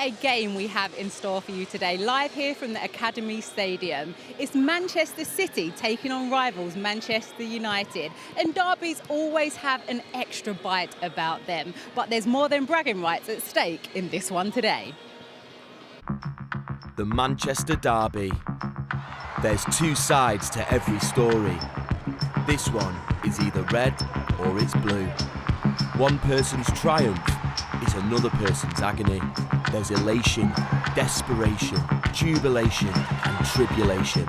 a game we have in store for you today, live here from the Academy Stadium. It's Manchester City taking on rivals Manchester United, and derbies always have an extra bite about them, but there's more than bragging rights at stake in this one today. The Manchester Derby. There's two sides to every story. This one is either red or it's blue. One person's triumph is another person's agony. There's elation, desperation, jubilation and tribulation.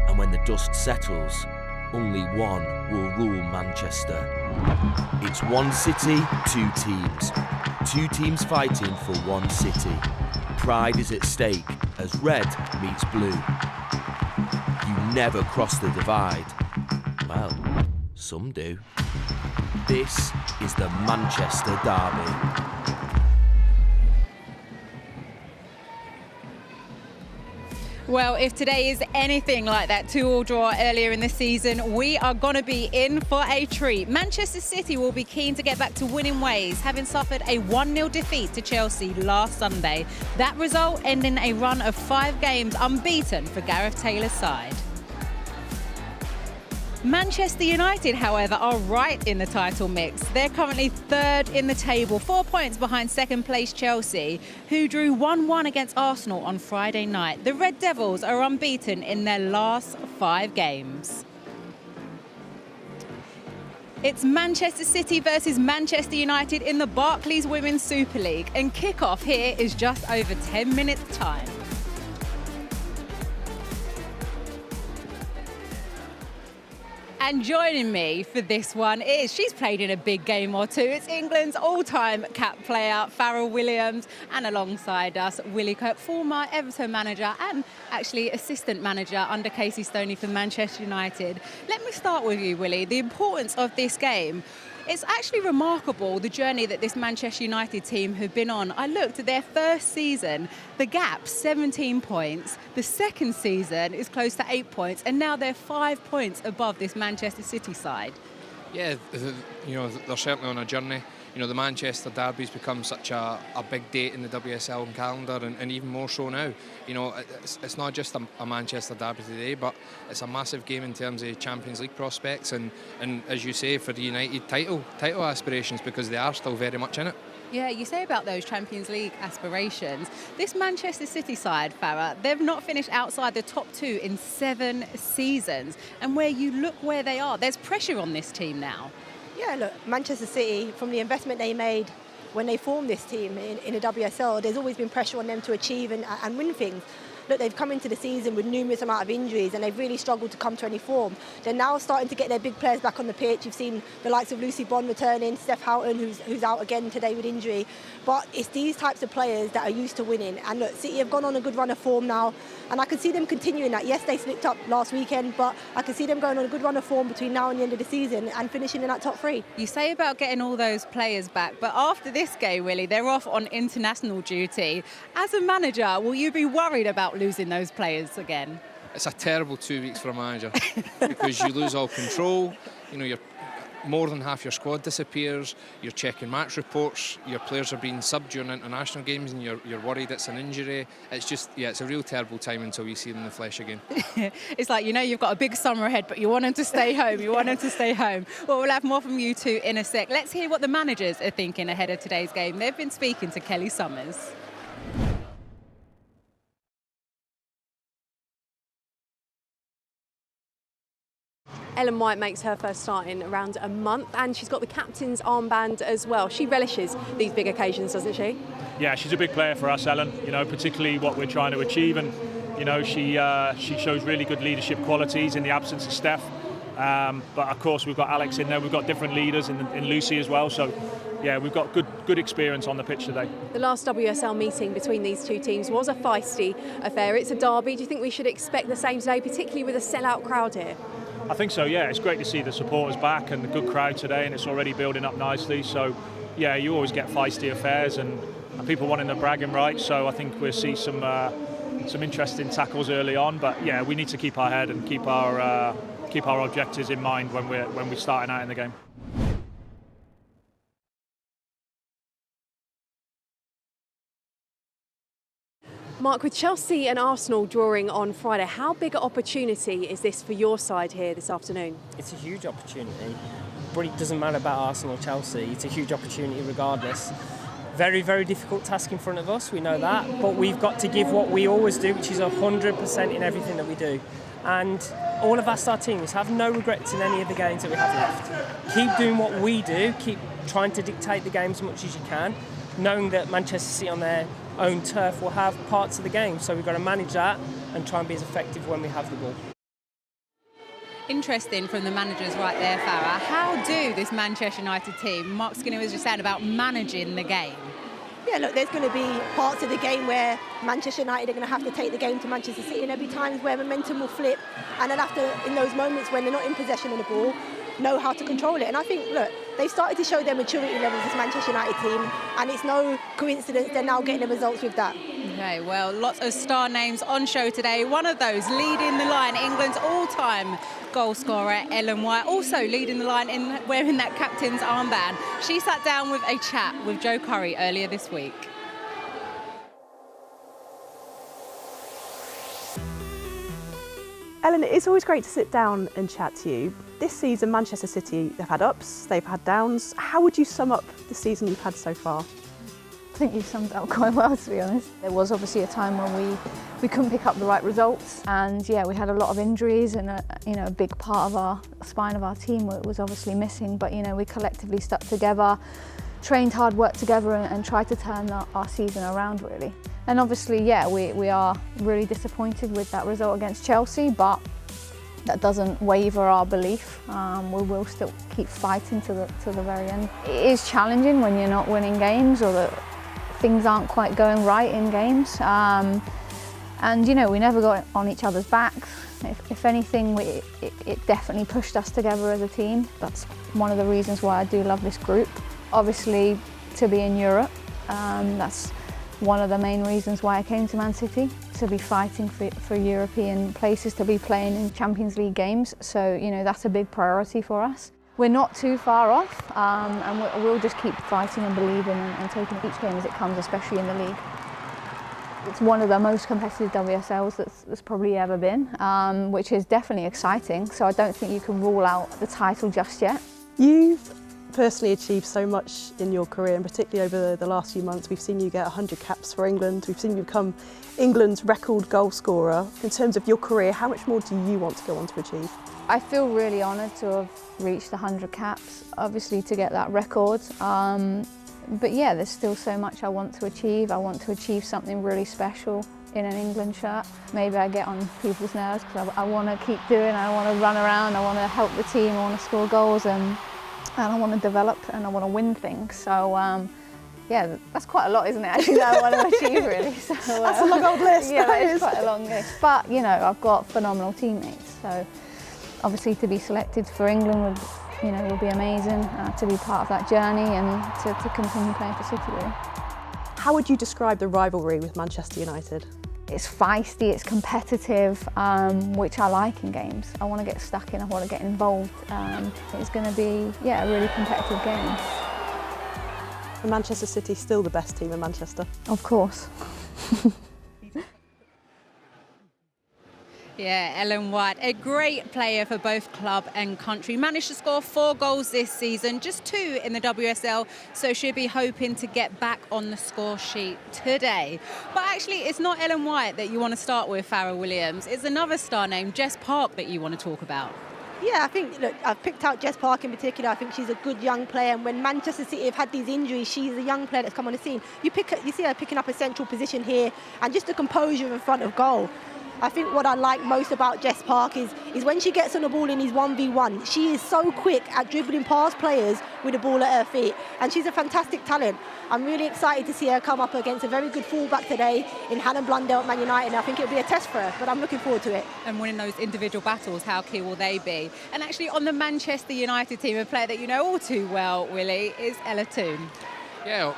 And when the dust settles, only one will rule Manchester. It's one city, two teams. Two teams fighting for one city. Pride is at stake as red meets blue. You never cross the divide. Well, some do. This is the Manchester Derby. Well, if today is anything like that 2-2 draw earlier in the season, we are going to be in for a treat. Manchester City will be keen to get back to winning ways, having suffered a 1-0 defeat to Chelsea last Sunday. That result ending a run of 5 games unbeaten for Gareth Taylor's side. Manchester United, however, are right in the title mix. They're currently third in the table, 4 points behind second place Chelsea, who drew 1-1 against Arsenal on Friday night. The Red Devils are unbeaten in their last 5 games. It's Manchester City versus Manchester United in the Barclays Women's Super League, and kick-off here is just over 10 minutes' time. And joining me for this one she's played in a big game or two. It's England's all-time cap player, Farrell Williams, and alongside us, Willie Kirk, former Everton manager and actually assistant manager under Casey Stoney for Manchester United. Let me start with you, Willie. The importance of this game. It's actually remarkable, the journey that this Manchester United team have been on. I looked at their first season, the gap, 17 points. The second season is close to 8 points, and now they're 5 points above this Manchester City side. Yeah, they're certainly on a journey. The Manchester Derby's become such a big date in the WSL calendar, and even more so now. It's not just a Manchester Derby today, but it's a massive game in terms of Champions League prospects and as you say, for the United title aspirations, because they are still very much in it. Yeah, you say about those Champions League aspirations. This Manchester City side, Farah, they've not finished outside the top 2 in 7 seasons. And where you look where they are, there's pressure on this team now. Yeah, look, Manchester City, from the investment they made when they formed this team in the WSL, there's always been pressure on them to achieve and win things. Look, they've come into the season with numerous amount of injuries and they've really struggled to come to any form. They're now starting to get their big players back on the pitch. You've seen the likes of Lucy Bond returning, Steph Houghton, who's out again today with injury. But it's these types of players that are used to winning. And look, City have gone on a good run of form now, and I can see them continuing that. Yes, they slipped up last weekend, but I can see them going on a good run of form between now and the end of the season and finishing in that top 3. You say about getting all those players back, but after this game, Willie, they're off on international duty. As a manager, will you be worried about losing those players again? It's a terrible 2 weeks for a manager because you lose all control. You're more than half your squad disappears. You're checking match reports. Your players are being subbed during international games, and you're worried it's an injury. It's just, it's a real terrible time until you see them in the flesh again. It's like, you've got a big summer ahead, but you want them to stay home. You want them to stay home. Well, we'll have more from you two in a sec. Let's hear what the managers are thinking ahead of today's game. They've been speaking to Kelly Summers. Ellen White makes her first start in around a month, and she's got the captain's armband as well. She relishes these big occasions, doesn't she? Yeah, she's a big player for us, Ellen, particularly what we're trying to achieve. And, she shows really good leadership qualities in the absence of Steph. But, of course, we've got Alex in there. We've got different leaders in Lucy as well. So, yeah, we've got good experience on the pitch today. The last WSL meeting between these two teams was a feisty affair. It's a derby. Do you think we should expect the same today, particularly with a sellout crowd here? I think so, yeah. It's great to see the supporters back and the good crowd today, and it's already building up nicely. So, yeah, you always get feisty affairs and people wanting the bragging rights. So I think we'll see some interesting tackles early on. But, yeah, we need to keep our head and keep our objectives in mind when we're starting out in the game. Mark, with Chelsea and Arsenal drawing on Friday, how big an opportunity is this for your side here this afternoon? It's a huge opportunity. But it doesn't matter about Arsenal or Chelsea. It's a huge opportunity regardless. Very, very difficult task in front of us, we know that, but we've got to give what we always do, which is 100% in everything that we do. And all of our star teams have no regrets in any of the games that we have left. Keep doing what we do, keep trying to dictate the game as much as you can, knowing that Manchester City on their own turf will have parts of the game, so we've got to manage that and try and be as effective when we have the ball. Interesting from the managers right there, Farah. How do this Manchester United team, Mark Skinner was just saying about managing the game? Yeah, look, there's going to be parts of the game where Manchester United are going to have to take the game to Manchester City, and there'll be times where momentum will flip, and they'll have to, in those moments when they're not in possession of the ball, know how to control it. And I think, look, they've started to show their maturity levels, this Manchester United team, and it's no coincidence they're now getting the results with that. Okay, well, lots of star names on show today. One of those leading the line, England's all-time goal scorer, Ellen White, also leading the line in wearing that captain's armband. She sat down with a chat with Joe Curry earlier this week. Ellen, it's always great to sit down and chat to you. This season, Manchester City, they've had ups, they've had downs. How would you sum up the season you've had so far? I think you summed it up quite well, to be honest. There was obviously a time when we couldn't pick up the right results, and yeah, we had a lot of injuries, and a big part of our spine of our team was obviously missing. But we collectively stuck together, trained hard, worked together, and tried to turn our season around, really. And obviously, yeah, we are really disappointed with that result against Chelsea, but that doesn't waver our belief. We will still keep fighting to the very end. It is challenging when you're not winning games, or that things aren't quite going right in games. And we never got on each other's backs. If anything, it definitely pushed us together as a team. That's one of the reasons why I do love this group. Obviously, to be in Europe, that's one of the main reasons why I came to Man City, to be fighting for European places, to be playing in Champions League games. So, that's a big priority for us. We're not too far off, and we'll just keep fighting and believing and taking each game as it comes, especially in the league. It's one of the most competitive WSLs that's probably ever been, which is definitely exciting. So I don't think you can rule out the title just yet. You've personally achieved so much in your career, and particularly over the last few months. We've seen you get 100 caps for England. We've seen you become England's record goal scorer. In terms of your career, how much more do you want to go on to achieve? I feel really honoured to have reached 100 caps, obviously to get that record. But yeah, there's still so much I want to achieve. I want to achieve something really special in an England shirt. Maybe I get on people's nerves because I want to keep doing, I want to run around, I want to help the team, I want to score goals, and I want to develop and I want to win things. So yeah, that's quite a lot, isn't it, actually, that I want to achieve, really. So, that's a long old list. Yeah, that is quite a long list. But, I've got phenomenal teammates. So obviously to be selected for England would be amazing, to be part of that journey and to continue playing for City, really. How would you describe the rivalry with Manchester United? It's feisty, it's competitive, which I like in games. I want to get stuck in, I want to get involved. It's going to be, a really competitive game. And Manchester City still the best team in Manchester? Of course. Yeah, Ellen White, a great player for both club and country. Managed to score 4 goals this season, just 2 in the WSL, so she'll be hoping to get back on the score sheet today. But actually, it's not Ellen White that you want to start with, Farah Williams. It's another star named Jess Park that you want to talk about. Yeah, I think, look, I've picked out Jess Park in particular. I think she's a good young player, and when Manchester City have had these injuries, she's a young player that's come on the scene. You see her picking up a central position here, and just the composure in front of goal. I think what I like most about Jess Park is when she gets on the ball in these 1v1, she is so quick at dribbling past players with the ball at her feet, and she's a fantastic talent. I'm really excited to see her come up against a very good fullback today in Hannah Blundell at Man United. I think it'll be a test for her, but I'm looking forward to it. And winning those individual battles, how key will they be? And actually on the Manchester United team, a player that you know all too well, Willie, is Ella Toone. Yeah,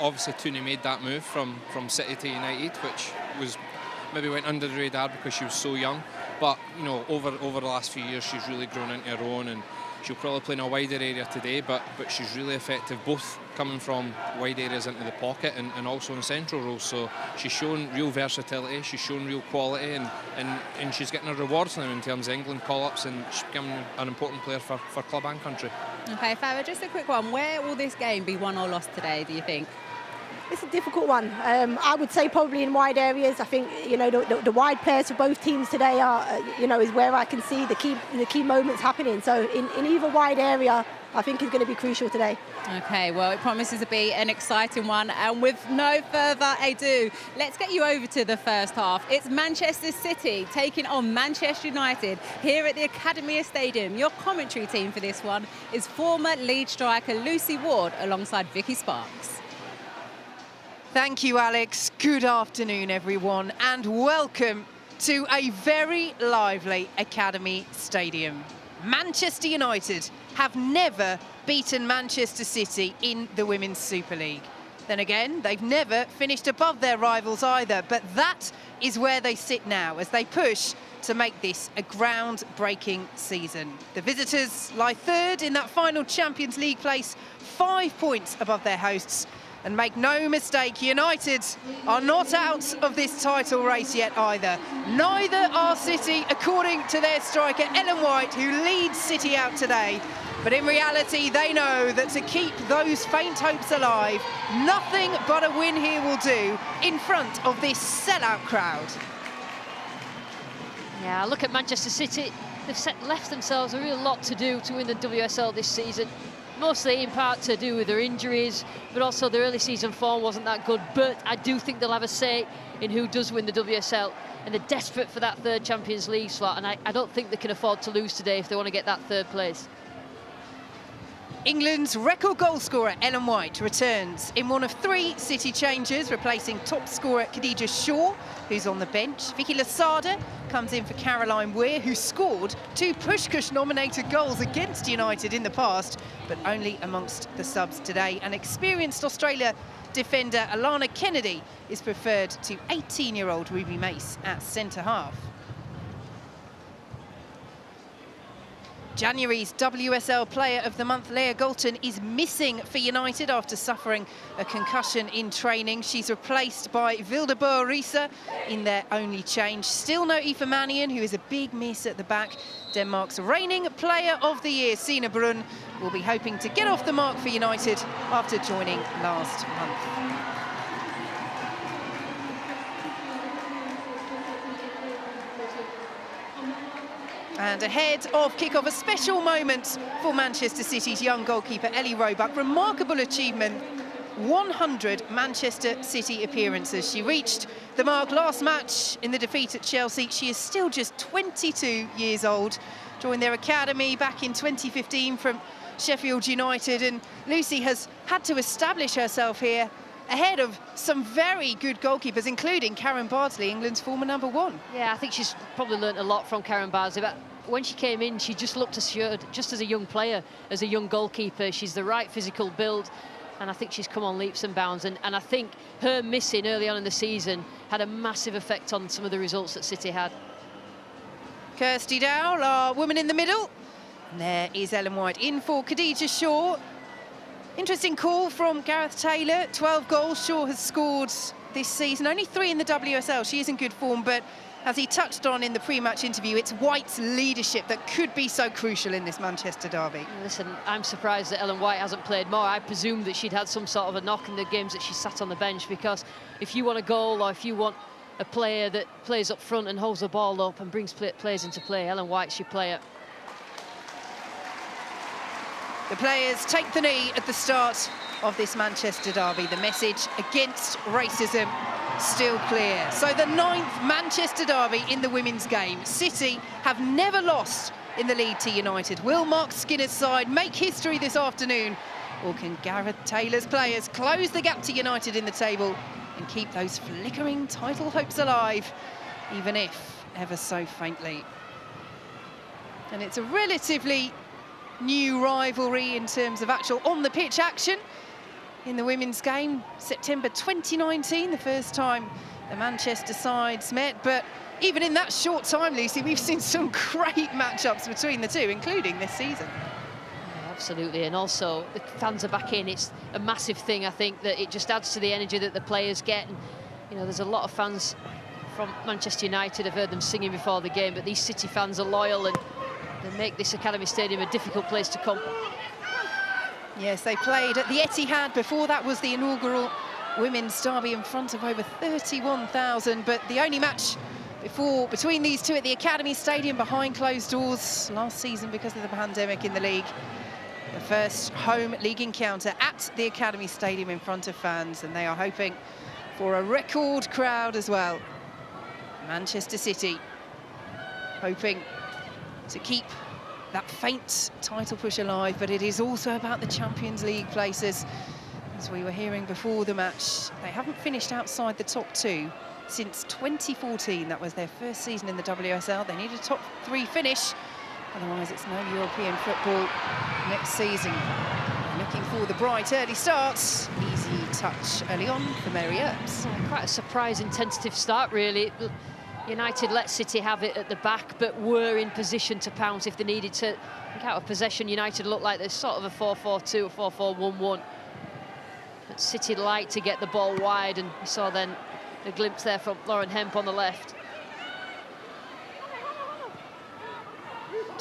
obviously Tooney made that move from City to United, which was maybe went under the radar because she was so young. But over the last few years, she's really grown into her own, and She'll probably play in a wider area today, but she's really effective, both coming from wide areas into the pocket and also in central roles. So she's shown real versatility, she's shown real quality, and she's getting her rewards now in terms of England call-ups, and she's becoming an important player for club and country. Okay, Farah, just a quick one. Where will this game be won or lost today, do you think? It's a difficult one. I would say probably in wide areas. I think, you know, the wide players for both teams today are, you know, is where I can see the key moments happening. So in either wide area, I think is going to be crucial today. Okay, well, it promises to be an exciting one. And with no further ado, let's get you over to the first half. It's Manchester City taking on Manchester United here at the Academy Stadium. Your commentary team for this one is former lead striker Lucy Ward alongside Vicky Sparks. Thank you, Alex. Good afternoon, everyone, and welcome to a very lively Academy Stadium. Manchester United have never beaten Manchester City in the Women's Super League. Then again, they've never finished above their rivals either, but that is where they sit now as they push to make this a groundbreaking season. The visitors lie third in that final Champions League place, 5 points above their hosts. And make no mistake, United are not out of this title race yet either. Neither are City, according to their striker Ellen White, who leads City out today. But in reality, they know that to keep those faint hopes alive, nothing but a win here will do in front of this sellout crowd. Yeah, look at Manchester City. They've left themselves a real lot to do to win the WSL this season. Mostly in part to do with their injuries, but also their early season form wasn't that good. But I do think they'll have a say in who does win the WSL, and they're desperate for that third Champions League slot, and I don't think they can afford to lose today if they want to get that third place. England's record goal scorer Ellen White returns in one of 3 City changes, replacing top scorer Khadija Shaw, who's on the bench. Vicky Losada comes in for Caroline Weir, who scored 2 Puskás-nominated goals against United in the past, but only amongst the subs today. And experienced Australia defender Alana Kennedy is preferred to 18-year-old Ruby Mace at centre-half. January's WSL Player of the Month, Leah Galton, is missing for United after suffering a concussion in training. She's replaced by Vilde Boerisa in their only change. Still no Aoife Mannion, who is a big miss at the back. Denmark's reigning Player of the Year, Sina Brun, will be hoping to get off the mark for United after joining last month. And ahead of kick-off, a special moment for Manchester City's young goalkeeper Ellie Roebuck. Remarkable achievement, 100 Manchester City appearances. She reached the mark last match in the defeat at Chelsea. She is still just 22 years old. Joined their academy back in 2015 from Sheffield United. And Lucy has had to establish herself here ahead of some very good goalkeepers, including Karen Bardsley, England's former #1. Yeah, I think she's probably learnt a lot from Karen Bardsley, but when she came in, she just looked assured, just as a young player, as a young goalkeeper. She's the right physical build, and I think she's come on leaps and bounds. And I think her missing early on in the season had a massive effect on some of the results that City had. Kirsty Dowell, our woman in the middle. And there is Ellen White in for Khadija Shaw. Interesting call from Gareth Taylor. 12 goals Shaw has scored this season, only 3 in the WSL. She is in good form, but as he touched on in the pre-match interview, it's White's leadership that could be so crucial in this Manchester derby. Listen, I'm surprised that Ellen White hasn't played more. I presumed that she'd had some sort of a knock in the games that she sat on the bench, because if you want a goal or if you want a player that plays up front and holds the ball up and brings players into play, Ellen White's your player. The players take the knee at the start of this Manchester derby. The message against racism still clear. So the 9th Manchester derby in the women's game. City have never lost in the lead to United. Will Mark Skinner's side make history this afternoon? Or can Gareth Taylor's players close the gap to United in the table and keep those flickering title hopes alive, even if ever so faintly? And it's a relatively new rivalry in terms of actual on-the-pitch action in the women's game. September 2019, the first time the Manchester sides met, but even in that short time, Lucy, we've seen some great matchups between the two, including this season. Absolutely, and also the fans are back in. It's a massive thing. I think that it just adds to the energy that the players get. And, you know, there's a lot of fans from Manchester United. I've heard them singing before the game, but these City fans are loyal and they make this Academy Stadium a difficult place to come. Yes, they played at the Etihad. Before that was the inaugural Women's Derby in front of over 31,000. But the only match between these two at the Academy Stadium behind closed doors last season because of the pandemic in the league. The first home league encounter at the Academy Stadium in front of fans, and they are hoping for a record crowd as well. Manchester City hoping to keep that faint title push alive, but it is also about the Champions League places. As we were hearing before the match, they haven't finished outside the top 2 since 2014. That was their first season in the WSL. They need a top 3 finish, otherwise it's no European football next season. Looking for the bright early starts. Easy touch early on for Mary Earps. Quite a surprising tentative start, really. United let City have it at the back, but were in position to pounce if they needed to. I think out of possession, United looked like they're sort of a 4-4-2, a 4-4-1-1. But City liked to get the ball wide, and we saw then a glimpse there from Lauren Hemp on the left.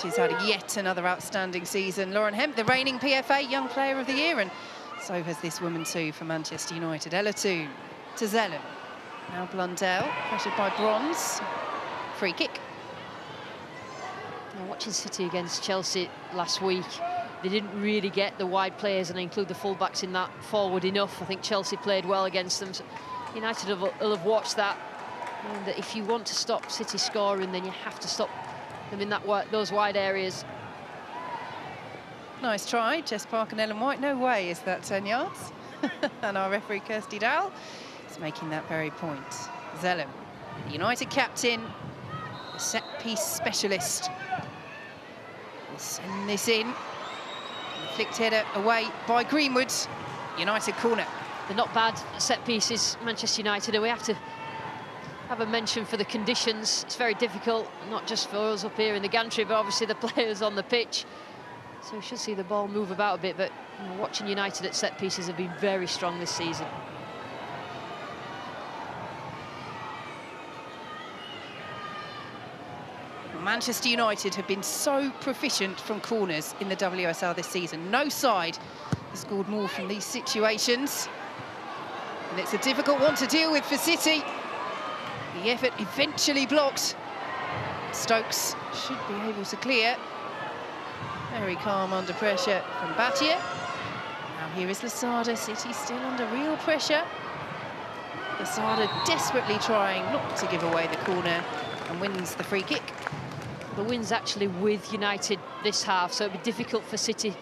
She's had yet another outstanding season. Lauren Hemp, the reigning PFA Young Player of the Year, and so has this woman too for Manchester United. Ella Toon to Zellum. Now Blundell, pressured by Bronze. Free kick. Now, watching City against Chelsea last week, they didn't really get the wide players, and I include the full-backs in that, forward enough. I think Chelsea played well against them. So United will have watched that. And that if you want to stop City scoring, then you have to stop them in those wide areas. Nice try, Jess Park and Ellen White. No way is that 10 yards. And our referee, Kirsty Dowell, is making that very point. Zellum, the United captain, the set-piece specialist, will send this in. The flicked header away by Greenwood. United corner. They're not bad set pieces, Manchester United, and we have to have a mention for the conditions. It's very difficult, not just for us up here in the gantry, but obviously the players on the pitch. So we should see the ball move about a bit, but you know, watching United at set pieces have been very strong this season. Manchester United have been so proficient from corners in the WSL this season. No side has scored more from these situations. And it's a difficult one to deal with for City. The effort eventually blocked. Stokes should be able to clear. Very calm under pressure from Batia. Now here is Losada. City still under real pressure. Losada desperately trying not to give away the corner and wins the free kick. The win's actually with United this half, so it'll be difficult for City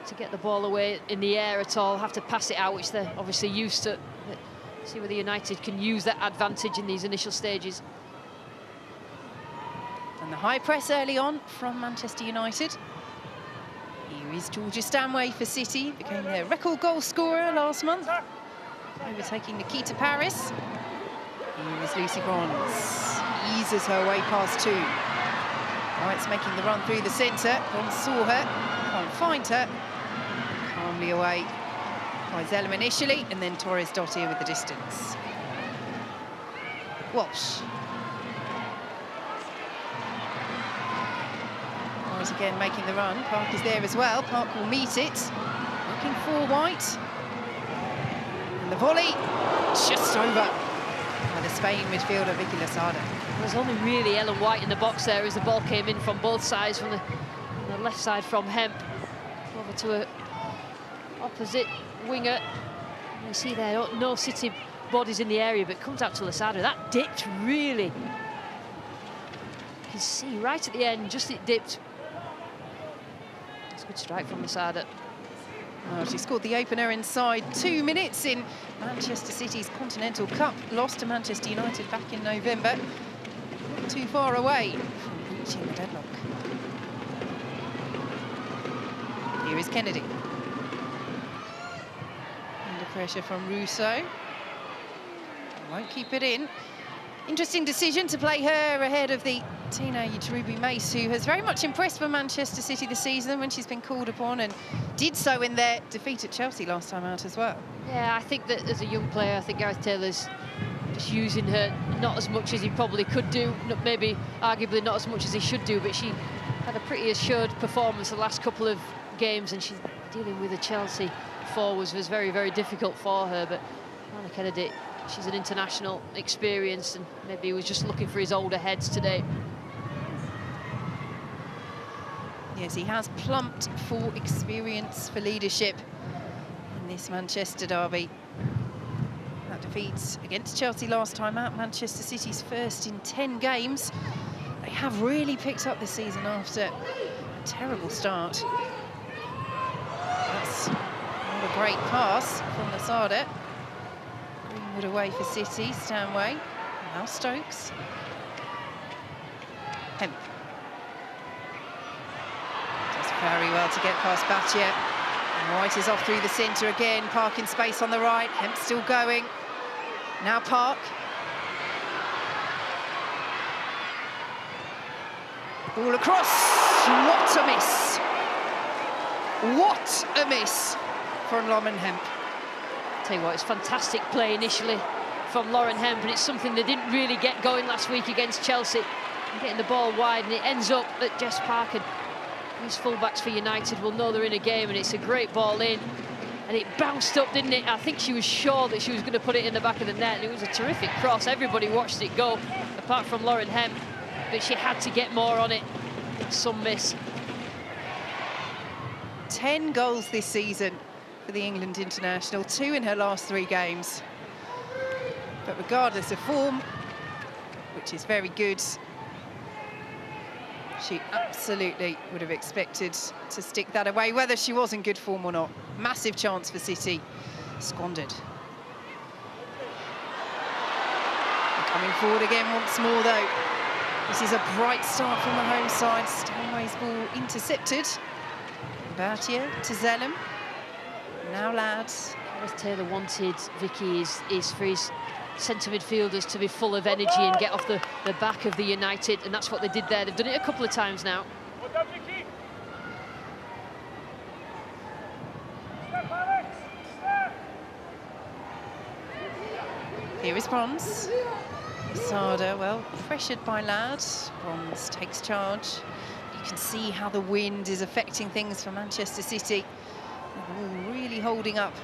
to get the ball away in the air at all. Have to pass it out, which they're obviously used to. But see whether United can use that advantage in these initial stages. And the high press early on from Manchester United. Here is Georgia Stanway for City, became their record goal scorer last month, overtaking Nikita Paris. Here is Lucy Bronze, eases her way past 2. White's making the run through the centre. Bronze saw her, can't find her. Calmly away by Zellum initially, and then Torres Dottir with the distance. Walsh. White again making the run. Park is there as well. Park will meet it. Looking for White. And the volley just over by the Spain midfielder Vicky Losada. There's only really Ellen White in the box there as the ball came in from both sides, from the left side from Hemp over to a opposite winger. You see there, no City bodies in the area, but comes out to Losada. That dipped really. You can see right at the end, just it dipped. It's a good strike from Losada. Oh, she scored the opener inside 2 minutes in Manchester City's Continental Cup. Lost to Manchester United back in November. Not too far away from reaching the deadlock. Here is Kennedy. Under pressure from Russo. Won't keep it in. Interesting decision to play her ahead of the teenage Ruby Mace, who has very much impressed for Manchester City this season when she's been called upon, and did so in their defeat at Chelsea last time out as well. Yeah, I think that as a young player, I think Gareth Taylor's just using her not as much as he probably could do, maybe arguably not as much as he should do, but she had a pretty assured performance the last couple of games, and she's dealing with the Chelsea forwards was very, very difficult for her. But Anna Kennedy, she's an international experience, and maybe he was just looking for his older heads today. Yes, he has plumped for experience, for leadership in this Manchester derby. That defeat against Chelsea last time out, Manchester City's first in 10 games. They have really picked up this season after a terrible start. That's not a great pass from Lasada. Greenwood away for City, Stanway, now Stokes. Hemp. Does very well to get past Battier. And White is off through the centre again, Park in space on the right, Hemp still going. Now Park. Ball across, what a miss. What a miss from Lauren Hemp. Tell you what, it's fantastic play initially from Lauren Hemp, and it's something they didn't really get going last week against Chelsea. Getting the ball wide, and it ends up at Jess Park, and these fullbacks for United will know they're in a game, and it's a great ball in. And it bounced up, didn't it? I think she was sure that she was going to put it in the back of the net, and it was a terrific cross. Everybody watched it go, apart from Lauren Hemp, but she had to get more on it. Some miss. 10 goals this season for the England international, 2 in her last 3 games. But regardless of form, which is very good, she absolutely would have expected to stick that away, whether she was in good form or not. Massive chance for City, squandered. And coming forward again once more, though. This is a bright start from the home side. Stanway's ball intercepted. Battier to Zellum. Now Lads. Gareth Taylor wanted Vicky is for his centre midfielders to be full of energy and get off the back of the United, and that's what they did there. They've done it a couple of times now. Here is Bronze. Sada, well, pressured by Ladd. Bronze takes charge. You can see how the wind is affecting things for Manchester City. They're all really holding up.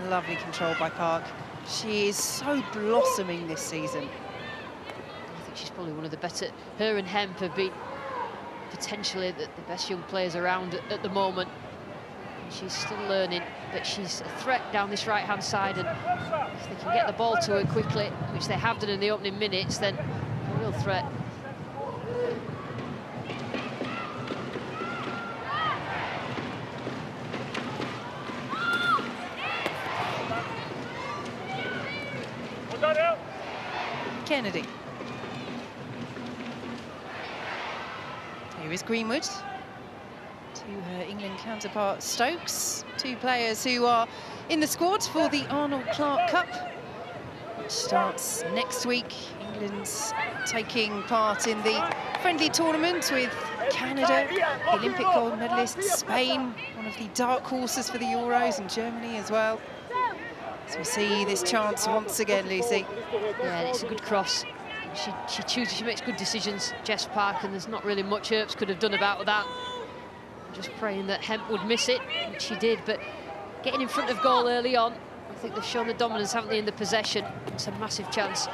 Lovely control by Park. She is so blossoming this season. I think she's probably one of the better. Her and Hemp have been potentially the best young players around at the moment. She's still learning, but she's a threat down this right-hand side, and if they can get the ball to her quickly, which they have done in the opening minutes, then a real threat. Kennedy. Here is Greenwood. To her England counterpart Stokes, 2 players who are in the squad for the Arnold Clark Cup, which starts next week. England's taking part in the friendly tournament with Canada, the Olympic gold medalists, Spain, one of the dark horses for the Euros, and Germany as well. So we see this chance once again, Lucy. Yeah, and it's a good cross. She chooses, she makes good decisions, Jess Park, and there's not really much Earps could have done about that. Just praying that Hemp would miss it, which she did, but getting in front of goal early on, I think they've shown the dominance, haven't they, in the possession. It's a massive chance.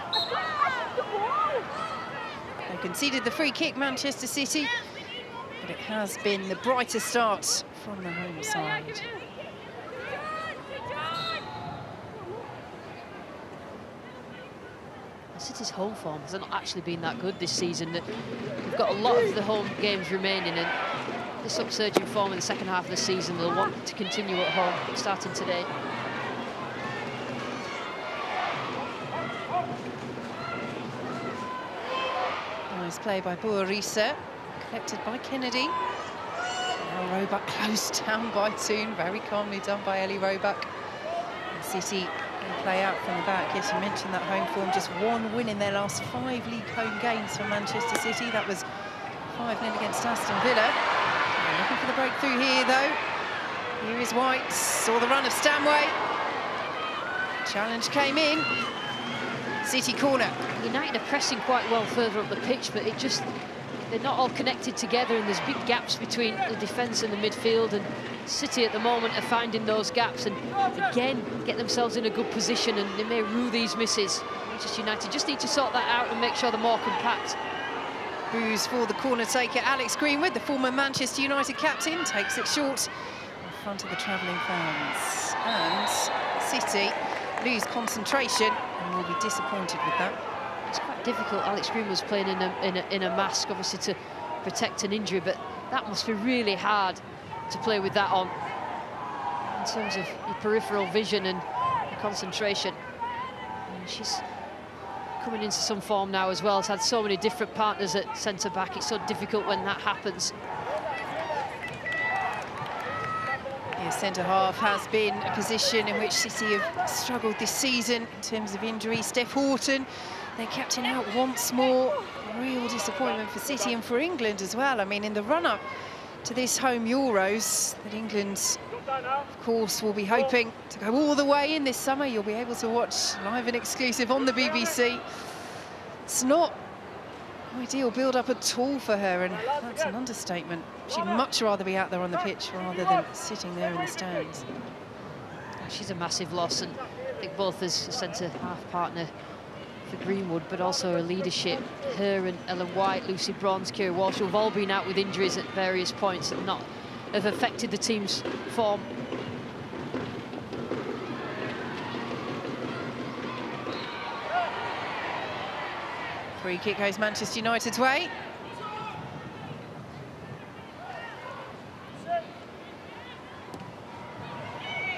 They conceded the free kick, Manchester City, but it has been the brighter start from the home side. City's home form has not actually been that good this season. We've got a lot of the home games remaining, and this upsurge in form in the second half of the season, they'll want to continue at home, starting today. Nice play by Boarisa, collected by Kennedy. Now Roebuck closed down by Toon, very calmly done by Ellie Roebuck. And City play out from the back. Yes, you mentioned that home form, just 1 win in their last 5 league home games for Manchester City. That was 5-0 against Aston Villa. They're looking for the breakthrough here, though. Here is White, saw the run of Stanway. Challenge came in. City corner. United are pressing quite well further up the pitch, but they're not all connected together, and there's big gaps between the defence and the midfield, and City at the moment are finding those gaps and again get themselves in a good position, and they may rue these misses. Manchester United just need to sort that out and make sure they're more compact. Booze for the corner taker, Alex Greenwood, the former Manchester United captain, takes it short in front of the travelling fans. And City lose concentration and will be disappointed with that. It's quite difficult. Alex Greenwood was playing in a mask, obviously, to protect an injury, but that must be really hard to play with that on in terms of your peripheral vision and your concentration. And she's coming into some form now as well. Has had so many different partners at centre-back. It's so difficult when that happens. Yeah, centre-half has been a position in which City have struggled this season in terms of injury. Steph Horton, their captain, out once more. Real disappointment for City and for England as well. I mean, in the run-up to this home Euros, that England, of course, will be hoping to go all the way in this summer. You'll be able to watch live and exclusive on the BBC. It's not ideal build-up at all for her, and that's an understatement. She'd much rather be out there on the pitch rather than sitting there in the stands. She's a massive loss, and I think both as a centre-half partner for Greenwood, but also her leadership. Her and Ellen White, Lucy Bronze, Kira Walsh, who've all been out with injuries at various points and have affected the team's form. Free kick goes Manchester United's way.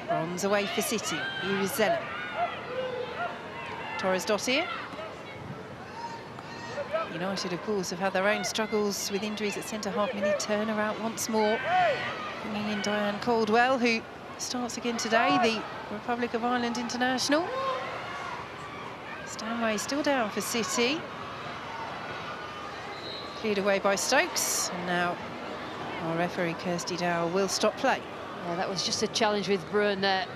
Bronze away for City. Here is Zella. Torres Dottir. United, of course, have had their own struggles with injuries at centre-half. Millie Turner out once more. Bringing in Diane Caldwell, who starts again today, the Republic of Ireland international. Stanway still down for City. Cleared away by Stokes. And now our referee, Kirsty Dow, will stop play. Yeah, that was just a challenge with Bruin there.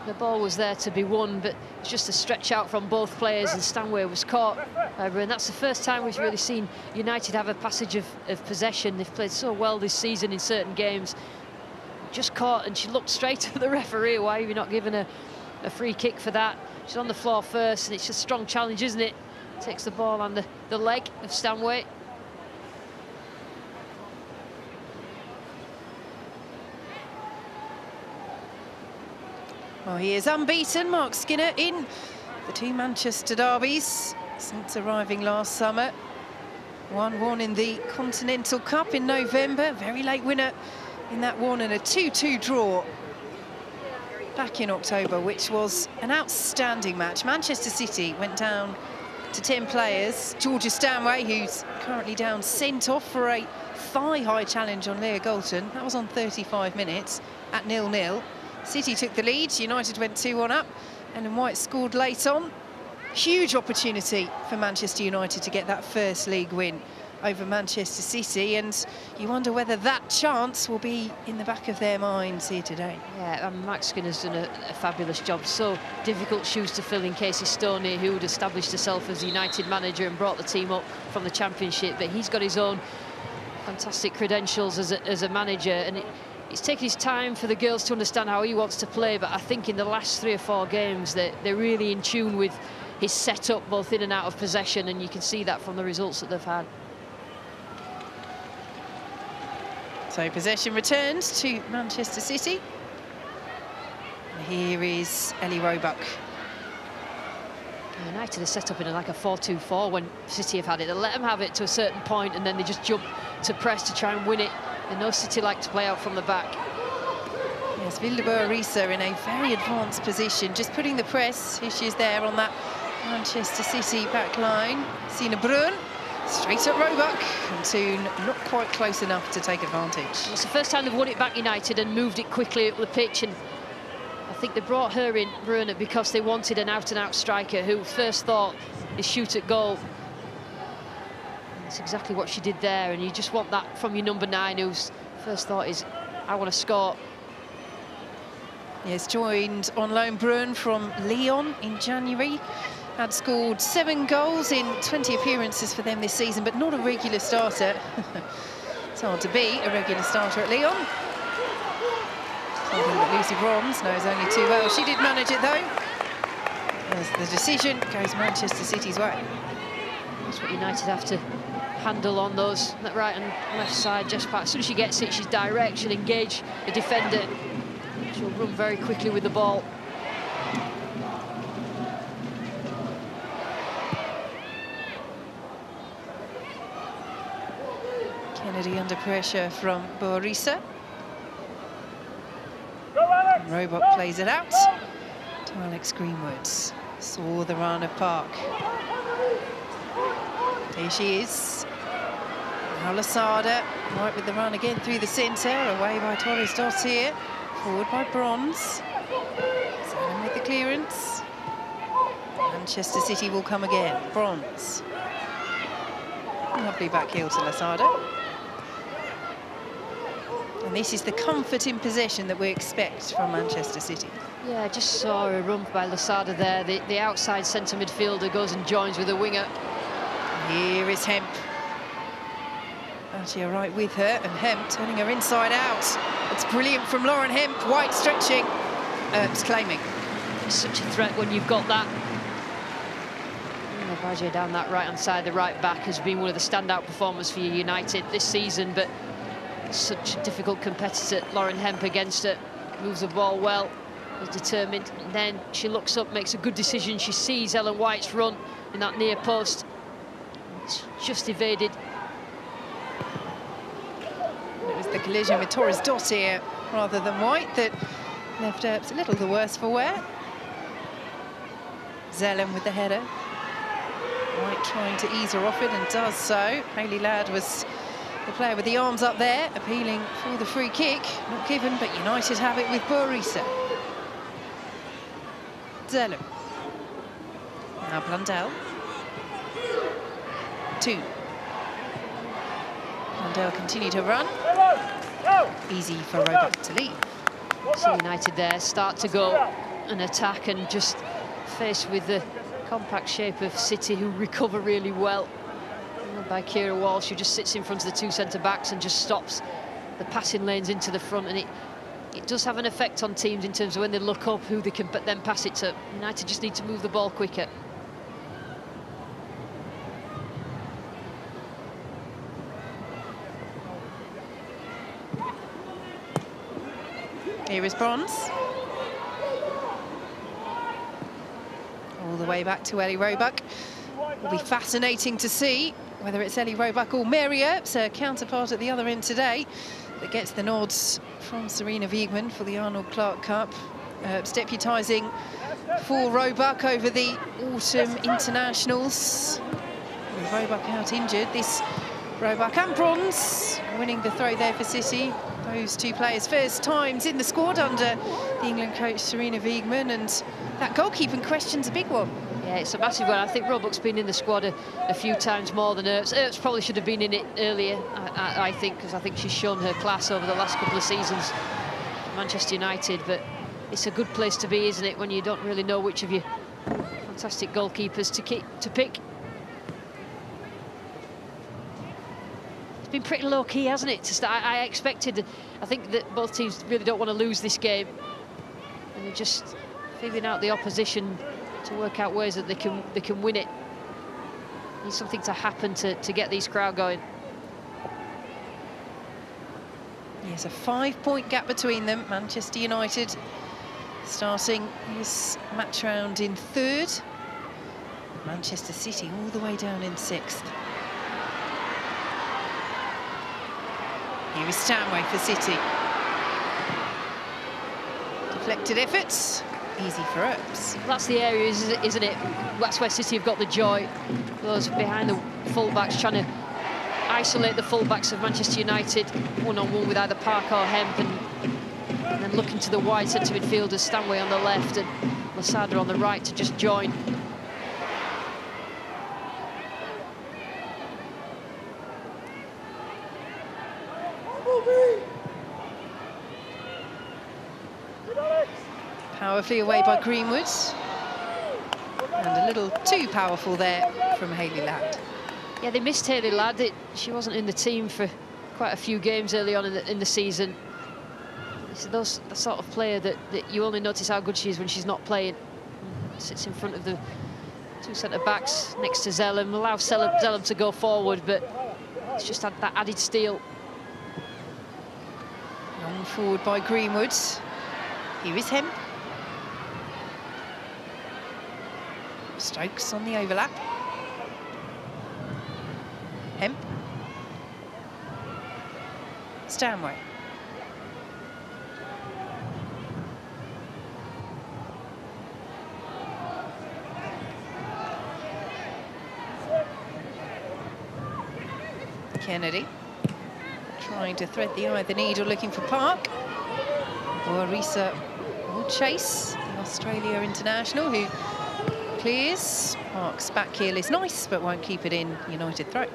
The ball was there to be won, but it's just a stretch out from both players, and Stanway was caught by Bruin. That's the first time we've really seen United have a passage of possession. They've played so well this season in certain games. Just caught, and she looked straight at the referee. Why have you not given a free kick for that? She's on the floor first, and it's a strong challenge, isn't it? Takes the ball on the leg of Stanway. Well, he is unbeaten, Mark Skinner, in the 2 Manchester derbies since arriving last summer. 1-1 in the Continental Cup in November, very late winner in that one, and a 2-2 draw back in October, which was an outstanding match. Manchester City went down to 10 players. Georgia Stanway, who's currently down, sent off for a thigh-high challenge on Leah Galton. That was on 35 minutes at 0-0. City took the lead, United went 2-1 up, and then White scored late on. Huge opportunity for Manchester United to get that first league win over Manchester City, and you wonder whether that chance will be in the back of their minds here today. Yeah, Max Skinner's done a fabulous job. So difficult shoes to fill in Casey Stoney, who had established herself as a United manager and brought the team up from the Championship, but he's got his own fantastic credentials as a manager, and it's taken his time for the girls to understand how he wants to play, but I think in the last 3 or 4 games they're really in tune with his setup, both in and out of possession, and you can see that from the results that they've had. So possession returns to Manchester City. And here is Ellie Roebuck. United are set up in like a 4-2-4 when City have had it. They let them have it to a certain point, and then they just jump to press to try and win it. And no City like to play out from the back. Yes, Wildeboer-Arisa in a very advanced position, just putting the press. Here she is there on that Manchester City back line. Sina Bruin, straight at Roebuck, and Toon not quite close enough to take advantage. It's the first time they've won it back, United, and moved it quickly up the pitch, and I think they brought her in, Bruna, because they wanted an out-and-out striker who first thought is shoot at goal. And that's exactly what she did there, and you just want that from your number 9, whose first thought is, I want to score. Yes, joined on loan Brun from Lyon in January. Had scored 7 goals in 20 appearances for them this season, but not a regular starter. It's hard to be a regular starter at Lyon. Something that Lucy Bronze knows only too well. She did manage it, though. As the decision goes Manchester City's way. That's what United have to handle on those, that right and left side. Just as soon as she gets it, she's direct. She'll engage the defender. She'll run very quickly with the ball. Kennedy under pressure from Borisa. Roebuck plays it out to Alex Greenwood. Saw the run of Park. Here she is. Now Lasada, right with the run again through the centre, away by Torres Dottir, forward by Bronze. Salem with the clearance. Manchester City will come again. Bronze. Lovely back heel to Lasada. And this is the comfort in possession that we expect from Manchester City. Yeah, I just saw a run by Lasada there. The outside centre midfielder goes and joins with a winger. Here is Hemp. Actually, right with her, and Hemp turning her inside out. It's brilliant from Lauren Hemp. White stretching. It's claiming. It's such a threat when you've got that. Baggio down that right-hand side, the right back, has been one of the standout performers for United this season, but such a difficult competitor. Lauren Hemp against her, moves the ball well, is determined, and then she looks up, makes a good decision. She sees Ellen White's run in that near post. It's just evaded. It was the collision with Torres Dottir rather than White that left Earps a little the worse for wear. Zellem with the header. White trying to ease her off it, and does so. Hayley Ladd was the player with the arms up there, appealing for the free kick. Not given, but United have it with Borisa. Zellem. Now Blundell. 2. Blundell continued her run. Easy for Roebuck to leave. So United there start to go and attack, and just faced with the compact shape of City, who recover really well. By Kira Walsh, who just sits in front of the 2 centre-backs and just stops the passing lanes into the front, and it does have an effect on teams in terms of when they look up who they can then pass it to. United just need to move the ball quicker. Here is Bronze. All the way back to Ellie Roebuck. Will be fascinating to see whether it's Ellie Roebuck or Mary Earps, her counterpart at the other end today, that gets the nods from Serena Wiegmann for the Arnold Clark Cup. Earps deputising for Roebuck over the autumn internationals. With Roebuck out injured, this Roebuck and Bronze winning the throw there for City. Those 2 players first times in the squad under the England coach Serena Wiegmann, and that goalkeeping question's a big one. Yeah, it's a massive one. I think Roebuck's been in the squad a few times more than Earps. Earps probably should have been in it earlier, I think, because I think she's shown her class over the last couple of seasons at Manchester United. But it's a good place to be, isn't it, when you don't really know which of your fantastic goalkeepers to pick. It's been pretty low-key, hasn't it, to start? I think that both teams really don't want to lose this game, and they're just feeling out the opposition to work out ways that they can win it. Needs something to happen to get these crowd going. Yes, a 5-point gap between them. Manchester United starting this match round in 3rd. Manchester City all the way down in 6th. Here is Stanway for City. Deflected efforts. Easy for Earps. That's the area, isn't it? That's where City have got the joy. Those behind the full-backs trying to isolate the full-backs of Manchester United, one-on-one with either Park or Hemp, and And then looking to the wide centre midfielders, Stanway on the left and Lasada on the right to just join. Powerfully away by Greenwood. And a little too powerful there from Hayley Ladd. Yeah, they missed Hayley Ladd. She wasn't in the team for quite a few games early on in the season. It's the sort of player that you only notice how good she is when she's not playing. Sits in front of the two centre-backs next to Zellum, allows Zellum to go forward, but it's just had that added steal. Long forward by Greenwood. Here is Hemp. Stokes on the overlap. Hemp. Stanway. Kennedy trying to thread the eye of the needle, looking for Park. Or Arisa will chase the Australia international, who clears. Park's back heel is nice, but won't keep it in. United throw.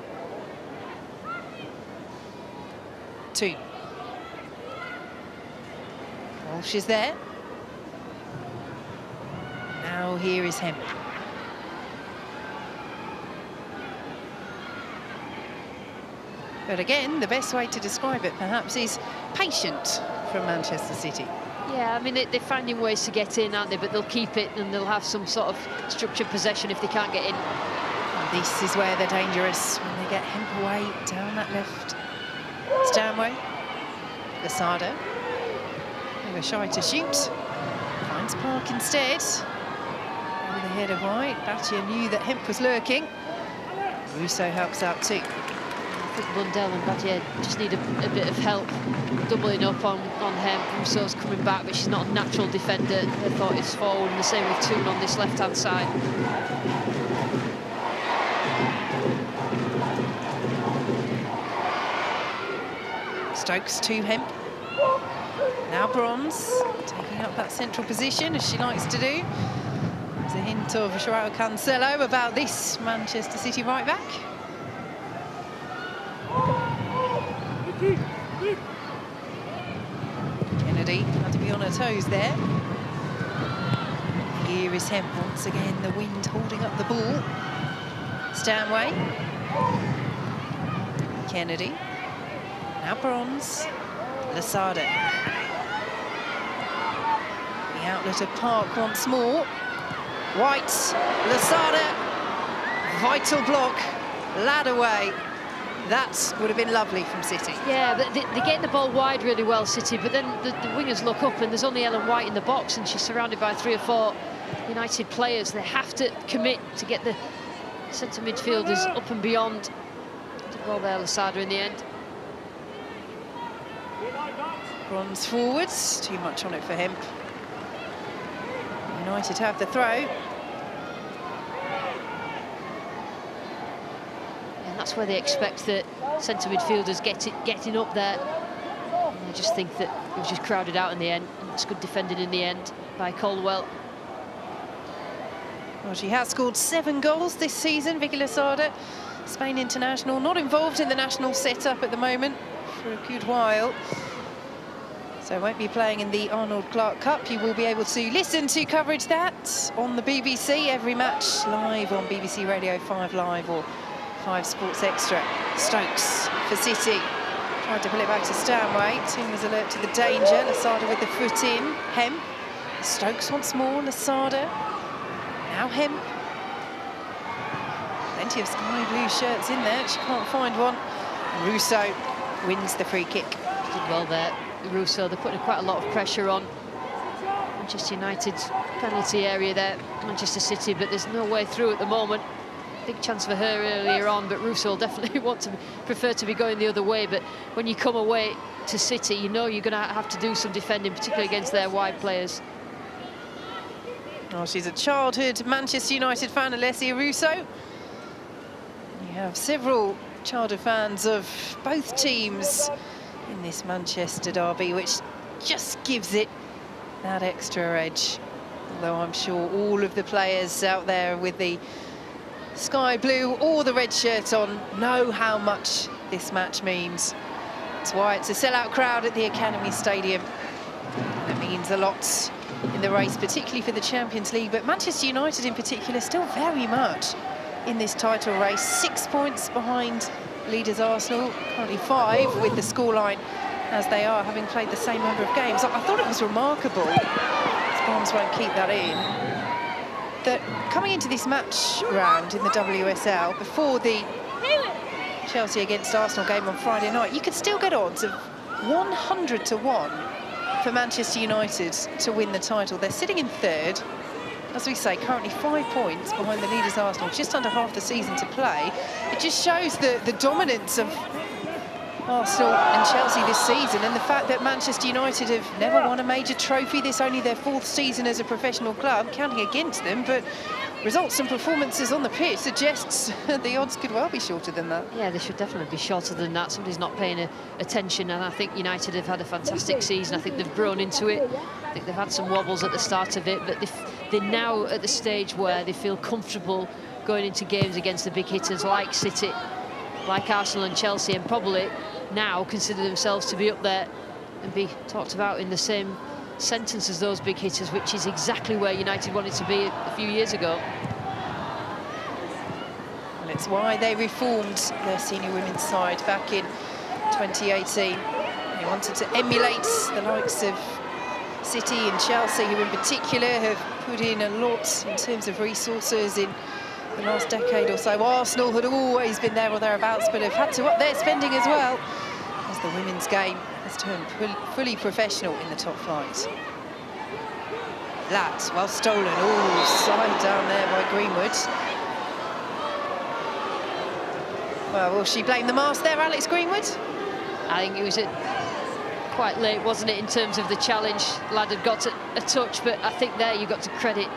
2. Walsh is there. Now here is Hemp. But again, the best way to describe it, perhaps, is patient from Manchester City. Yeah, I mean, they're finding ways to get in, aren't they? But they'll keep it and they'll have some sort of structured possession if they can't get in. And this is where they're dangerous, when they get Hemp away down that left. Stanway. Lasada. They were shy to shoot. Finds Park instead. Over the head of White. Battier knew that Hemp was lurking. Russo helps out too. I think Lundell and Battier just need a bit of help doubling up on Hemp. Russo's coming back, but she's not a natural defender. They thought it's forward, and the same with Toon on this left-hand side. Stokes to Hemp. Now Bronze, taking up that central position, as she likes to do. There's a hint of Joao Cancelo about this Manchester City right-back. Kennedy had to be on her toes there. Here is Hemp once again, the wind holding up the ball. Stanway. Kennedy. Now Bronze. Lasada. The outlet of Park once more. White. Lasada. Vital block. Lad away. That would have been lovely from City. Yeah, but they're getting the ball wide really well, City, but then the wingers look up and there's only Ellen White in the box and she's surrounded by 3 or 4 United players. They have to commit to get the centre midfielders up and beyond. Did well there, Lasada, in the end. Bronze forwards, too much on it for Hemp. United have the throw. And that's where they expect the centre midfielders getting up there. And I just think that it was just crowded out in the end. And it's good defending in the end by Caldwell. Well, she has scored 7 goals this season, Vicky Lasada. Spain international, not involved in the national setup at the moment for a good while. So won't be playing in the Arnold Clark Cup. You will be able to listen to coverage that on the BBC, every match live on BBC Radio 5 Live or 5 Sports Extra. Stokes for City. Tried to pull it back to Stanway. Team was alert to the danger. Lasada with the foot in. Hemp. Stokes once more. Lasada. Now Hemp. Plenty of sky blue shirts in there. She can't find one. Russo wins the free kick. Did well there, Russo. They're putting quite a lot of pressure on Manchester United's penalty area there, Manchester City, but there's no way through at the moment. Big chance for her earlier on, but Russo will definitely prefer to be going the other way. But when you come away to City, you know you're going to have to do some defending, particularly against their wide players. Oh, she's a childhood Manchester United fan, Alessia Russo. You have several childhood fans of both teams in this Manchester derby, which just gives it that extra edge. Although I'm sure all of the players out there with the sky blue or the red shirt on know how much this match means. That's why it's a sellout crowd at the Academy Stadium. That means a lot in the race, particularly for the Champions League, but Manchester United in particular still very much in this title race. 6 points behind leaders Arsenal, currently 5 with the scoreline as they are, having played the same number of games. I thought it was remarkable, Barnes won't keep that in, that coming into this match round in the WSL, before the Chelsea against Arsenal game on Friday night, you could still get odds of 100 to 1 for Manchester United to win the title. They're sitting in 3rd, as we say, currently 5 points behind the leaders Arsenal, just under half the season to play. It just shows the dominance of Arsenal and Chelsea this season, and the fact that Manchester United have never won a major trophy. This only their 4th season as a professional club, counting against them, but results and performances on the pitch suggests the odds could well be shorter than that. Yeah, they should definitely be shorter than that. Somebody's not paying attention, and I think United have had a fantastic season. I think they've grown into it. I think they've had some wobbles at the start of it, but they're now at the stage where they feel comfortable going into games against the big hitters like City, like Arsenal and Chelsea, and probably now consider themselves to be up there and be talked about in the same sentence as those big hitters, which is exactly where United wanted to be a few years ago. And it's why they reformed their senior women's side back in 2018. They wanted to emulate the likes of City and Chelsea, who in particular have put in a lot in terms of resources in the last decade or so. Arsenal had always been there or thereabouts, but have had to up their spending as well, as the women's game has turned fully professional in the top flight. That, well stolen, side down there by Greenwood. Well, will she blame the mask there, Alex Greenwood? I think it was quite late, wasn't it, in terms of the challenge. Lad had got a touch, but I think there you got to credit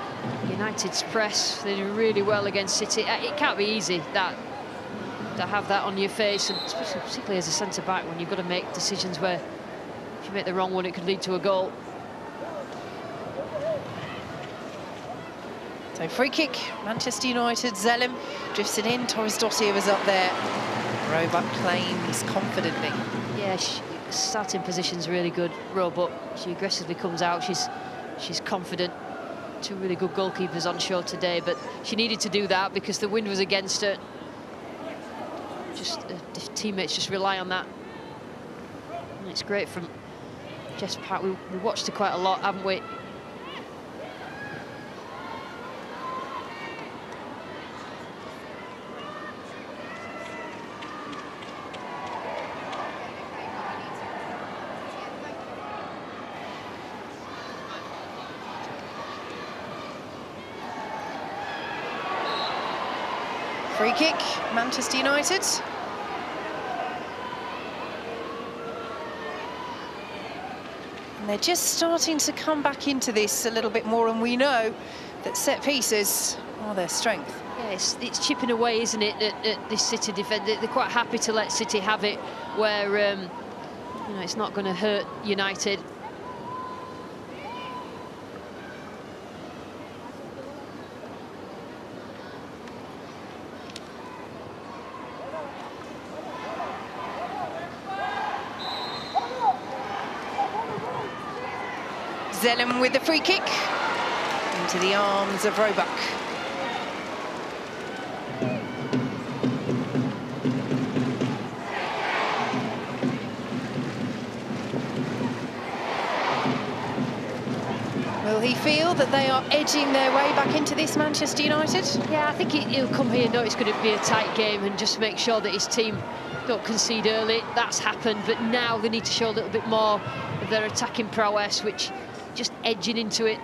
United's press. They did really well against City. It can't be easy to have that on your face, and particularly as a centre-back, when you've got to make decisions where if you make the wrong one, it could lead to a goal. So free kick, Manchester United. Zellem drifts it in. Torres Dottier was up there. Roebuck claims confidently. Yeah, starting position's really good, Roebuck. She aggressively comes out. She's confident. 2 really good goalkeepers on show today, but she needed to do that because the wind was against her. Just teammates just rely on that. And it's great from Jess Pratt. We watched her quite a lot, haven't we? Free kick, Manchester United. And they're just starting to come back into this a little bit more, and we know that set pieces are their strength. Yeah, it's chipping away, isn't it, at this City defence. They're quite happy to let City have it, where you know, it's not going to hurt United. Zellem with the free kick into the arms of Roebuck. Will he feel that they are edging their way back into this, Manchester United? Yeah, I think he'll come here, know it's going to be a tight game, and just make sure that his team don't concede early. That's happened, but now they need to show a little bit more of their attacking prowess, which just edging into it.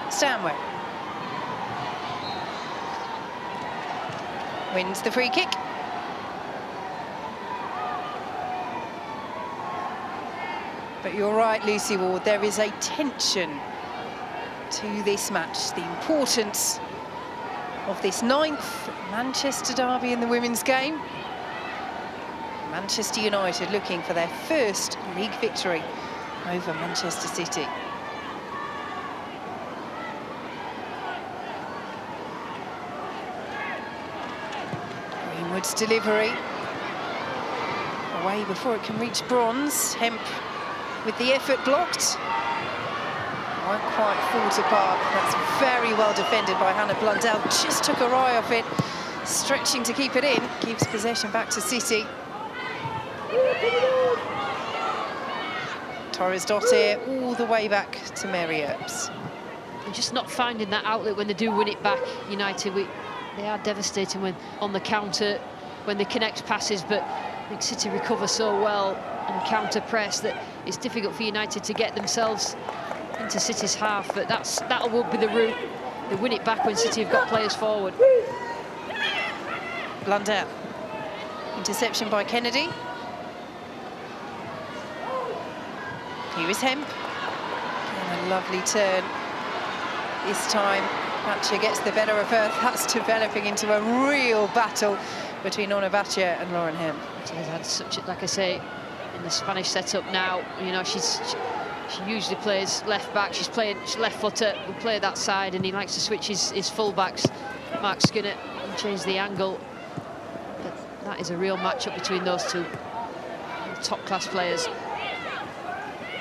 Stanway wins the free kick. But you're right, Lucy Ward, there is a tension to this match. The importance of this 9th Manchester derby in the women's game. Manchester United looking for their first league victory over Manchester City. Greenwood's delivery. Away before it can reach bronze. Hemp with the effort blocked. Won't quite fall to par. That's very well defended by Hannah Blundell. Just took her eye off it. Stretching to keep it in. Gives possession back to City. Torres Dottir all the way back to Mary Earps. They're just not finding that outlet when they do win it back, United. They are devastating when on the counter, when they connect passes, but I think City recover so well and counter press that it's difficult for United to get themselves into City's half, but that will be the route. They win it back when City have got players forward. Blundell. Interception by Kennedy. Here is Hemp. And a lovely turn. This time, Batcher gets the better of her. That's developing into a real battle between Ona Batcher and Lauren Hemp. She's had such a, like I say, in the Spanish setup now, you know, she usually plays left back. She's left footer, will play that side, and he likes to switch his full-backs, Mark Skinner, and change the angle. But that is a real match-up between those two top-class players.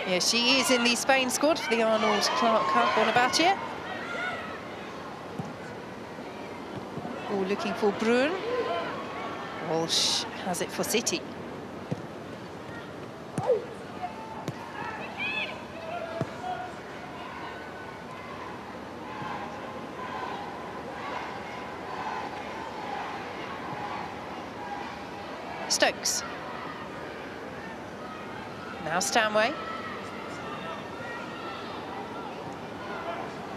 Yeah, she is in the Spain squad for the Arnold Clark Cup. Ona Batcher. Oh, looking for Brun. Walsh has it for City. Stokes. Now Stanway.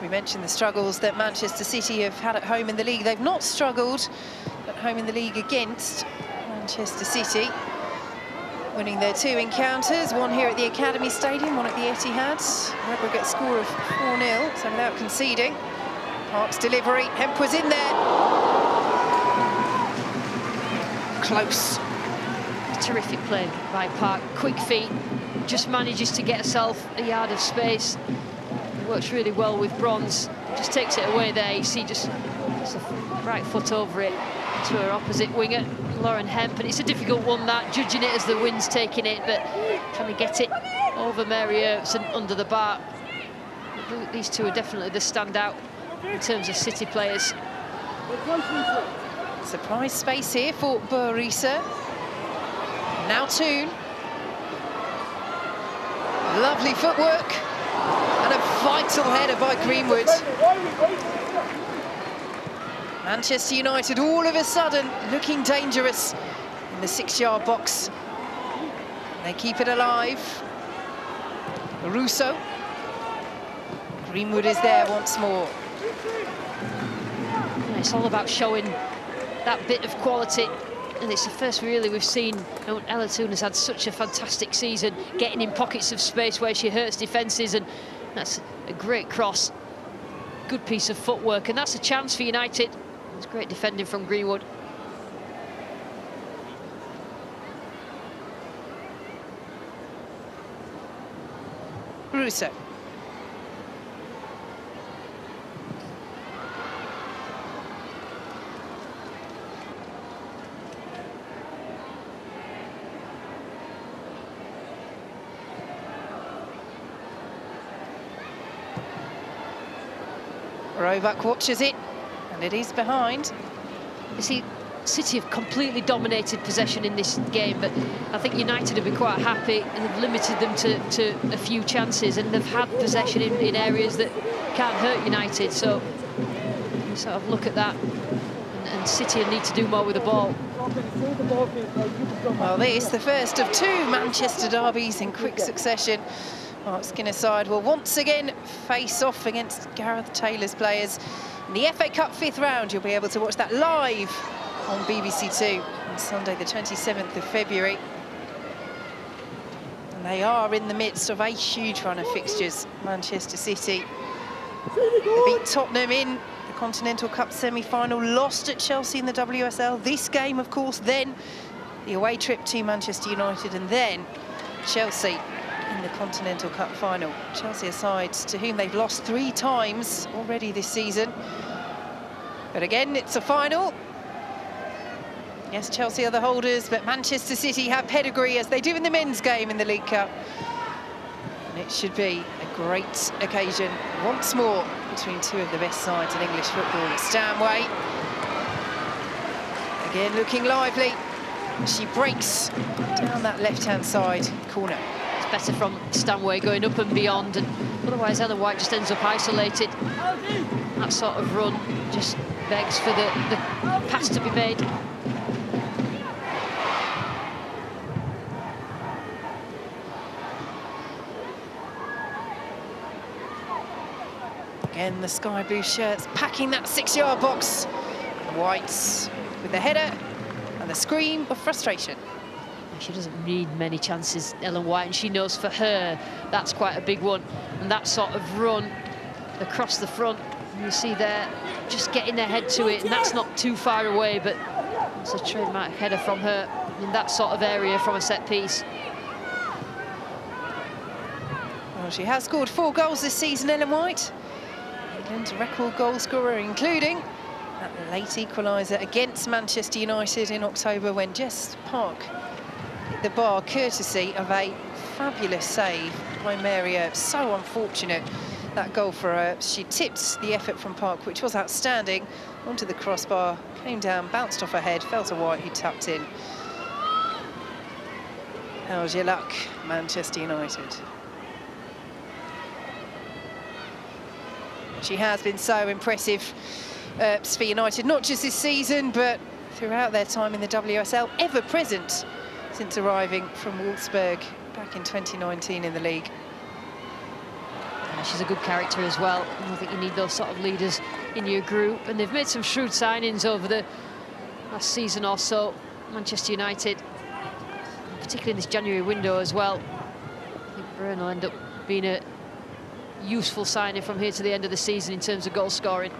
We mentioned the struggles that Manchester City have had at home in the league. They've not struggled at home in the league against Manchester City, winning their 2 encounters, one here at the Academy Stadium, one at the Etihad. Aggregate score of 4-0, so without conceding. Park's delivery, Hemp was in there. Close. Terrific play by Park, quick feet, just manages to get herself a yard of space. Works really well with Bronze, just takes it away there. You see just a right foot over it to her opposite winger, Lauren Hemp, and it's a difficult one, that, judging it as the wind's taking it, but trying to get it over Mary Earps and under the bar. These two are definitely the standout in terms of City players. Surprise space here for Burisa. Now Toon. Lovely footwork. And a vital header by Greenwood. Manchester United all of a sudden looking dangerous in the 6-yard box. They keep it alive. Russo. Greenwood is there once more. Yeah, it's all about showing that bit of quality. And it's the first really we've seen. Ella Toon has had such a fantastic season, getting in pockets of space where she hurts defences, and that's a great cross. Good piece of footwork, and that's a chance for United. It's great defending from Greenwood. Russo. Roebuck watches it, and it is behind. You see, City have completely dominated possession in this game, but I think United have been quite happy and have limited them to a few chances, and they've had possession in areas that can't hurt United. So you sort of look at that, and City need to do more with the ball. Well, this, the first of 2 Manchester derbies in quick succession. Mark Skinner's side will once again face off against Gareth Taylor's players. In the FA Cup 5th round, you'll be able to watch that live on BBC Two on Sunday the 27th of February. And they are in the midst of a huge run of fixtures, Manchester City. They beat Tottenham in the Continental Cup semi-final, lost at Chelsea in the WSL. This game, of course, then the away trip to Manchester United, and then Chelsea in the Continental Cup final. Chelsea, a side to whom they've lost 3 times already this season. But again, it's a final. Yes, Chelsea are the holders, but Manchester City have pedigree, as they do in the men's game in the League Cup. And it should be a great occasion once more between 2 of the best sides in English football at Stanway. Again, looking lively. She breaks down that left-hand side corner. It's better from Stanway going up and beyond, and otherwise Ellen White just ends up isolated. That sort of run just begs for the pass to be made. Again, the sky blue shirts packing that 6-yard box. Whites with the header and the scream of frustration. She doesn't need many chances, Ellen White, and she knows for her that's quite a big one. And that sort of run across the front, you see there, just getting their head to it, and that's not too far away, but it's a trademark header from her in that sort of area from a set piece. Well, she has scored 4 goals this season, Ellen White. England's record goal scorer, including that late equaliser against Manchester United in October, when Jess Park hit the bar courtesy of a fabulous save by Mary Earp. So unfortunate, that goal for her. She tipped the effort from Park, which was outstanding, onto the crossbar, came down, bounced off her head, fell to White, who tapped in. How's your luck, Manchester United? She has been so impressive for United, not just this season, but throughout their time in the WSL, ever present since arriving from Wolfsburg back in 2019 in the league. Yeah, she's a good character as well. I think you need those sort of leaders in your group, and they've made some shrewd signings over the last season or so, Manchester United, particularly in this January window as well. I think Byrne will end up being a useful signing from here to the end of the season in terms of goal scoring.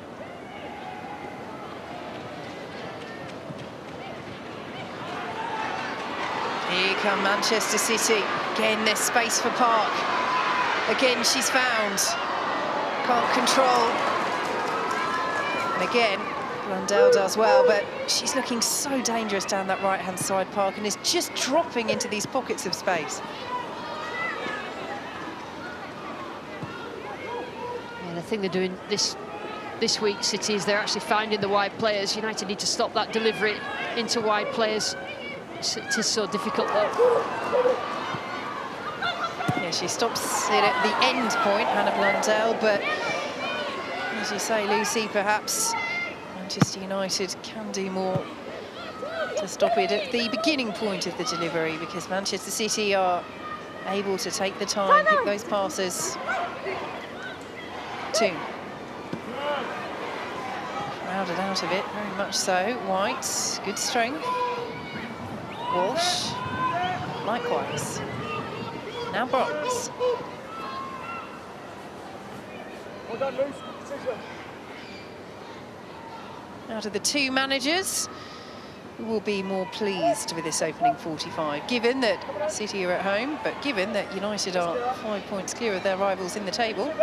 Here come Manchester City. Again, there's space for Park. Again, she's found. Can't control. And again, Blundell does well, but she's looking so dangerous down that right-hand side, Park, and is just dropping into these pockets of space. The thing they're doing this week, City, is they're actually finding the wide players. United need to stop that delivery into wide players. It is so difficult, though. Yeah, she stops it at the end point, Hannah Blundell, but as you say, Lucy, perhaps Manchester United can do more to stop it at the beginning point of the delivery, because Manchester City are able to take the time, pick those passes. Crowded out of it, very much so. White, good strength. Walsh, likewise. Now Bronx. Well done, Luce. Now to the 2 managers, who will be more pleased with this opening 45, given that City are at home, but given that United are 5 points clear of their rivals in the table.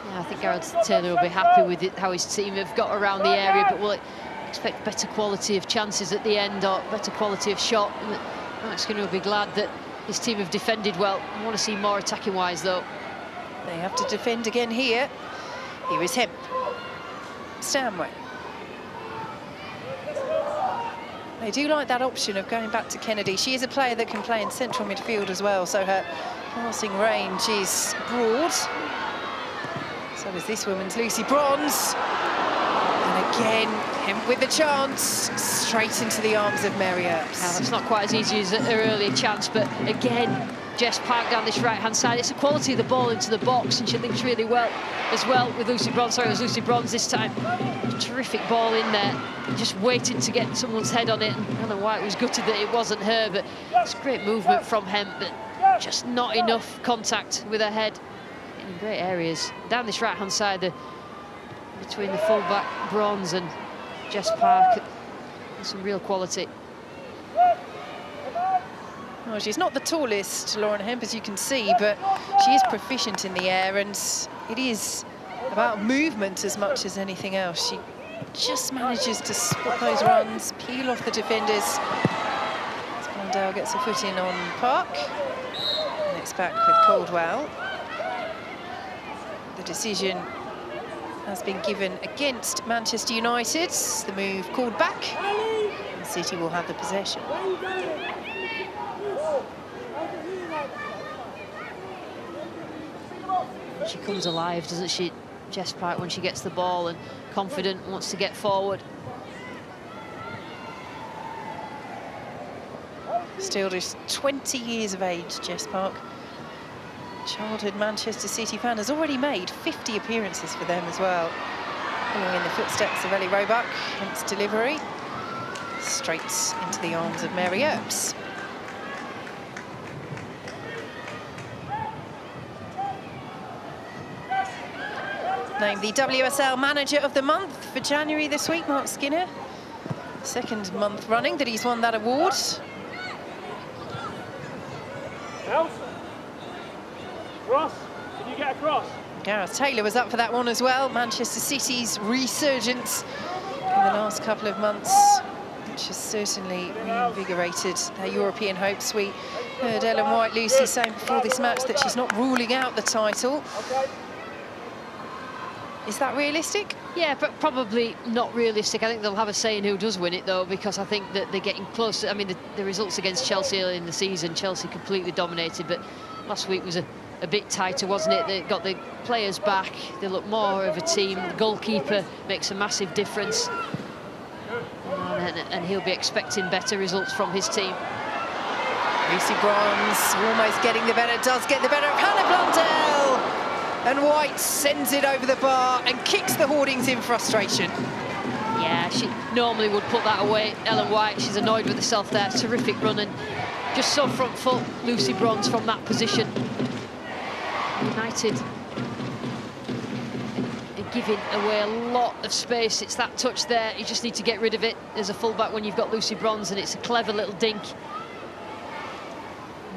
Yeah, I think Gareth Taylor will be happy with it, how his team have got around the area, but we'll expect better quality of chances at the end, or better quality of shot. Max Skinner will be glad that his team have defended well. I want to see more attacking-wise, though. They have to defend again here. Here is Hemp. Stanway. They do like that option of going back to Kennedy. She is a player that can play in central midfield as well, so her passing range is broad. So is this woman's Lucy Bronze. And again, Hemp with the chance, straight into the arms of Mary Earps. It's not quite as easy as her earlier chance, but again, Jess Park down this right-hand side. It's the quality of the ball into the box, and she links really well as well with Lucy Bronze. Sorry, it was Lucy Bronze this time. Terrific ball in there, just waiting to get someone's head on it. And Ellen White was gutted that it wasn't her, but it's great movement from Hemp, but just not enough contact with her head in great areas. Down this right-hand side, the between the fullback Bronze and Jess Park. Some real quality. Well, she's not the tallest, Lauren Hemp, as you can see, but she is proficient in the air, and it is about movement as much as anything else. She just manages to spot those runs, peel off the defenders. As Blundell gets a foot in on Park. And it's back with Caldwell. The decision has been given against Manchester United. The move called back. And City will have the possession. She comes alive, doesn't she, Jess Park, when she gets the ball, and confident, wants to get forward. Still just 20 years of age, Jess Park. Childhood Manchester City fan, has already made 50 appearances for them as well. Following in the footsteps of Ellie Roebuck, hence delivery. Straight into the arms of Mary Earps. Named the WSL Manager of the Month for January this week, Mark Skinner. Second month running that he's won that award. Cross, can you get across? Gareth Taylor was up for that one as well. Manchester City's resurgence in the last couple of months, which has certainly reinvigorated their European hopes. We heard Ellen White, Lucy, saying before this match that she's not ruling out the title. Is that realistic? Yeah, but probably not realistic. I think they'll have a say in who does win it, though, because I think that they're getting close. I mean, the results against Chelsea early in the season, Chelsea completely dominated, but last week was a bit tighter, wasn't it? They got the players back. They look more of a team. The goalkeeper makes a massive difference. And he'll be expecting better results from his team. Lucy Bronze almost getting the better, does get the better of Hannah Blundell. And White sends it over the bar and kicks the hoardings in frustration. Yeah, she normally would put that away, Ellen White. She's annoyed with herself there. Terrific run, and just so front foot, Lucy Bronze from that position. United are giving away a lot of space. It's that touch there, you just need to get rid of it as a fullback when you've got Lucy Bronze, and it's a clever little dink.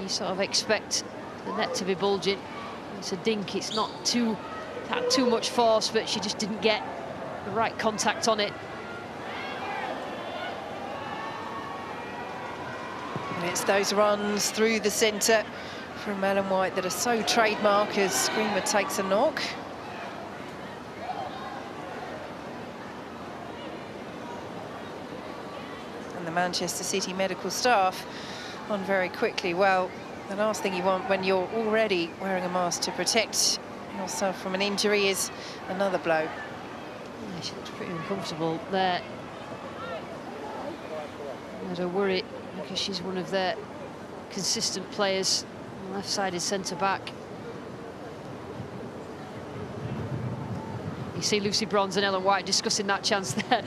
You sort of expect the net to be bulging. It's a dink, it's not had too much force, but she just didn't get the right contact on it. And it's those runs through the centre from Ellen White that are so trademark as Screamer takes a knock. And the Manchester City medical staff on very quickly. Well, the last thing you want when you're already wearing a mask to protect yourself from an injury is another blow. Yeah, she looks pretty uncomfortable there. I don't worry, because she's one of their consistent players, left-sided centre-back. You see Lucy Bronze and Ellen White discussing that chance there.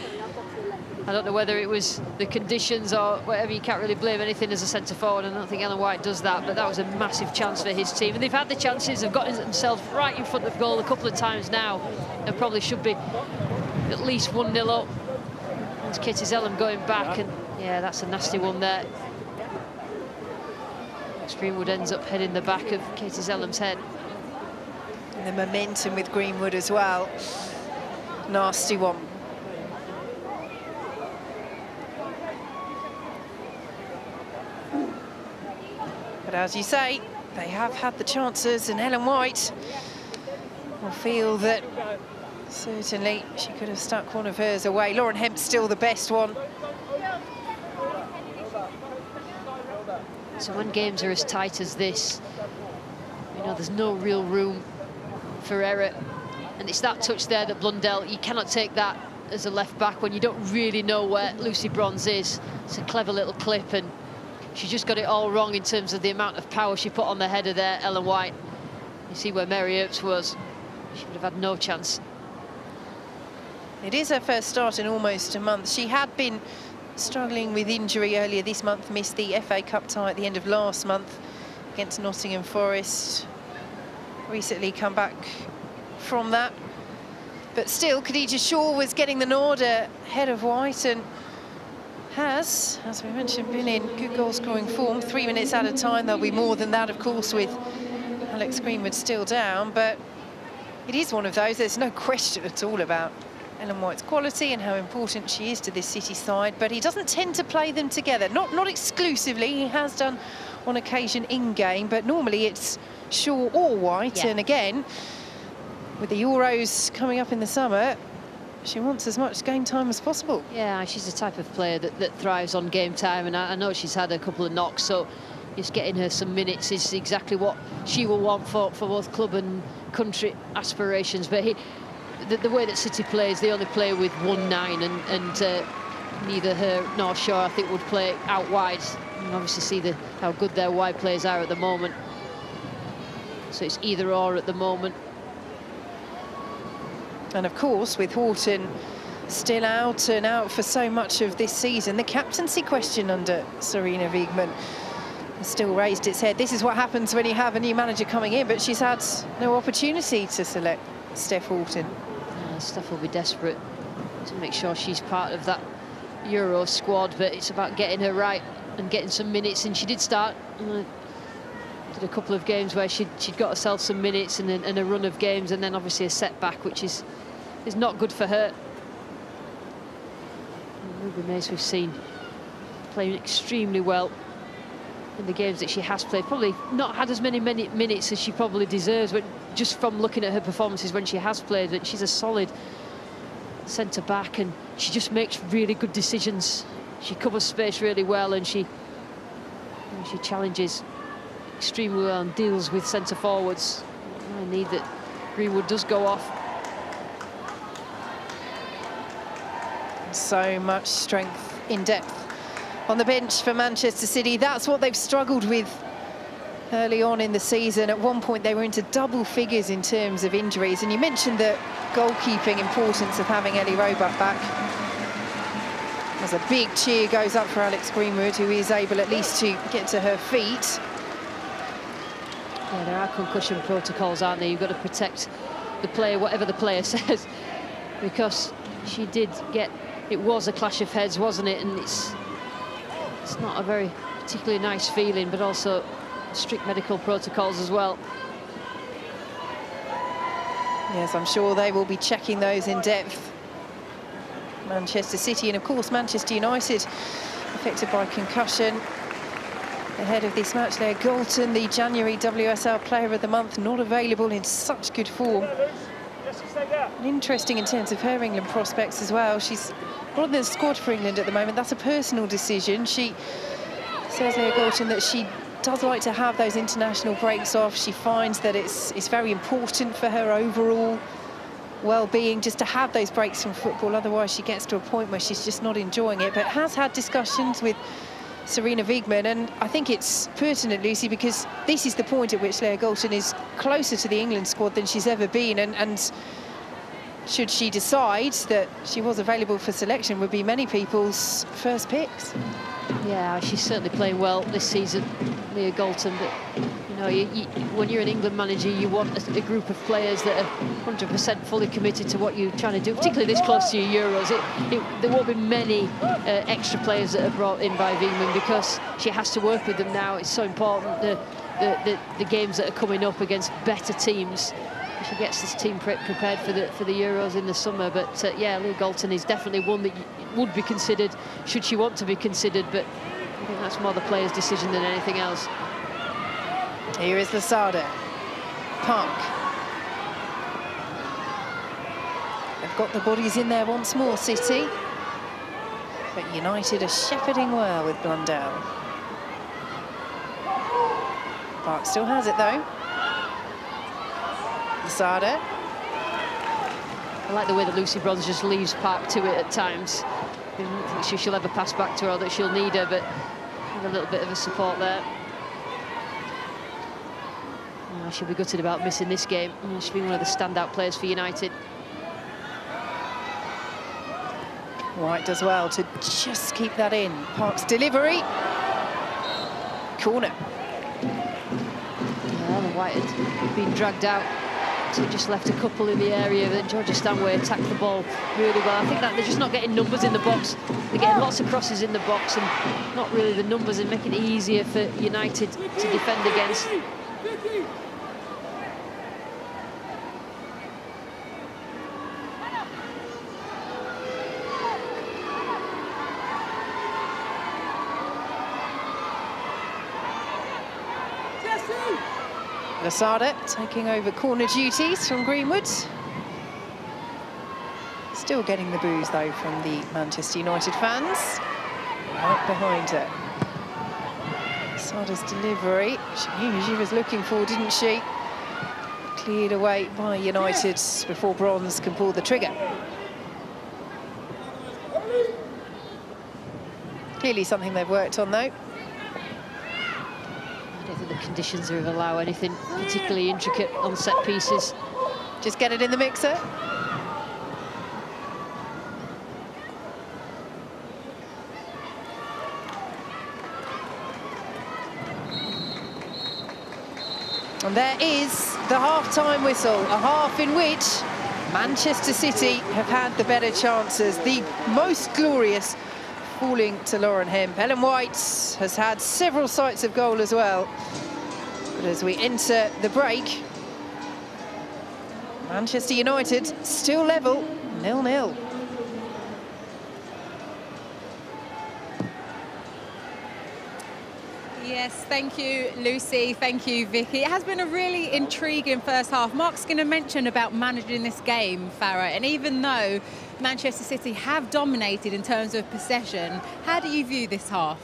I don't know whether it was the conditions or whatever. You can't really blame anything as a centre-forward. I don't think Ellen White does that, but that was a massive chance for his team. And they've had the chances, they've gotten themselves right in front of goal a couple of times now, and probably should be at least 1-0 up. It's Katie Zellum going back, and yeah, that's a nasty one there. Greenwood ends up heading the back of Katie Zellum's head. And the momentum with Greenwood as well. Nasty one. But as you say, they have had the chances, and Ellen White will feel that certainly she could have stuck one of hers away. Lauren Hemp's still the best one. So when games are as tight as this, you know, there's no real room for error. And it's that touch there that Blundell, you cannot take that as a left back when you don't really know where Lucy Bronze is. It's a clever little clip, and she just got it all wrong in terms of the amount of power she put on the header there, Ellen White. You see where Mary Earps was. She would have had no chance. It is her first start in almost a month. She had been struggling with injury earlier this month, missed the FA Cup tie at the end of last month against Nottingham Forest. Recently come back from that. But still, Khadija Shaw was getting the nod ahead of White and has, as we mentioned, been in good goal-scoring form. 3 minutes at a time. There'll be more than that, of course, with Alex Greenwood still down. But it is one of those, there's no question at all about Ellen White's quality and how important she is to this City side. But he doesn't tend to play them together. Not exclusively. He has done on occasion in-game, but normally it's Shaw or White. And again, with the Euros coming up in the summer, she wants as much game time as possible. Yeah, she's the type of player that thrives on game time, and I know she's had a couple of knocks, so just getting her some minutes is exactly what she will want for both club and country aspirations. But the way that City plays, they only play with 1-9, and neither her nor Shaw, I think, would play out wide. You can obviously see how good their wide players are at the moment. So it's either or at the moment. And of course, with Horton still out and out for so much of this season, the captaincy question under Sarina Wiegman has still raised its head. This is what happens when you have a new manager coming in, but she's had no opportunity to select Steph Horton. Steph will be desperate to make sure she's part of that Euro squad, but it's about getting her right and getting some minutes. And she did start, did a couple of games where she'd got herself some minutes and a run of games, and then obviously a setback, which is not good for her. Ruby Mace, we've seen playing extremely well in the games that she has played. Probably not had as many minutes as she probably deserves, but just from looking at her performances when she has played, that she's a solid centre back, and she just makes really good decisions. She covers space really well, and she challenges extremely well and deals with centre forwards. I need that Greenwood does go off. So much strength in depth on the bench for Manchester City. That's what they've struggled with early on in the season. At one point they were into double figures in terms of injuries, and you mentioned the goalkeeping importance of having Ellie Roebuck back. As a big cheer goes up for Alex Greenwood, who is able at least to get to her feet. Yeah, there are concussion protocols, aren't there? You've got to protect the player, whatever the player says, because she did get, it was a clash of heads, wasn't it? And it's not a very particularly nice feeling, but also strict medical protocols as well. Yes, I'm sure they will be checking those in depth. Manchester City and, of course, Manchester United affected by concussion. Ahead of this match, Leah Galton, the January WSL Player of the Month, not available in such good form. And interesting in terms of her England prospects as well. She's not in the squad for England at the moment. That's a personal decision. She says, Leah Galton, that she does like to have those international breaks off. She finds that it's very important for her overall well-being just to have those breaks from football. Otherwise, she gets to a point where she's just not enjoying it. But has had discussions with Sarina Wiegman, and I think it's pertinent, Lucy, because this is the point at which Leah Galton is closer to the England squad than she's ever been, and should she decide that she was available for selection, would be many people's first picks. Yeah, she's certainly playing well this season, Leah Galton, but you know, when you're an England manager, you want a group of players that are 100% fully committed to what you're trying to do, particularly this close to your Euros. There won't be many extra players that are brought in by Wiegman, because she has to work with them now. It's so important, the games that are coming up against better teams. She gets this team prepared for the Euros in the summer. But yeah, Leah Galton is definitely one that would be considered, should she want to be considered, but I think that's more the player's decision than anything else. Here is Lasada. Park. They've got the bodies in there once more, City. But United are shepherding well with Blundell. Park still has it, though. Lasada. I like the way that Lucy Bronze just leaves Park to it at times. I don't think she'll ever pass back to her, or that she'll need her, but have a little bit of a support there. She'll be gutted about missing this game. She's been one of the standout players for United. White does well to just keep that in. Park's delivery. Corner. Yeah, the White had been dragged out So just left a couple in the area, then Georgia Stanway attacked the ball really well. I think that they're just not getting numbers in the box. They're getting lots of crosses in the box and not really the numbers, and making it easier for United to defend against. Lasada taking over corner duties from Greenwood. Still getting the boos, though, from the Manchester United fans. Right behind her. Lasada's delivery. She knew she was looking for, didn't she? Cleared away by United before Bronze can pull the trigger. Clearly something they've worked on, though. I don't think the conditions will allow anything particularly intricate on set pieces. Just get it in the mixer. And there is the half-time whistle, a half in which Manchester City have had the better chances, the most glorious falling to Lauren Hemp. Ellen White has had several sights of goal as well. But as we enter the break, Manchester United still level, 0-0. Yes, thank you, Lucy. Thank you, Vicky. It has been a really intriguing first half. Mark's going to mention about managing this game, Farah, and even though Manchester City have dominated in terms of possession, how do you view this half?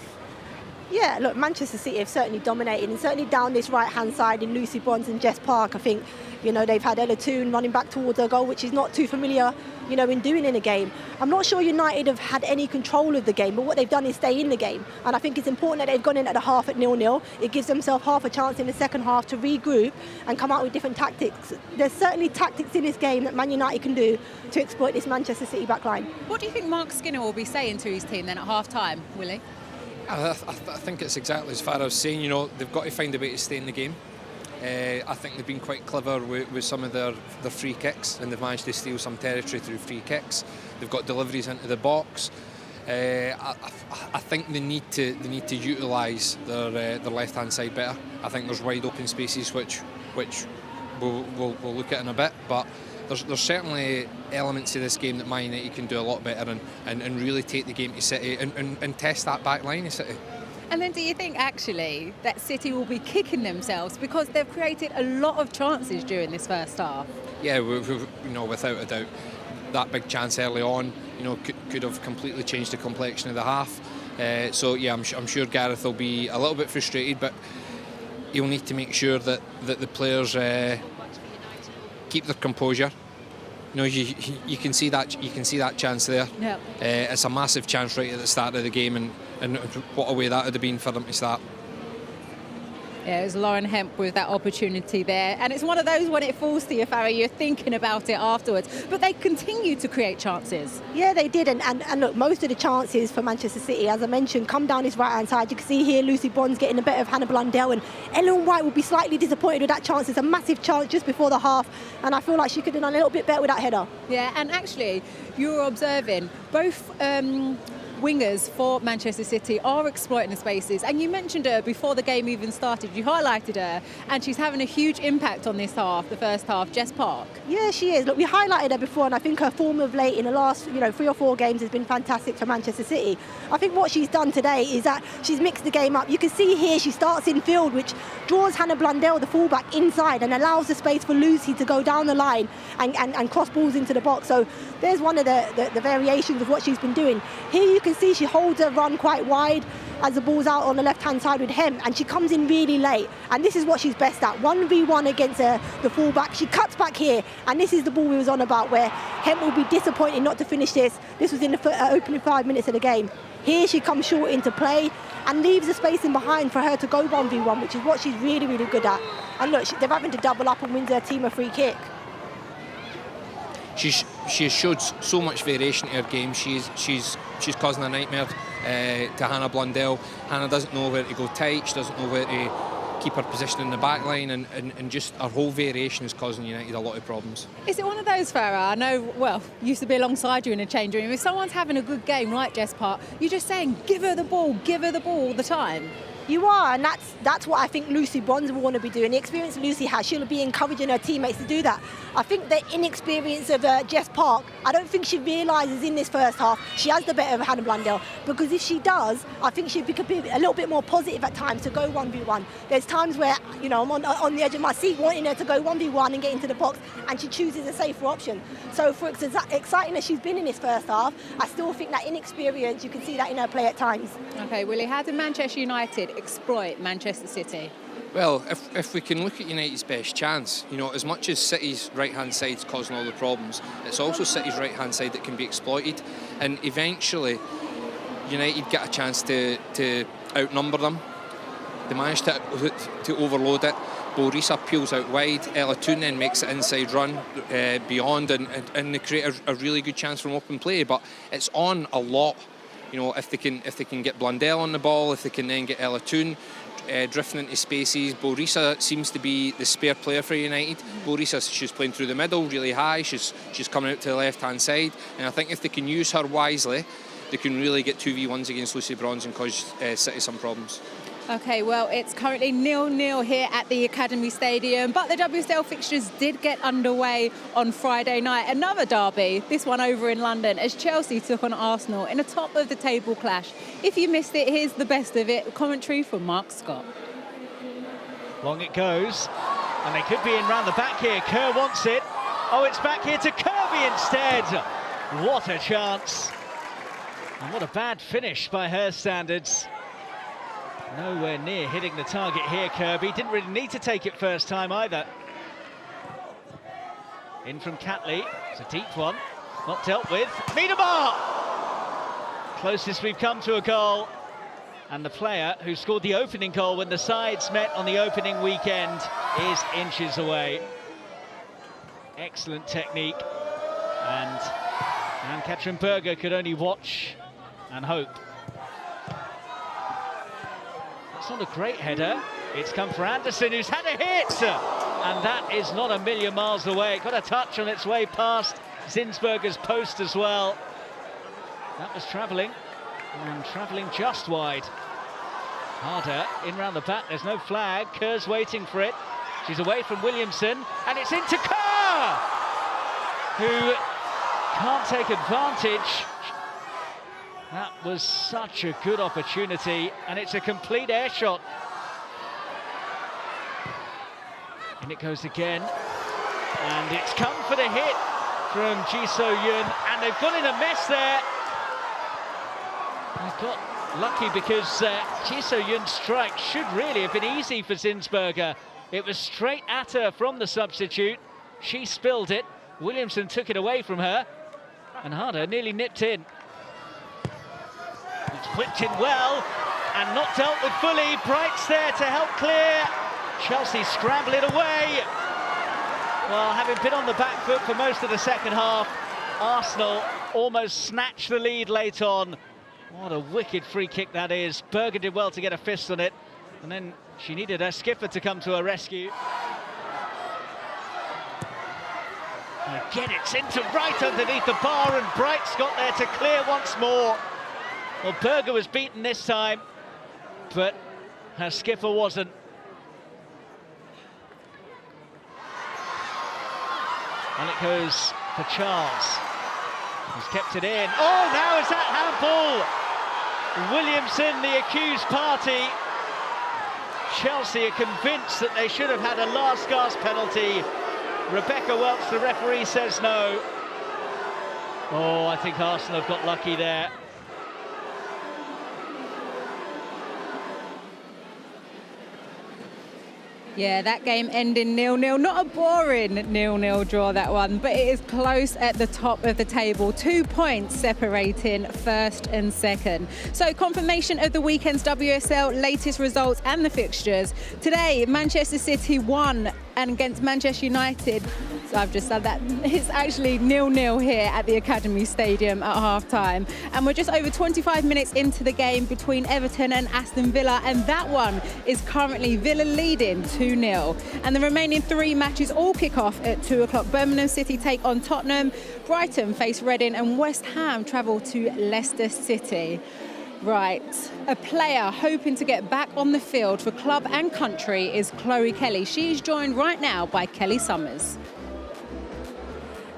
Yeah, look, Manchester City have certainly dominated, and certainly down this right-hand side in Lucy Bronze and Jess Park. I think, you know, they've had Ella Toone running back towards her goal, which is not too familiar, you know, in doing in a game. I'm not sure United have had any control of the game, but what they've done is stay in the game. And I think it's important that they've gone in at the half at 0-0. It gives themselves half a chance in the second half to regroup and come out with different tactics. There's certainly tactics in this game that Man United can do to exploit this Manchester City backline. What do you think Mark Skinner will be saying to his team then at half-time, Willie? I think it's exactly as far as saying, you know, they've got to find a way to stay in the game. I think they've been quite clever with some of their free kicks, and they've managed to steal some territory through free kicks. They've got deliveries into the box. I think they need to utilise their left-hand side better. I think there's wide open spaces which we'll look at in a bit, but there's certainly elements to this game that Man United can do a lot better and really take the game to City and test that back line of City. And then do you think actually that City will be kicking themselves because they've created a lot of chances during this first half? Yeah, you know, without a doubt, that big chance early on, you know, could have completely changed the complexion of the half. So yeah, I'm sure Gareth will be a little bit frustrated, but he'll need to make sure that the players keep their composure. You know, you can see that chance there. Yeah. It's a massive chance right at the start of the game, and what a way that would have been for them to start. Yeah, it was Lauren Hemp with that opportunity there. And it's one of those, when it falls to you, Farah, you're thinking about it afterwards. But they continue to create chances. Yeah, they did. And look, most of the chances for Manchester City, as I mentioned, come down this right-hand side. You can see here Lucy Bond's getting a bit of Hannah Blundell, and Ellen White will be slightly disappointed with that chance. It's a massive chance just before the half, and I feel like she could have done a little bit better with that header. Yeah, and actually, you were observing both wingers for Manchester City are exploiting the spaces, and you mentioned her before the game even started. You highlighted her, and she's having a huge impact on this half, the first half. Jess Park. Yeah, she is. Look, we highlighted her before, and I think her form of late in the last 3 or 4 games has been fantastic for Manchester City. I think what she's done today is that she's mixed the game up. You can see here she starts in field, which draws Hannah Blundell, the fullback, inside and allows the space for Lucy to go down the line and cross balls into the box. So there's one of the variations of what she's been doing. Here you can see she holds her run quite wide as the ball's out on the left-hand side with Hemp, and she comes in really late. And this is what she's best at, 1v1 against the fullback. She cuts back here, and this is the ball we was on about, where Hemp will be disappointed not to finish this. This was in the opening 5 minutes of the game. Here she comes short into play and leaves the space in behind for her to go 1v1, which is what she's really, really good at. And look, they're having to double up and win their team a free kick. She has showed so much variation in her game. She's causing a nightmare to Hannah Blundell. Hannah doesn't know where to go tight. She doesn't know where to keeper position in the back line, and just our whole variation is causing United a lot of problems. Is it one of those, Farah? I know, well, used to be alongside you in a change room. If someone's having a good game like Jess Park, you're just saying, give her the ball all the time. You are, and that's what I think Lucy Bronze will want to be doing. The experience Lucy has, she'll be encouraging her teammates to do that. I think the inexperience of Jess Park, I don't think she realises in this first half she has the better of Hannah Blundell, because if she does, I think she'd be a little bit more positive at times to go 1v1. There's times where, you know, I'm on the edge of my seat wanting her to go 1v1 and get into the box, and she chooses a safer option. So for as exciting as she's been in this first half, I still think that inexperience, you can see that in her play at times. OK, Willie, how did Manchester United exploit Manchester City? Well, if we can look at United's best chance, you know, as much as City's right-hand side's causing all the problems, it's also City's right-hand side that can be exploited, and eventually United get a chance to outnumber them. They manage to overload it. Borisa peels out wide. Ella Toon then makes an inside run beyond, and they create a really good chance from open play. But it's on a lot. You know, if they can get Blundell on the ball, if they can then get Ella Toon drifting into spaces. Borisa seems to be the spare player for United. Borisa, she's playing through the middle really high. She's coming out to the left-hand side, and I think if they can use her wisely, they can really get 2v1s against Lucy Bronze and cause City some problems. OK, well, it's currently 0-0 here at the Academy Stadium, but the WSL fixtures did get underway on Friday night. Another derby, this one over in London, as Chelsea took on Arsenal in a top-of-the-table clash. If you missed it, here's the best of it. Commentary from Mark Scott. Long it goes, and they could be in round the back here. Kerr wants it. Oh, it's back here to Kirby instead. What a chance. And what a bad finish by her standards. Nowhere near hitting the target here, Kirby. Didn't really need to take it first time either. In from Catley. It's a deep one. Not dealt with. Miedemar! Closest we've come to a goal. And the player who scored the opening goal when the sides met on the opening weekend is inches away. Excellent technique. And Ann-Katrin Berger could only watch and hope. It's not a great header. It's come for Anderson, who's had a hit, and that is not a million miles away. It got a touch on its way past Zinsberger's post as well. That was travelling, and travelling just wide. Harder in round the back. There's no flag. Kerr's waiting for it. She's away from Williamson, and it's into Kerr, who can't take advantage. That was such a good opportunity, and it's a complete air shot. And it goes again, and it's come for the hit from Ji So-yun, and they've got in a mess there. They've got lucky because Ji So-yun's strike should really have been easy for Zinsberger. It was straight at her from the substitute. She spilled it. Williamson took it away from her, and Harder nearly nipped in. It's whipped in well, and not dealt with fully. Bright's there to help clear. Chelsea scramble it away. Well, having been on the back foot for most of the second half, Arsenal almost snatched the lead late on. What a wicked free kick that is. Berger did well to get a fist on it, and then she needed her skipper to come to her rescue. And again, it's into right underneath the bar, and Bright's got there to clear once more. Well, Berger was beaten this time, but her skipper wasn't. And it goes for Charles. He's kept it in. Oh, now is that handball? Williamson, the accused party. Chelsea are convinced that they should have had a last gasp penalty. Rebecca Welch, the referee, says no. Oh, I think Arsenal have got lucky there. Yeah, that game ending 0-0. Not a boring 0-0 draw, that one, but it is close at the top of the table. 2 points separating first and second. So confirmation of the weekend's WSL latest results and the fixtures. Today, Manchester City won and against Manchester United So I've just said that it's actually 0-0 here at the Academy Stadium at half-time. And we're just over 25 minutes into the game between Everton and Aston Villa, and that one is currently Villa leading 2-0. And the remaining 3 matches all kick off at 2 o'clock. Birmingham City take on Tottenham, Brighton face Reading, and West Ham travel to Leicester City. Right, a player hoping to get back on the field for club and country is Chloe Kelly. She's joined right now by Kelly Summers.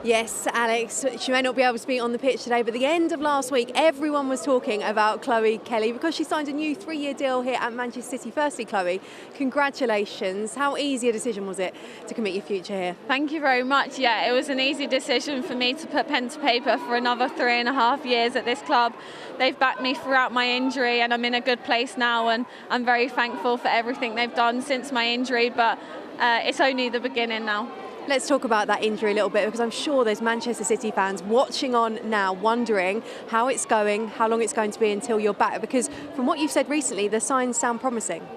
Yes, Alex, she may not be able to be on the pitch today, but at the end of last week, everyone was talking about Chloe Kelly because she signed a new 3-year deal here at Manchester City. Firstly, Chloe, congratulations. How easy a decision was it to commit your future here? Thank you very much. Yeah, it was an easy decision for me to put pen to paper for another 3.5 years at this club. They've backed me throughout my injury and I'm in a good place now, and I'm very thankful for everything they've done since my injury, but it's only the beginning now. Let's talk about that injury a little bit, because I'm sure there's Manchester City fans watching on now wondering how it's going, how long it's going to be until you're back, because from what you've said recently, the signs sound promising.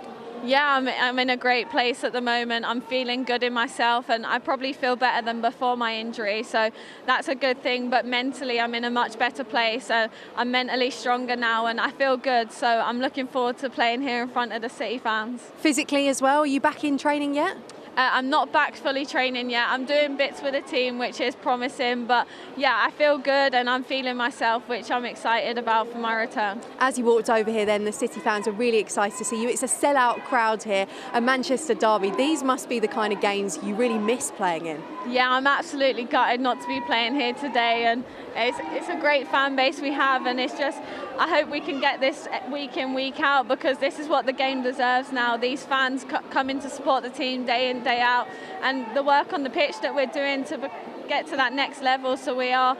Yeah, I'm in a great place at the moment. I'm feeling good in myself, and I probably feel better than before my injury, so that's a good thing. But mentally, I'm in a much better place. I'm mentally stronger now, and I feel good, so I'm looking forward to playing here in front of the City fans. Physically as well, are you back in training yet? I'm not back fully training yet. I'm doing bits with the team, which is promising, but yeah, I feel good and I'm feeling myself, which I'm excited about for my return. As you walked over here then, the City fans are really excited to see you. It's a sellout crowd here, a Manchester derby. These must be the kind of games you really miss playing in. Yeah, I'm absolutely gutted not to be playing here today, and it's a great fan base we have, and it's just, I hope we can get this week in, week out, because this is what the game deserves now. These fans come in to support the team day in, day out, and the work on the pitch that we're doing to get to that next level, so we are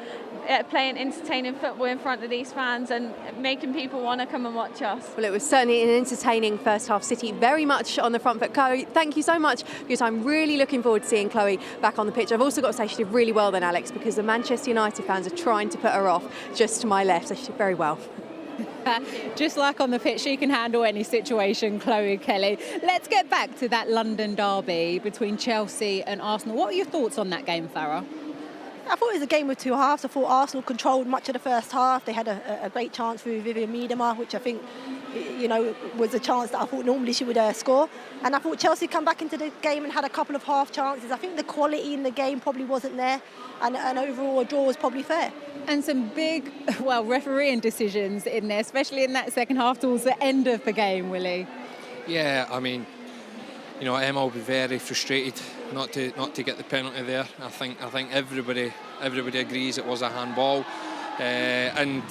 playing entertaining football in front of these fans and making people want to come and watch us. Well, it was certainly an entertaining first half. City very much on the front foot. Chloe, thank you so much for your time. Really looking forward to seeing Chloe back on the pitch. I've also got to say she did really well then, Alex, because the Manchester United fans are trying to put her off just to my left, so she did very well. Just like on the pitch, she can handle any situation, Chloe Kelly. Let's get back to that London derby between Chelsea and Arsenal. What are your thoughts on that game, Farah? I thought it was a game with two halves. I thought Arsenal controlled much of the first half. They had a great chance through Vivian Miedema, which I think, you know, was a chance that I thought normally she would score. And I thought Chelsea come back into the game and had a couple of half chances. I think the quality in the game probably wasn't there, and overall a draw was probably fair. And some big, well, refereeing decisions in there, especially in that second half towards the end of the game, Willie. Yeah, I mean, you know, Emma will be very frustrated not to get the penalty there. I think everybody agrees it was a handball, and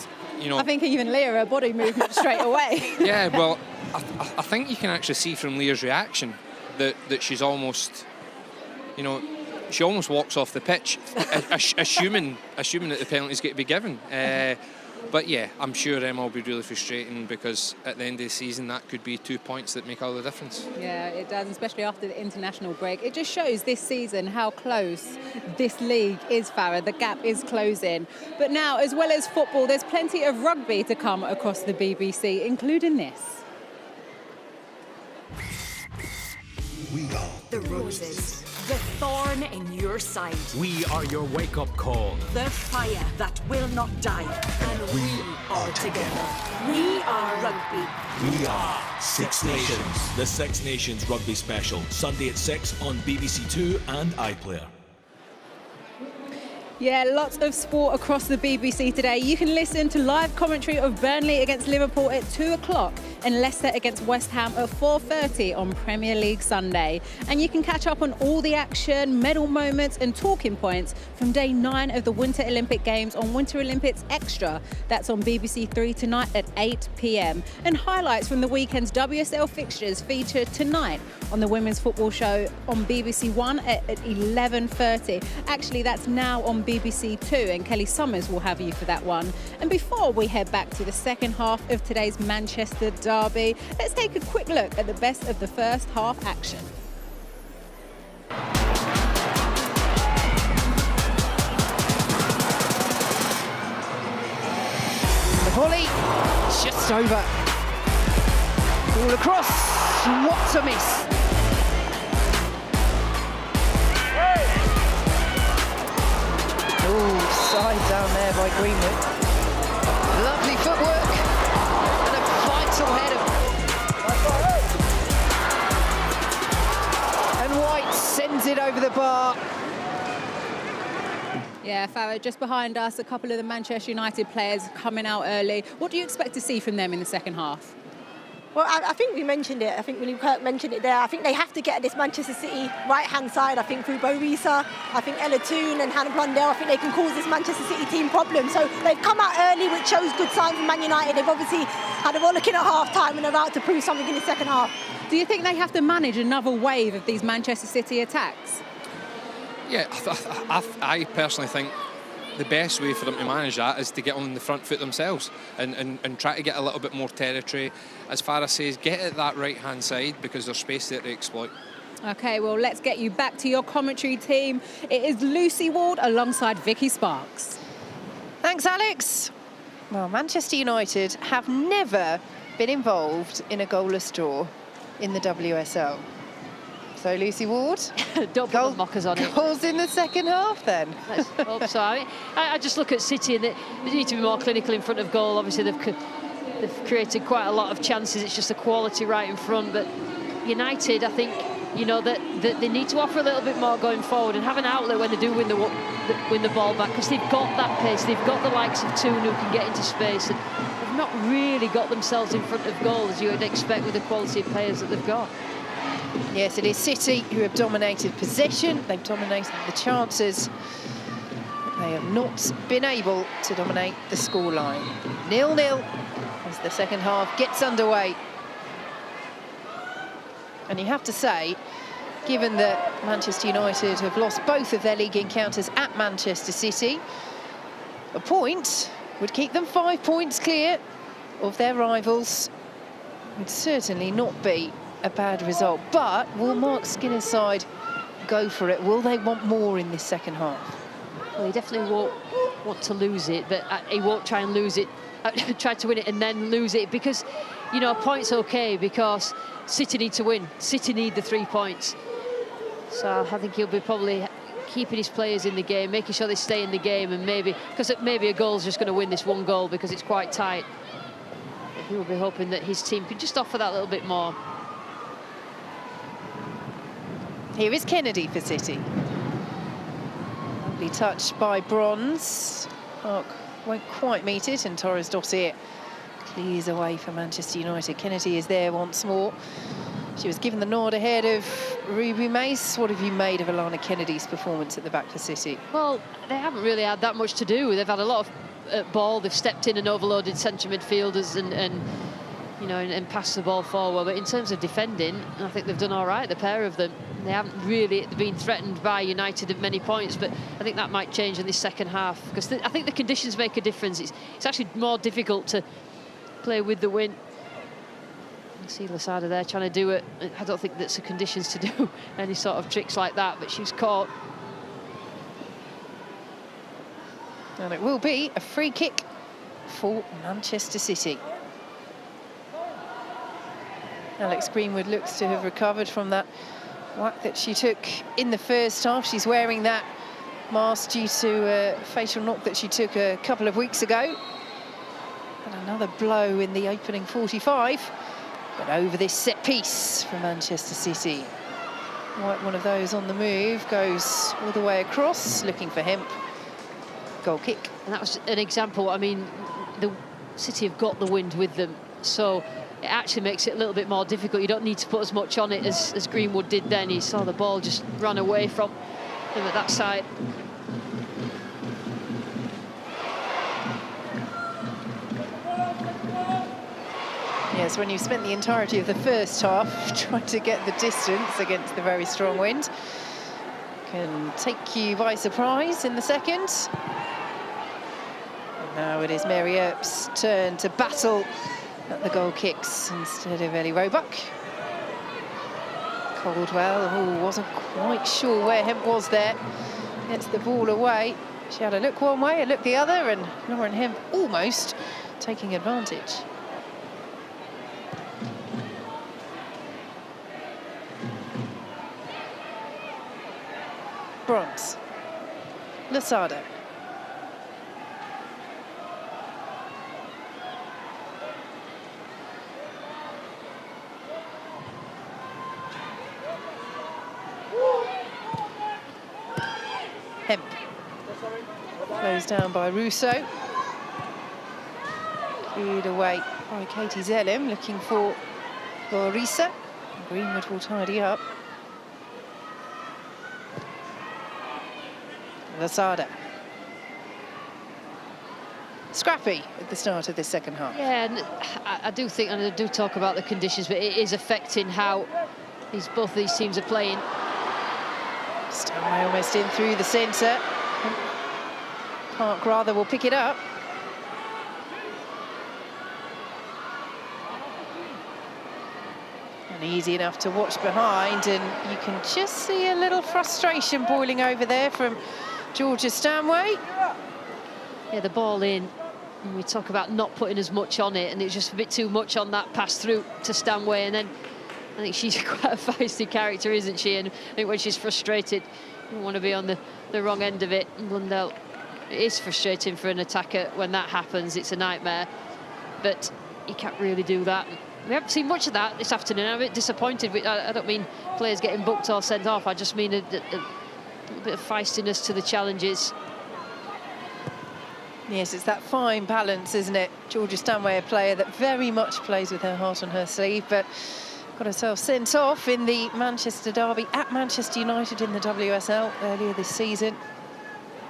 you know, I think even Leah, her body movement straight away. Yeah, well, I think you can actually see from Leah's reaction that she's almost, you know, she almost walks off the pitch, assuming that the penalty's going to be given. But yeah, I'm sure Emma will be really frustrating, because at the end of the season that could be 2 points that make all the difference. Yeah, it does, especially after the international break. It just shows this season how close this league is, Farah. The gap is closing. But now, as well as football, there's plenty of rugby to come across the BBC, including this. We are the roses, the thorn in your side. We are your wake-up call. The fire that will not die. And we are together. We are rugby. We are Six Nations. The Six Nations Rugby Special, Sunday at 6 on BBC Two and iPlayer. Yeah, lots of sport across the BBC today. You can listen to live commentary of Burnley against Liverpool at 2 o'clock and Leicester against West Ham at 4:30 on Premier League Sunday. And you can catch up on all the action, medal moments and talking points from day 9 of the Winter Olympic Games on Winter Olympics Extra. That's on BBC Three tonight at 8 p.m. And highlights from the weekend's WSL fixtures featured tonight on the Women's Football Show on BBC One at 11:30. Actually, that's now on BBC Two, and Kelly Summers will have you for that one. And before we head back to the second half of today's Manchester derby, let's take a quick look at the best of the first half action. The volley, just over. All across, what a miss. Ooh, side down there by Greenwood. Lovely footwork and a vital header. And White sends it over the bar. Yeah, Farah, just behind us, a couple of the Manchester United players coming out early. What do you expect to see from them in the second half? Well, I think we mentioned it. I think William Kirk mentioned it there. I think they have to get this Manchester City right-hand side. I think through Bo Risa, I think Ella Toone and Hannah Blundell, I think they can cause this Manchester City team problems. So they've come out early, which shows good signs from Man United. They've obviously had a rollicking at half-time and they're out to prove something in the second half. Do you think they have to manage another wave of these Manchester City attacks? Yeah, I personally think the best way for them to manage that is to get on the front foot themselves and try to get a little bit more territory. As Farah says, get at that right-hand side because there's space there to exploit. OK, well, let's get you back to your commentary team. It is Lucy Ward alongside Vicky Sparks. Thanks, Alex. Well, Manchester United have never been involved in a goalless draw in the WSL. So, Lucy Ward, don't put the mockers on it. Goals in the second half, then. Let's hope so. I just look at City and they need to be more clinical in front of goal. Obviously, they've created quite a lot of chances. It's just the quality right in front. But United, I think, you know, that they need to offer a little bit more going forward and have an outlet when they do win the ball back, because they've got that pace. They've got the likes of Toone who can get into space, and they've not really got themselves in front of goal as you would expect with the quality of players that they've got. Yes, it is City who have dominated possession. They've dominated the chances. They have not been able to dominate the scoreline. 0-0 as the second half gets underway. And you have to say, given that Manchester United have lost both of their league encounters at Manchester City, a point would keep them 5 points clear of their rivals. Would certainly not be a bad result. But will Mark Skinner's side go for it? Will they want more in this second half? Well, he definitely won't want to lose it, but he won't try and lose it, try to win it and then lose it, because, you know, a point's OK because City need to win. City need the 3 points. So I think he'll be probably keeping his players in the game, making sure they stay in the game, and maybe a goal's just going to win this one goal because it's quite tight. He will be hoping that his team could just offer that little bit more. Here is Kennedy for City. Lovely touch by Bronze. Park won't quite meet it, and Torres Dottir clears away for Manchester United. Kennedy is there once more. She was given the nod ahead of Ruby Mace. What have you made of Alana Kennedy's performance at the back for City? Well, they haven't really had that much to do. They've had a lot of ball. They've stepped in and overloaded centre midfielders and passed the ball forward. But in terms of defending, I think they've done all right, the pair of them. They haven't really been threatened by United at many points, but I think that might change in this second half, because I think the conditions make a difference. It's actually more difficult to play with the wind. You see Lasada there trying to do it. I don't think that's the conditions to do any sort of tricks like that, but she's caught. And it will be a free kick for Manchester City. Alex Greenwood looks to have recovered from that whack that she took in the first half. She's wearing that mask due to a facial knock that she took a couple of weeks ago. And another blow in the opening 45. But over this set piece for Manchester City. White, one of those on the move, goes all the way across, looking for Hemp. Goal kick. And that was an example. I mean, the City have got the wind with them, so it actually makes it a little bit more difficult. You don't need to put as much on it as Greenwood did then. He saw the ball just run away from him at that side. Yes, when you spent the entirety of the first half trying to get the distance against the very strong wind, can take you by surprise in the second. And now it is Mary Earp's turn to battle at the goal kicks instead of Ellie Roebuck. Caldwell, wasn't quite sure where Hemp was there. Gets the ball away. She had a look one way, a look the other, and Lauren Hemp almost taking advantage. Bronze. Lasada. Hemp. Closed down by Russo. Cleared away by Katie Zellem, looking for Borisa. Greenwood will tidy up. Lasada. Scrappy at the start of this second half. Yeah, and I do think, and I do talk about the conditions, but it is affecting how both of these teams are playing. Stanway almost in through the centre. Park rather will pick it up. And easy enough to watch behind, and you can just see a little frustration boiling over there from Georgia Stanway. Yeah, the ball in, and we talk about not putting as much on it, and it's just a bit too much on that pass through to Stanway, and then I think she's quite a feisty character, isn't she? And I think when she's frustrated, you don't want to be on the wrong end of it. And Blundell, it is frustrating for an attacker when that happens. It's a nightmare, but you can't really do that. We haven't seen much of that this afternoon. I'm a bit disappointed. I don't mean players getting booked or sent off. I just mean a little bit of feistiness to the challenges. Yes, it's that fine balance, isn't it? Georgia Stanway, a player that very much plays with her heart on her sleeve, but got herself sent off in the Manchester derby at Manchester United in the WSL earlier this season.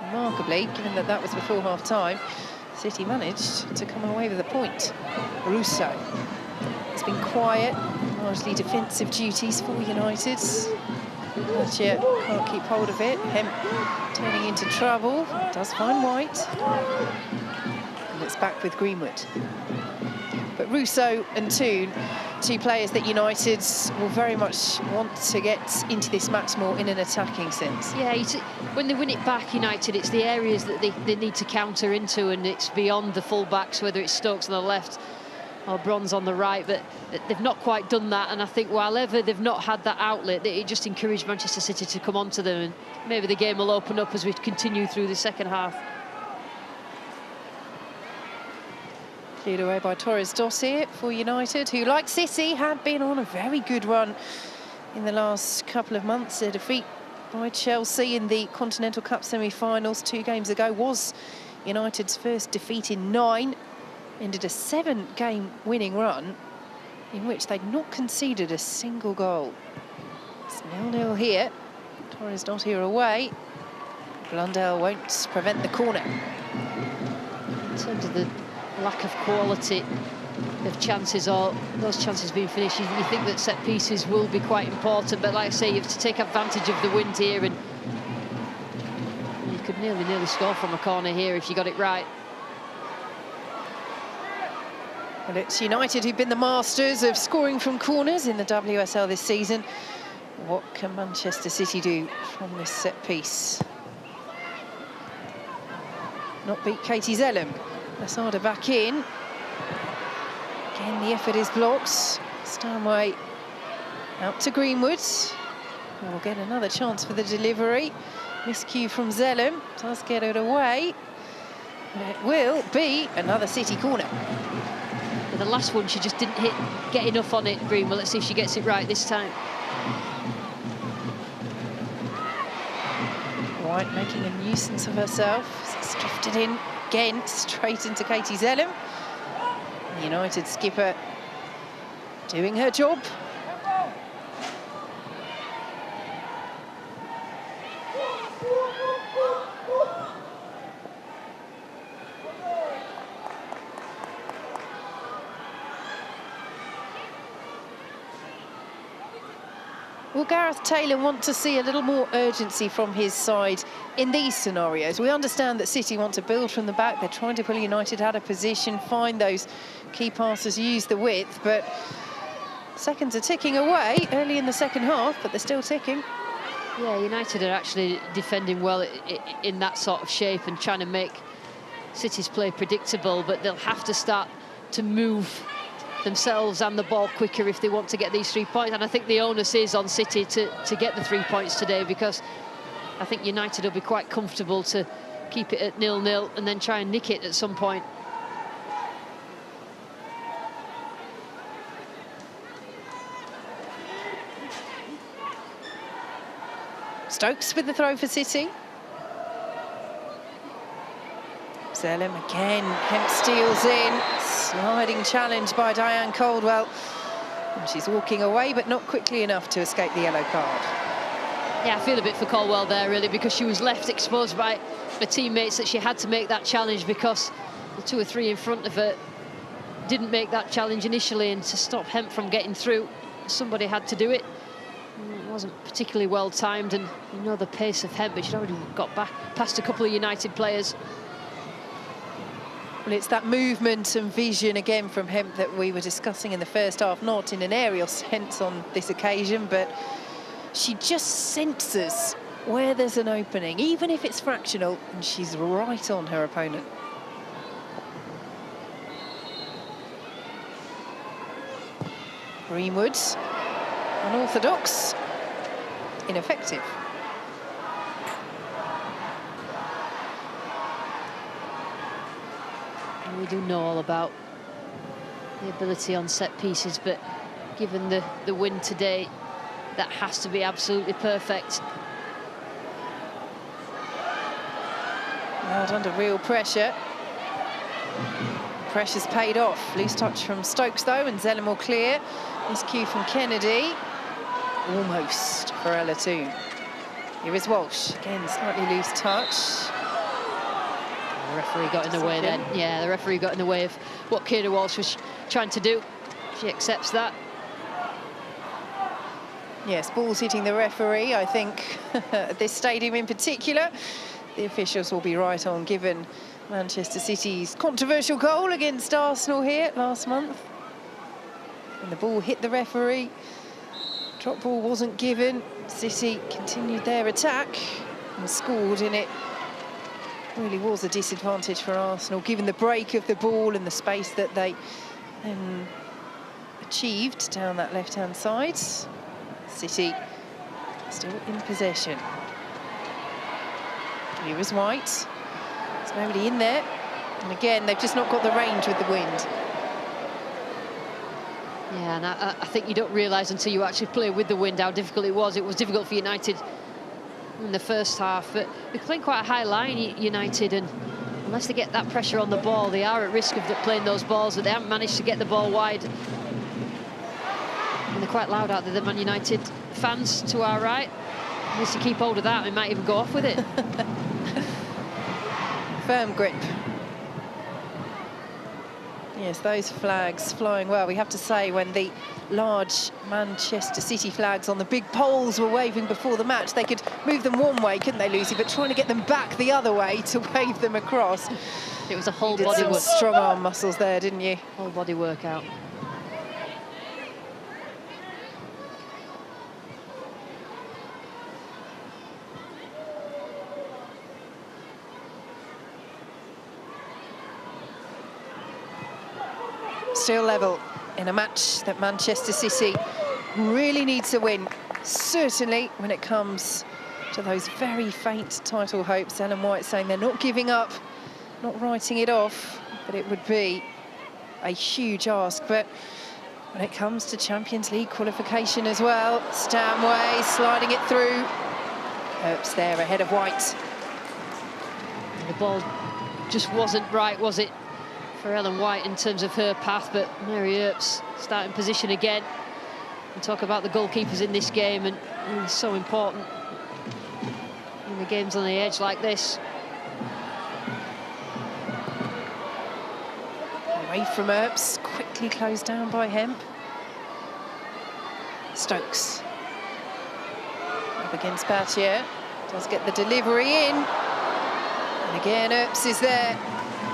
Remarkably, given that that was before half-time, City managed to come away with a point. Russo. It's been quiet, largely defensive duties for United. But yet can't keep hold of it. Hemp turning into trouble. Does find White. And it's back with Greenwood. But Russo and Toon, two players that United will very much want to get into this match more in an attacking sense. Yeah, when they win it back, United, it's the areas that they need to counter into, and it's beyond the full-backs, whether it's Stokes on the left or Bronze on the right, but they've not quite done that, and I think while ever they've not had that outlet, it just encouraged Manchester City to come onto them, and maybe the game will open up as we continue through the second half. Cleared away by Torres Dossier for United, who, like City, had been on a very good run in the last couple of months. Their defeat by Chelsea in the Continental Cup semi-finals 2 games ago was United's first defeat in 9. Ended a 7-game winning run in which they'd not conceded a single goal. It's 0-0 here. Torres not here away. Blundell won't prevent the corner. In terms of the lack of quality of chances, or those chances being finished, you think that set pieces will be quite important, but like I say, you have to take advantage of the wind here, and you could nearly score from a corner here if you got it right. Well, it's United who've been the masters of scoring from corners in the WSL this season. What can Manchester City do from this set piece? Not beat Katie Zellem. Lasada back in. Again, the effort is blocked. Stanway out to Greenwood. We'll get another chance for the delivery. Miscue from Zellem. Does get it away. But it will be another City corner. The last one, she just didn't get enough on it, Greenwood. Let's see if she gets it right this time. White making a nuisance of herself. It's drifted in again, straight into Katie Zellem. The United skipper doing her job. Will Gareth Taylor want to see a little more urgency from his side in these scenarios? We understand that City want to build from the back. They're trying to pull United out of position, find those key passes, use the width, but seconds are ticking away early in the second half, but they're still ticking. Yeah, United are actually defending well in that sort of shape and trying to make City's play predictable, but they'll have to start to move themselves and the ball quicker if they want to get these 3 points. And I think the onus is on City to get the 3 points today, because I think United will be quite comfortable to keep it at 0-0 and then try and nick it at some point. Stokes with the throw for City. Zellem again, Hemp steals in, sliding challenge by Diane Caldwell. And she's walking away, but not quickly enough to escape the yellow card. Yeah, I feel a bit for Caldwell there, really, because she was left exposed by her teammates that she had to make that challenge because the 2 or 3 in front of her didn't make that challenge initially, and to stop Hemp from getting through, somebody had to do it. It wasn't particularly well timed, and you know the pace of Hemp, but she'd already got back past a couple of United players. Well, it's that movement and vision again from Hemp that we were discussing in the first half, not in an aerial sense on this occasion, but she just senses where there's an opening, even if it's fractional, and she's right on her opponent. Greenwood, unorthodox, ineffective. We do know all about the ability on set pieces, but given the win today, that has to be absolutely perfect. Out under real pressure. Pressure's paid off. Loose touch from Stokes though, and Zellem will clear. This cue from Kennedy. Almost for Ella Toon. Here is Walsh. Again, slightly loose touch. The referee got in the way then. Yeah, the referee got in the way of what Kira Walsh was trying to do. She accepts that. Yes, ball's hitting the referee, I think, at this stadium in particular. The officials will be right on, given Manchester City's controversial goal against Arsenal here last month. And the ball hit the referee. Drop ball wasn't given. City continued their attack and scored in it. Really was a disadvantage for Arsenal, given the break of the ball and the space that they achieved down that left-hand side. City still in possession. Here is White. There's nobody in there. And again, they've just not got the range with the wind. Yeah, and I think you don't realise until you actually play with the wind how difficult it was. It was difficult for United in the first half, but they're playing quite a high line, United, and unless they get that pressure on the ball, they are at risk of playing those balls, but they haven't managed to get the ball wide. And they're quite loud out there, the Man United fans to our right. Unless you keep hold of that, we might even go off with it. Firm grip. Yes, those flags flying well. We have to say, when the large Manchester City flags on the big poles were waving before the match, they could move them one way, couldn't they, Lucy? But trying to get them back the other way to wave them across. It was a whole body work. Strong arm muscles there, didn't you? Whole body workout. Still level in a match that Manchester City really needs to win, certainly when it comes to those very faint title hopes. Ellen White saying they're not giving up, not writing it off, but it would be a huge ask. But when it comes to Champions League qualification as well, Stanway sliding it through. Earps there ahead of White. The ball just wasn't right, was it, for Ellen White in terms of her path, but Mary Earps starting position again. We talk about the goalkeepers in this game, and it's so important in the games on the edge like this. Away from Earps, quickly closed down by Hemp. Stokes up against Battier, does get the delivery in, and again Earps is there.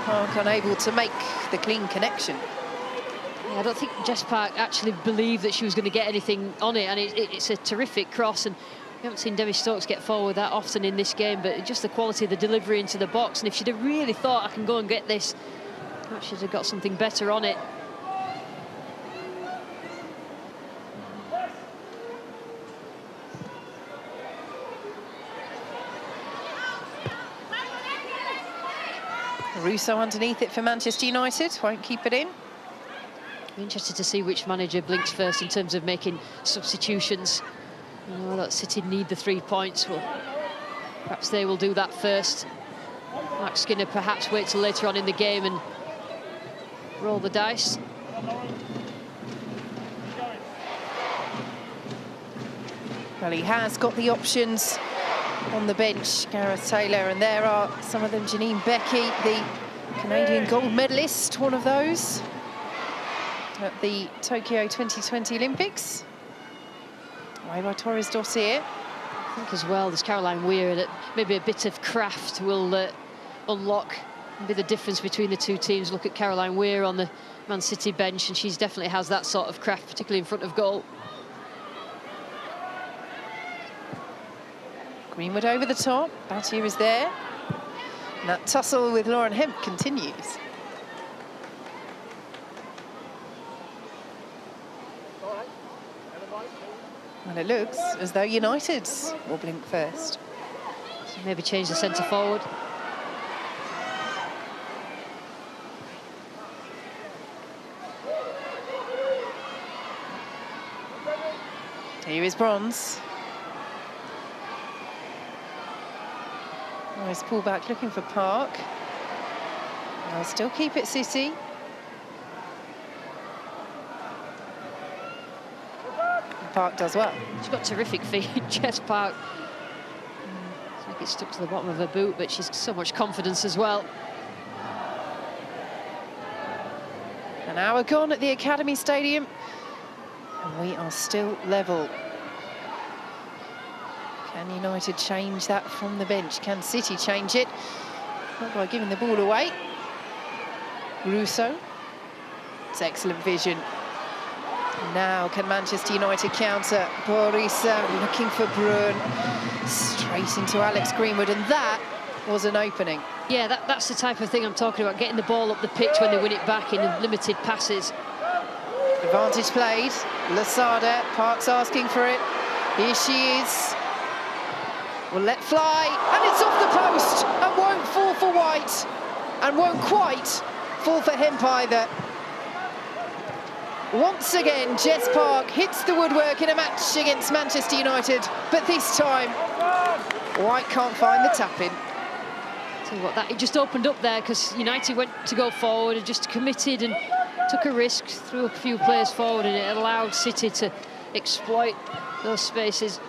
Park unable to make the clean connection. Yeah, I don't think Jess Park actually believed that she was going to get anything on it, and it's a terrific cross, and we haven't seen Demi Stokes get forward that often in this game, but just the quality of the delivery into the box, and if she'd have really thought, I can go and get this, perhaps she'd have got something better on it. Russo underneath it for Manchester United, won't keep it in. I'm interested to see which manager blinks first in terms of making substitutions. You know that City need the 3 points. Well, perhaps they will do that first. Mark Skinner perhaps wait till later on in the game and roll the dice. Well, he has got the options on the bench, Gareth Taylor, and there are some of them. Janine Becky, the Canadian gold medalist, one of those at the Tokyo 2020 Olympics. Away by Torres Dossier. I think as well, there's Caroline Weir, that maybe a bit of craft will unlock and be the difference between the two teams. Look at Caroline Weir on the Man City bench, and she definitely has that sort of craft, particularly in front of goal. Greenwood over the top, Battier is there. And that tussle with Lauren Hemp continues. And it looks as though United will blink first. So maybe change the centre forward. Here is Bronze. Nice pullback looking for Park. They'll still keep it City. Park does well. She's got terrific feet, Jess Park. I think it's stuck to the bottom of her boot, but she's so much confidence as well. An hour gone at the Academy Stadium, and we are still level. Can United change that from the bench? Can City change it? Not by giving the ball away. Russo. It's excellent vision. Now can Manchester United counter? Borisa looking for Brun. Straight into Alex Greenwood, and that was an opening. Yeah, that's the type of thing I'm talking about, getting the ball up the pitch when they win it back in limited passes. Advantage played. Lasada, Park's asking for it. Here she is. Will let fly, and it's off the post, and won't fall for White, and won't quite fall for Hemp either. Once again, Jess Park hits the woodwork in a match against Manchester United, but this time, White can't find the tap-in. Tell you what, it just opened up there because United went to go forward and just committed and took a risk, threw a few players forward, and it allowed City to exploit those spaces.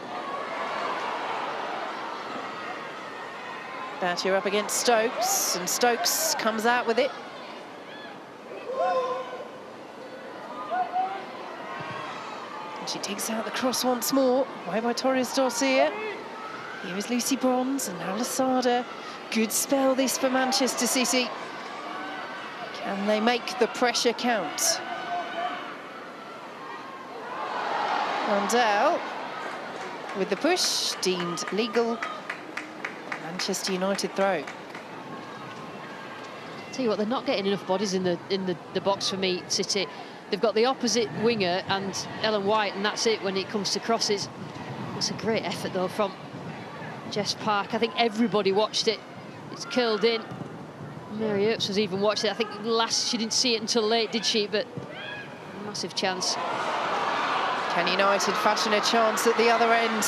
Battier up against Stokes, and Stokes comes out with it. And she takes out the cross once more, away by Torres Dossier. Here is Lucy Bronze, and now Lasada. Good spell this for Manchester City. Can they make the pressure count? Rondell with the push, deemed legal. Manchester United throw. Tell you what, they're not getting enough bodies in the box for me, City. They've got the opposite winger and Ellen White, and that's it when it comes to crosses. It's a great effort though from Jess Park. I think everybody watched it. It's curled in. Mary Earps was even watching it. I think she didn't see it until late, did she? But massive chance. Can United fashion a chance at the other end?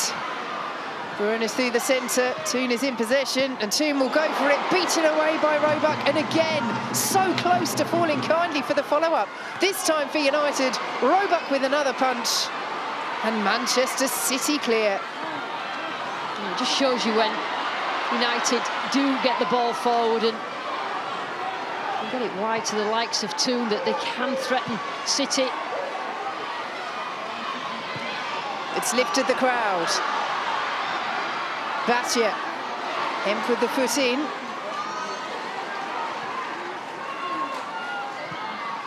Brun is through the centre, Toon is in possession, and Toon will go for it, beaten away by Roebuck, and again, so close to falling kindly for the follow-up. This time for United, Roebuck with another punch, and Manchester City clear. It just shows you when United do get the ball forward and get it wide to the likes of Toon that they can threaten City. It's lifted the crowd. Battier, Hemp with the foot in.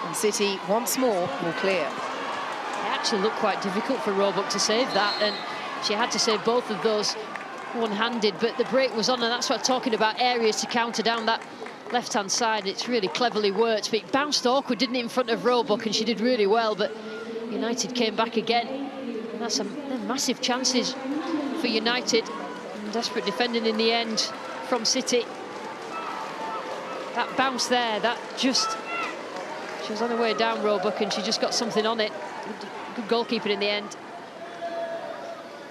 And City once more will clear. It actually looked quite difficult for Roebuck to save that, and she had to save both of those one-handed, but the break was on, and that's what I'm talking about, areas to counter down that left-hand side. It's really cleverly worked, but it bounced awkward, didn't it, in front of Roebuck, and she did really well, but United came back again. And that's they're massive chances for United. Desperate defending in the end from City. That bounce there, she was on her way down, Roebuck, and she just got something on it. Good goalkeeping in the end.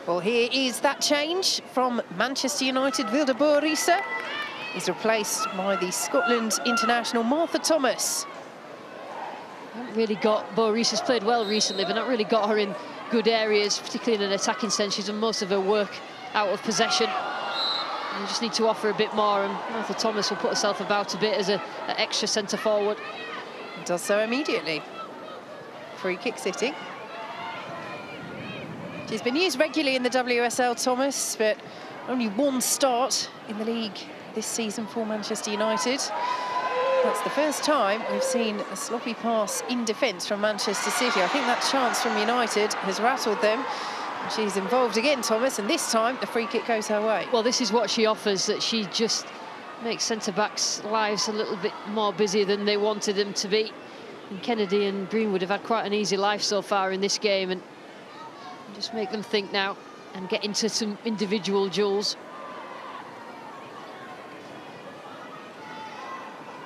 Well, here is that change from Manchester United. Vilde Borisa is replaced by the Scotland international Martha Thomas. Haven't really got, Bo Rees has played well recently, but not really got her in good areas, particularly in an attacking sense. She's done most of her work out of possession. And you just need to offer a bit more, and Martha Thomas will put herself about a bit as an extra centre forward. Does so immediately. Free kick City. She's been used regularly in the WSL, Thomas, but only one start in the league this season for Manchester United. That's the first time we've seen a sloppy pass in defence from Manchester City. I think that chance from United has rattled them. She's involved again, Thomas, and this time the free kick goes her way. Well, this is what she offers, that she just makes centre-backs' lives a little bit more busy than they wanted them to be. And Kennedy and Greenwood have had quite an easy life so far in this game, and just make them think now and get into some individual duels.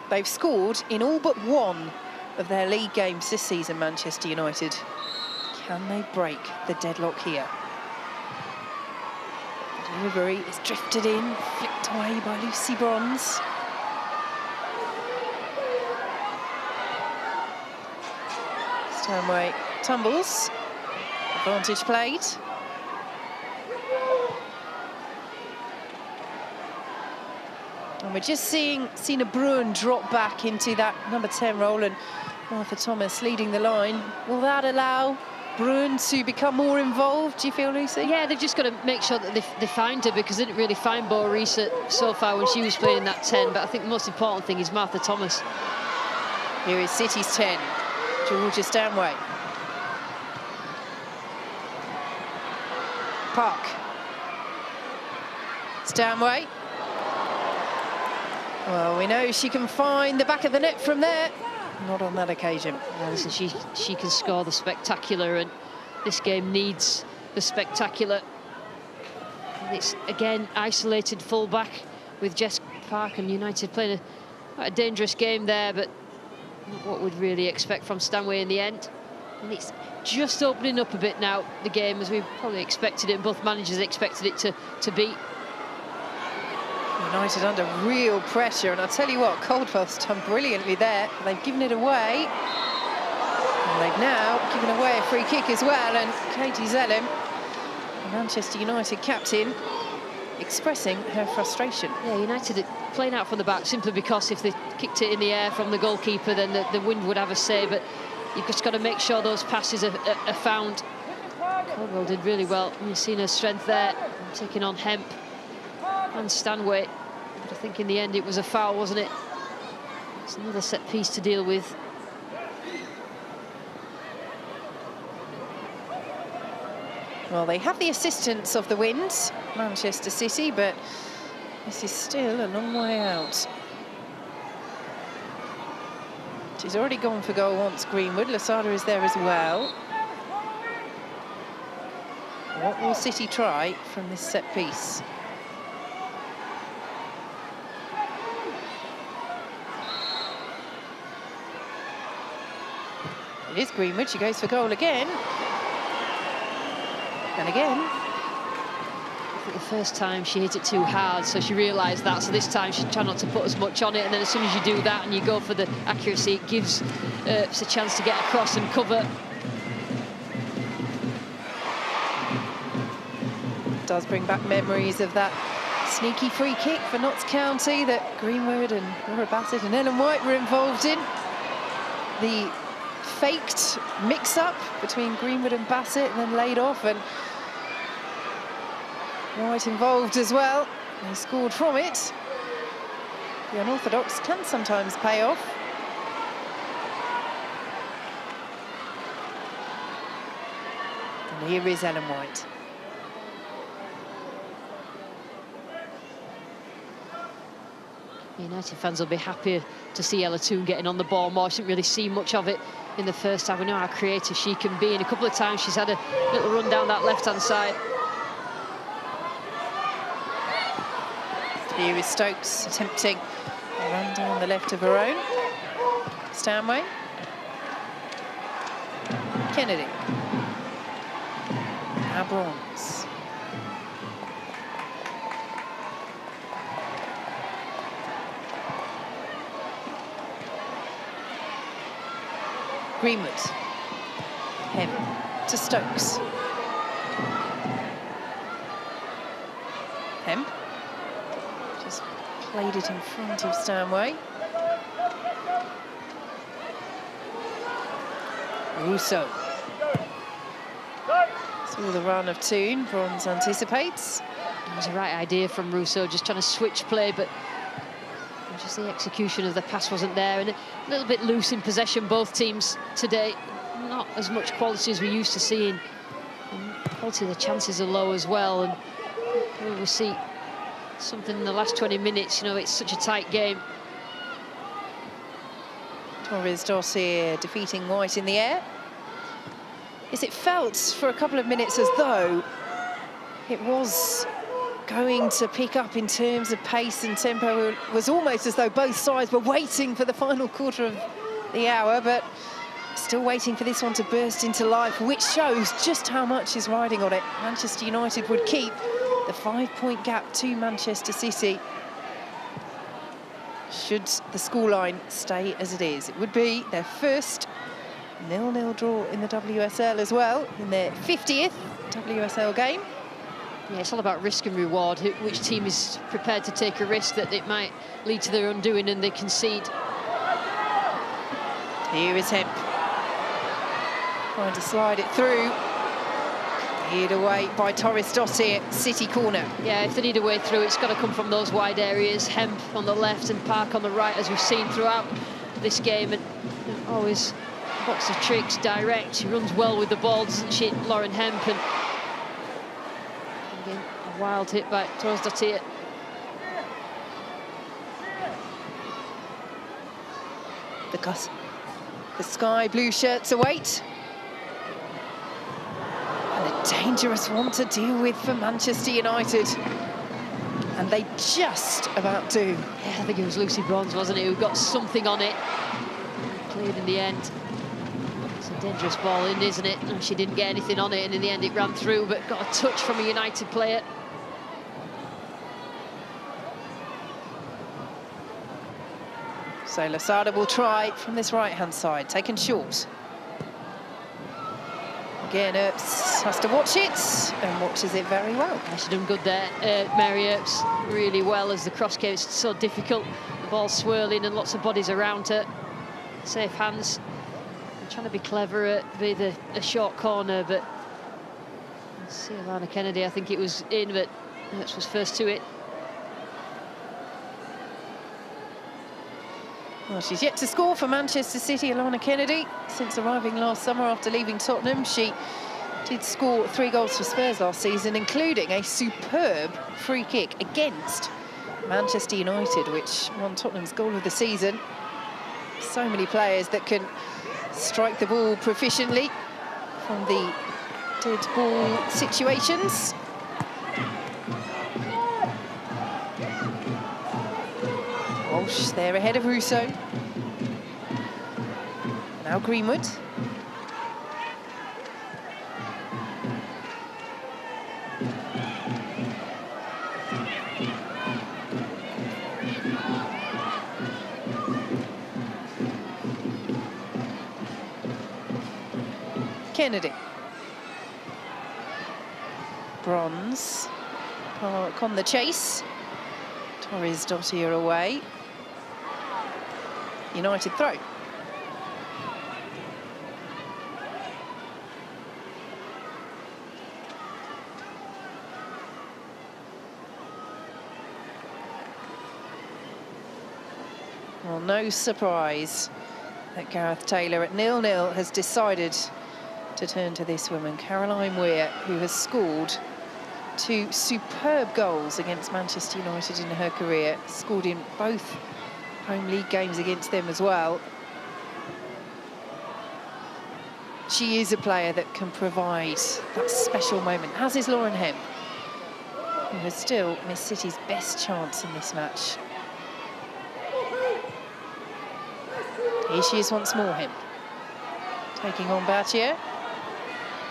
They've scored in all but one of their league games this season, Manchester United. Can they break the deadlock here? The delivery is drifted in, flicked away by Lucy Bronze. Stanway tumbles. Advantage played. And we're just seeing Sina Bruin drop back into that number 10 role, and Martha Thomas leading the line. Will that allow Bruin to become more involved, do you feel, Lucy? Yeah, they've just got to make sure that they find her, because they didn't really find Bo Rees so far when she was playing that 10. But I think the most important thing is Martha Thomas. Here is City's 10, Georgia Stanway. Park. Stanway. Well, we know she can find the back of the net from there. Not on that occasion. Yeah, listen, she can score the spectacular, and this game needs the spectacular. And it's, again, isolated full-back with Jess Park, and United playing quite a dangerous game there, but not what we'd really expect from Stanway in the end. And it's just opening up a bit now, the game, as we probably expected it, and both managers expected it to be. United under real pressure, and I'll tell you what, Caldwell's done brilliantly there. They've given it away, and they've now given away a free kick as well, and Katie Zellem, the Manchester United captain, expressing her frustration. Yeah, United are playing out from the back simply because if they kicked it in the air from the goalkeeper, then the wind would have a say, but you've just got to make sure those passes are found. Caldwell did really well. You've seen her strength there, taking on Hemp and Stanway. But I think in the end it was a foul, wasn't it? It's another set piece to deal with. Well, they have the assistance of the wind, Manchester City, but this is still a long way out. She's already gone for goal once, Greenwood. Lasada is there as well. What will City try from this set piece? It is Greenwood, she goes for goal again. And again. I think the first time she hit it too hard, so she realised that, so this time she tried not to put as much on it, and then as soon as you do that and you go for the accuracy, it gives us a chance to get across and cover. It does bring back memories of that sneaky free kick for Notts County that Greenwood and Laura Bassett and Ellen White were involved in. The faked mix-up between Greenwood and Bassett, and then laid off, and White involved as well. They scored from it. The unorthodox can sometimes pay off. And here is Ellen White. United fans will be happy to see Ella Toone getting on the ball more. She didn't really see much of it in the first half. We know how creative she can be, and a couple of times she's had a little run down that left-hand side. Here is Stokes attempting a run down the left of her own. Stanway. Kennedy. Now Bronze. Greenwood. Him to Stokes. Him. Just played it in front of Stanway. Russo. Saw the run of Toon. Bronze anticipates. It was the right idea from Russo, just trying to switch play, but just the execution of the pass wasn't there, and a little bit loose in possession, both teams today. Not as much quality as we're used to seeing. And quality of the chances are low as well, and we'll see something in the last 20 minutes. You know, it's such a tight game. Torres Dossier defeating White in the air. Is it felt for a couple of minutes as though it was going to pick up in terms of pace and tempo? It was almost as though both sides were waiting for the final quarter of the hour, but still waiting for this one to burst into life, which shows just how much is riding on it. Manchester United would keep the 5-point gap to Manchester City should the scoreline stay as it is. It would be their first 0-0 draw in the WSL as well, in their 50th WSL game. Yeah, it's all about risk and reward. Which team is prepared to take a risk that it might lead to their undoing and they concede. Here is Hemp. Trying to slide it through. Cleared away by Torres Dossier, City corner. Yeah, if they need a way through, it's got to come from those wide areas. Hemp on the left and Park on the right, as we've seen throughout this game. And always box of tricks, direct. She runs well with the ball, doesn't she, Lauren Hemp? And again, a wild hit by Torres Dossier. The sky blue shirts await. And a dangerous one to deal with for Manchester United. And they just about do. Yeah, I think it was Lucy Bronze, wasn't it, who got something on it. Cleared in the end. It's a dangerous ball in, isn't it? And she didn't get anything on it, and in the end it ran through, but got a touch from a United player. So Losada will try from this right-hand side, taken short. Again, Earps has to watch it, and watches it very well. She's done good there, Mary Earps, really well as the cross came. It's so difficult, the ball swirling and lots of bodies around her. Safe hands. I'm trying to be clever at a short corner, but let's see, Alana Kennedy, I think it was in, but Earps was first to it. Well, she's yet to score for Manchester City, Alana Kennedy, since arriving last summer after leaving Tottenham. She did score 3 goals for Spurs last season, including a superb free kick against Manchester United, which won Tottenham's goal of the season. So many players that can strike the ball proficiently from the dead ball situations. Walsh there ahead of Russo. Now Greenwood. Kennedy. Bronze. Park on the chase. Torres Dossier away. United throw. Well, no surprise that Gareth Taylor at 0-0 has decided to turn to this woman, Caroline Weir, who has scored 2 superb goals against Manchester United in her career, scored in both home league games against them as well. She is a player that can provide that special moment, as is Lauren Hemp, who has still missed City's best chance in this match. Here she is once more, Hemp. Taking on Bautier.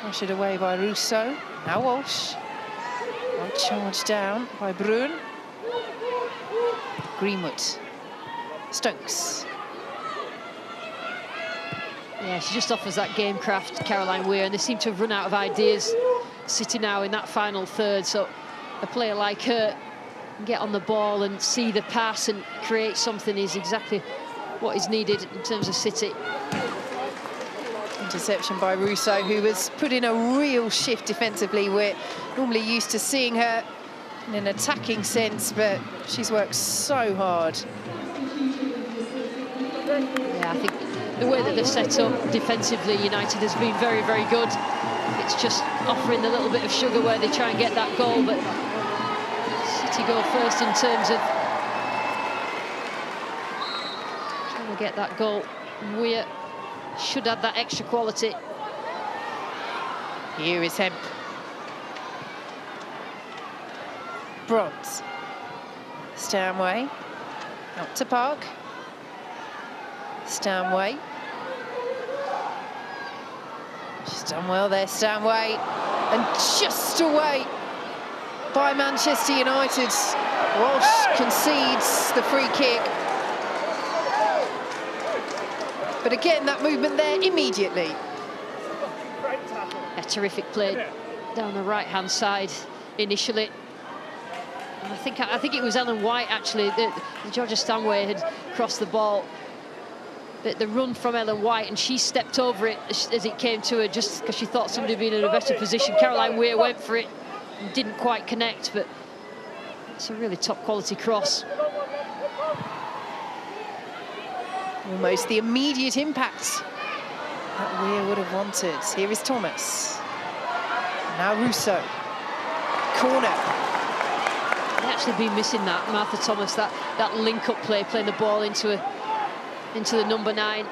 Ushered away by Russo. Now Walsh. Well charged down by Brun. Greenwood. Stokes. Yeah, she just offers that game craft, Caroline Weir, and they seem to have run out of ideas City now in that final third. So a player like her can get on the ball and see the pass and create something is exactly what is needed in terms of City. Interception by Russo, who has put in a real shift defensively. We're normally used to seeing her in an attacking sense, but she's worked so hard. Yeah, I think the way that they've set up defensively, United has been very, very good. It's just offering a little bit of sugar where they try and get that goal, but City go first in terms of trying to get that goal. Weir should add that extra quality. Here is Hemp. Bronze. Stanway. Out to Park. Stanway. She's done well there, Stanway. And just away by Manchester United. Walsh concedes the free kick. But again, that movement there immediately. A terrific play down the right-hand side initially. And I think it was Ellen White, actually, that Georgia Stanway had crossed the ball. The run from Ellen White, and she stepped over it as it came to her, just because she thought somebody had been in a better position. Caroline Weir went for it and didn't quite connect, but it's a really top-quality cross. Almost the immediate impact that Weir would have wanted. Here is Thomas. Now Russo. Corner. They've actually been missing that, Martha Thomas, that link-up play, playing the ball into the number 9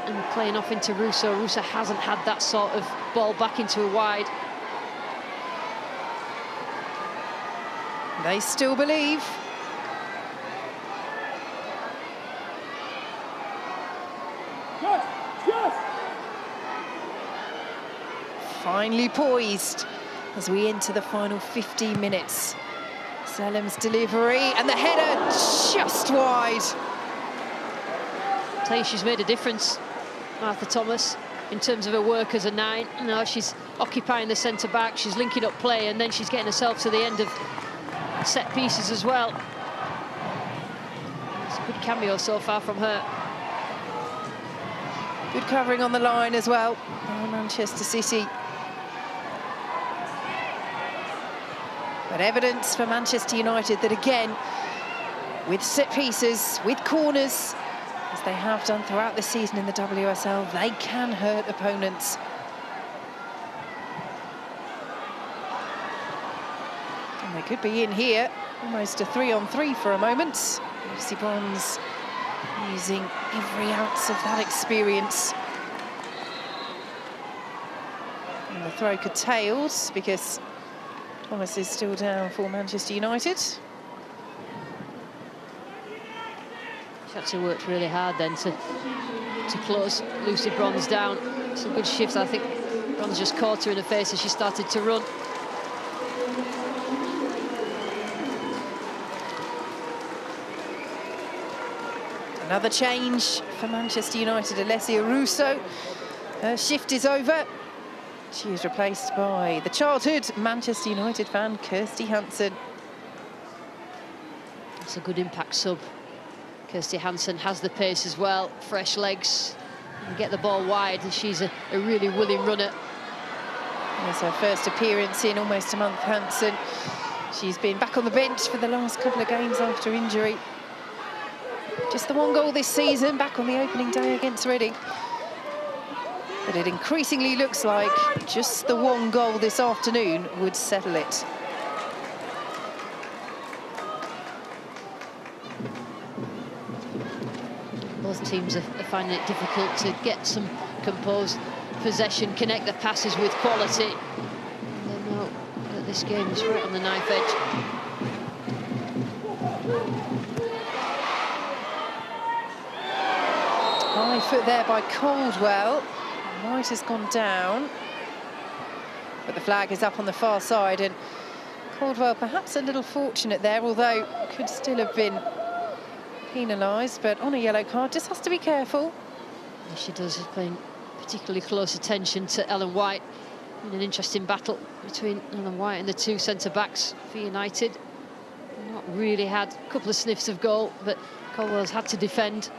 and playing off into Russo. Russo hasn't had that sort of ball back into a wide. They still believe. Finally poised as we enter the final 15 minutes. Selim's delivery and the header just wide. I'll tell you, she's made a difference, Martha Thomas, in terms of her work as a 9. Now she's occupying the centre back, she's linking up play, and then she's getting herself to the end of set pieces as well. It's a good cameo so far from her. Good covering on the line as well by Manchester City. But evidence for Manchester United that, again, with set pieces, with corners, as they have done throughout the season in the WSL, they can hurt opponents. And they could be in here, almost a 3-on-3 for a moment. Lucy Bronze using every ounce of that experience. And the throw curtailed because Thomas is still down for Manchester United. She actually worked really hard then to close Lucy Bronze down. Some good shifts. I think Bronze just caught her in the face as she started to run. Another change for Manchester United. Alessia Russo, her shift is over. She is replaced by the childhood Manchester United fan, Kirsty Hansen. That's a good impact sub. Kirsty Hansen has the pace as well, fresh legs, and get the ball wide, and she's a really willing runner. It's her first appearance in almost a month, Hansen. She's been back on the bench for the last couple of games after injury. Just the one goal this season, back on the opening day against Reading. But it increasingly looks like just the one goal this afternoon would settle it. Both teams are finding it difficult to get some composed possession, connect the passes with quality. And they know that this game is right on the knife edge. High foot there by Caldwell. White has gone down, but the flag is up on the far side, and Caldwell perhaps a little fortunate there, although could still have been penalised, but on a yellow card, just has to be careful. She does, paying particularly close attention to Ellen White in an interesting battle between Ellen White and the two centre-backs for United. Not really had a couple of sniffs of goal, but Caldwell's had to defend.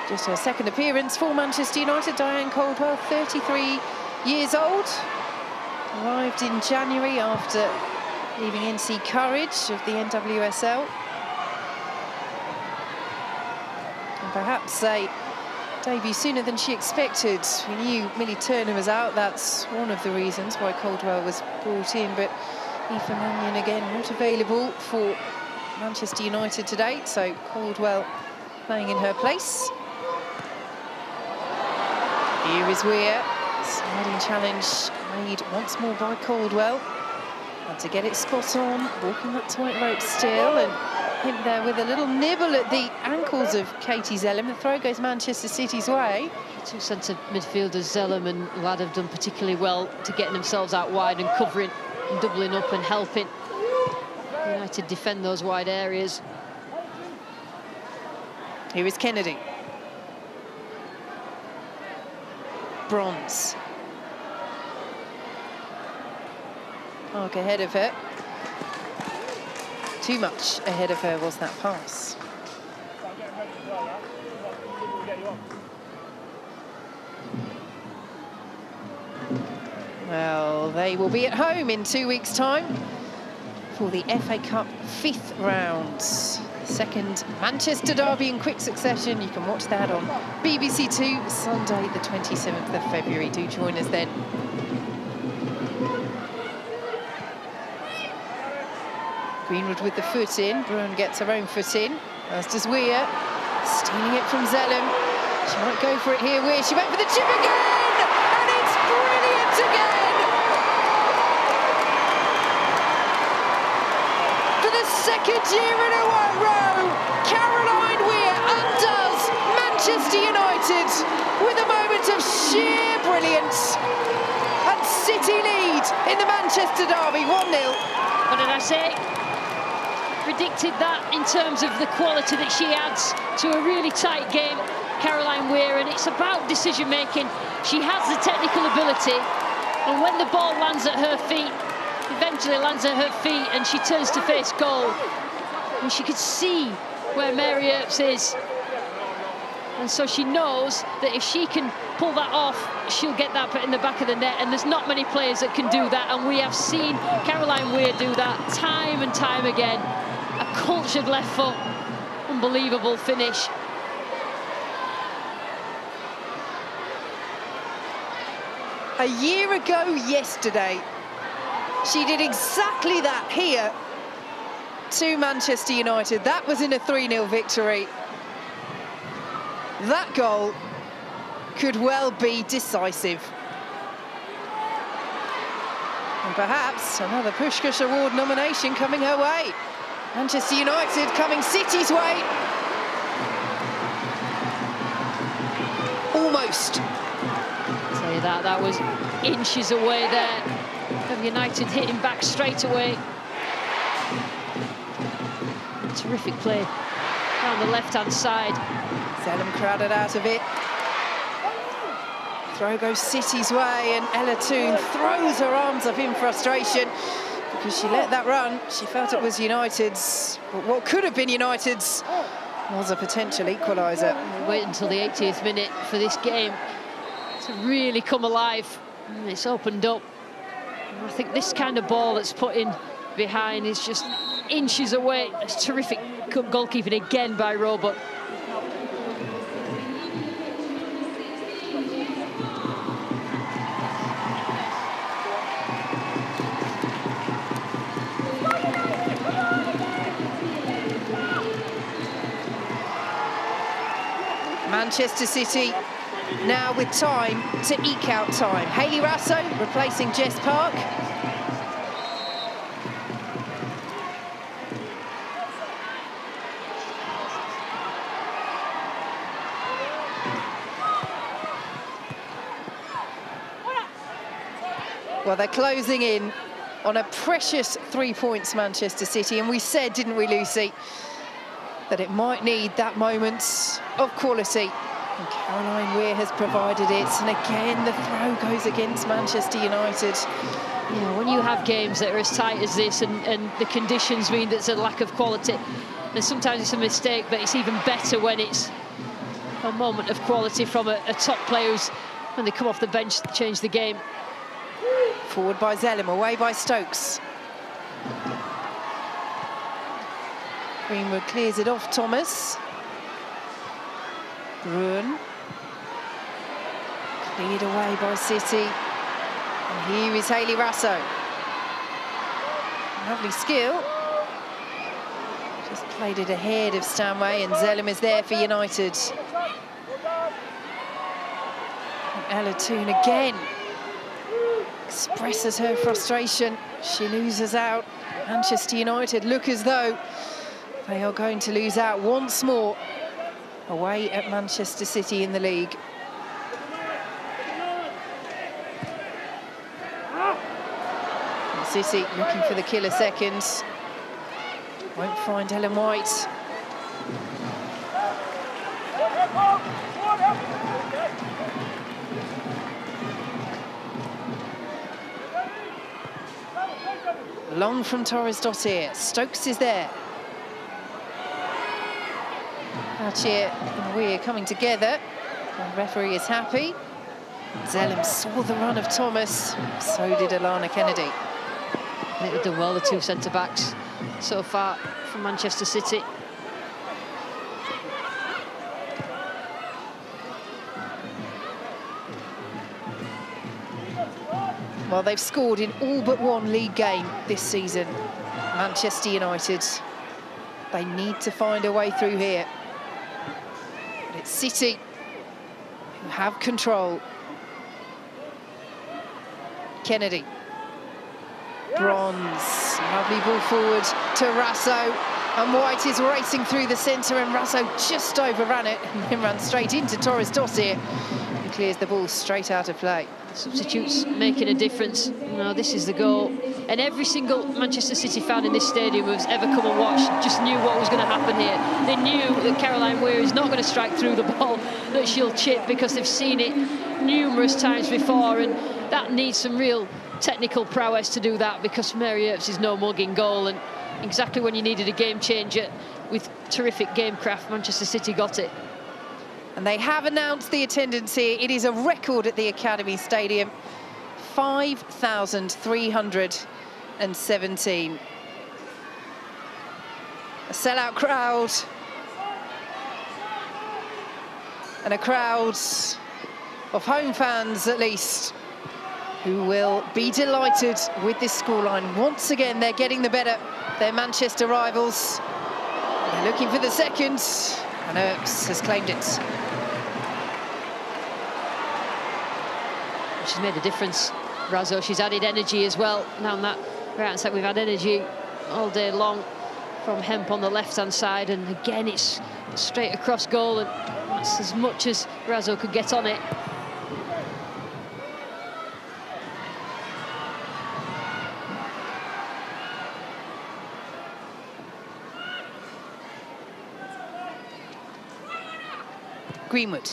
Just her second appearance for Manchester United. Diane Caldwell, 33 years old. Arrived in January after leaving NC Courage of the NWSL. And perhaps a debut sooner than she expected. We knew Millie Turner was out. That's one of the reasons why Caldwell was brought in. But Aoife Mannion again not available for Manchester United today. So Caldwell playing in her place. Here is Weir. Sliding challenge made once more by Caldwell. And to get it spot on, walking that tightrope still, and him there with a little nibble at the ankles of Katie Zellem. The throw goes Manchester City's way. The two centre midfielders, Zellem and Ladd, have done particularly well to getting themselves out wide and covering and doubling up and helping United defend those wide areas. Here is Kennedy. Bronze. Park ahead of her. Too much ahead of her was that pass. Well, they will be at home in 2 weeks' time for the FA Cup 5th round. Second Manchester derby in quick succession. You can watch that on BBC Two, Sunday the 27th of February. Do join us then. Greenwood with the foot in. Bruin gets her own foot in, as does Weir. Stealing it from Zellem. She might go for it here, Weir. She went for the chip again! And it's brilliant again! For the second year in a row, Caroline Weir undoes Manchester United with a moment of sheer brilliance. And City lead in the Manchester derby, 1-0. What did I say? Predicted that in terms of the quality that she adds to a really tight game, Caroline Weir, and it's about decision making. She has the technical ability, and when the ball lands at her feet, eventually lands at her feet, and she turns to face goal, and she could see where Mary Earps is, and so she knows that if she can pull that off, she'll get that in the back of the net, and there's not many players that can do that, and we have seen Caroline Weir do that time and time again. A cultured left foot, unbelievable finish. A year ago yesterday, she did exactly that here to Manchester United. That was in a 3-0 victory. That goal could well be decisive. And perhaps another Puskás Award nomination coming her way. Manchester United coming City's way. Almost. Tell you that was inches away there from United hitting back straight away. Terrific play down the left-hand side. Zellem crowded out of it. Throw goes City's way, and Ella Toone throws her arms up in frustration because she let that run. She felt it was United's, but what could have been United's was a potential equaliser. Wait until the 80th minute for this game to really come alive. And it's opened up. And I think this kind of ball that's put in behind is just inches away. It's terrific goalkeeping again by Roebuck. Manchester City now with time to eke out time. Hayley Raso replacing Jess Park. Well, they're closing in on a precious 3 points, Manchester City. And we said, didn't we, Lucy, that it might need that moment of quality. And Caroline Weir has provided it. And again, the throw goes against Manchester United. Yeah, when you have games that are as tight as this and the conditions mean there's a lack of quality, then sometimes it's a mistake, but it's even better when it's a moment of quality from a top player who's, when they come off the bench, change the game. Forward by Zellem, away by Stokes. Greenwood clears it off Thomas. Bruin. Cleared away by City. And here is Hayley Rasso. Lovely skill. Just played it ahead of Stanway, and Zellem is there for United. Ella Toon again expresses her frustration. She loses out. Manchester United look as though they are going to lose out once more away at Manchester City in the league. And City looking for the killer seconds. Won't find Ellen White. Long from Torres Dottir. Stokes is there. Archie and Weir coming together. The referee is happy. Zellem saw the run of Thomas. So did Alana Kennedy. I think they've done well, the two centre-backs so far from Manchester City. Well, they've scored in all but one league game this season. Manchester United. They need to find a way through here. But it's City who have control. Kennedy. Bronze. Lovely ball forward to Rasso. And White is racing through the centre, and Rasso just overran it and then ran straight into Torres Dottir, who clears the ball straight out of play. Substitutes making a difference. No, this is the goal. And every single Manchester City fan in this stadium who's ever come and watched just knew what was going to happen here. They knew that Caroline Weir is not going to strike through the ball, that she'll chip, because they've seen it numerous times before, and that needs some real technical prowess to do that, because Mary Earps is no mugging goal, and exactly when you needed a game changer with terrific gamecraft, Manchester City got it. And they have announced the attendance here. It is a record at the Academy Stadium. 5,317. A sellout crowd. And a crowd of home fans, at least, who will be delighted with this scoreline. Once again, they're getting the better. They're Manchester rivals. They're looking for the second, and Earps has claimed it. She's made a difference, Rasso. She's added energy as well. Now on that right-hand side, we've had energy all day long from Hemp on the left-hand side, and again, it's straight across goal, and that's as much as Rasso could get on it. Greenwood.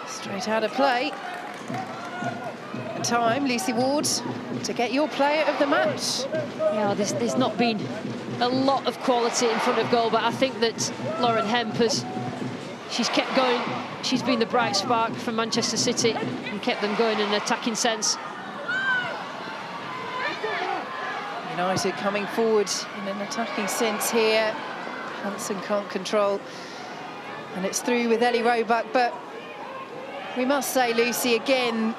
Straight out of play. And time, Lucy Ward, to get your player of the match. Yeah, there's not been a lot of quality in front of goal, but I think that Lauren Hemp she's kept going. She's been the bright spark for Manchester City and kept them going in an attacking sense. United coming forward in an attacking sense here. Hansen can't control. And it's through with Ellie Roebuck, but we must say, Lucy, again,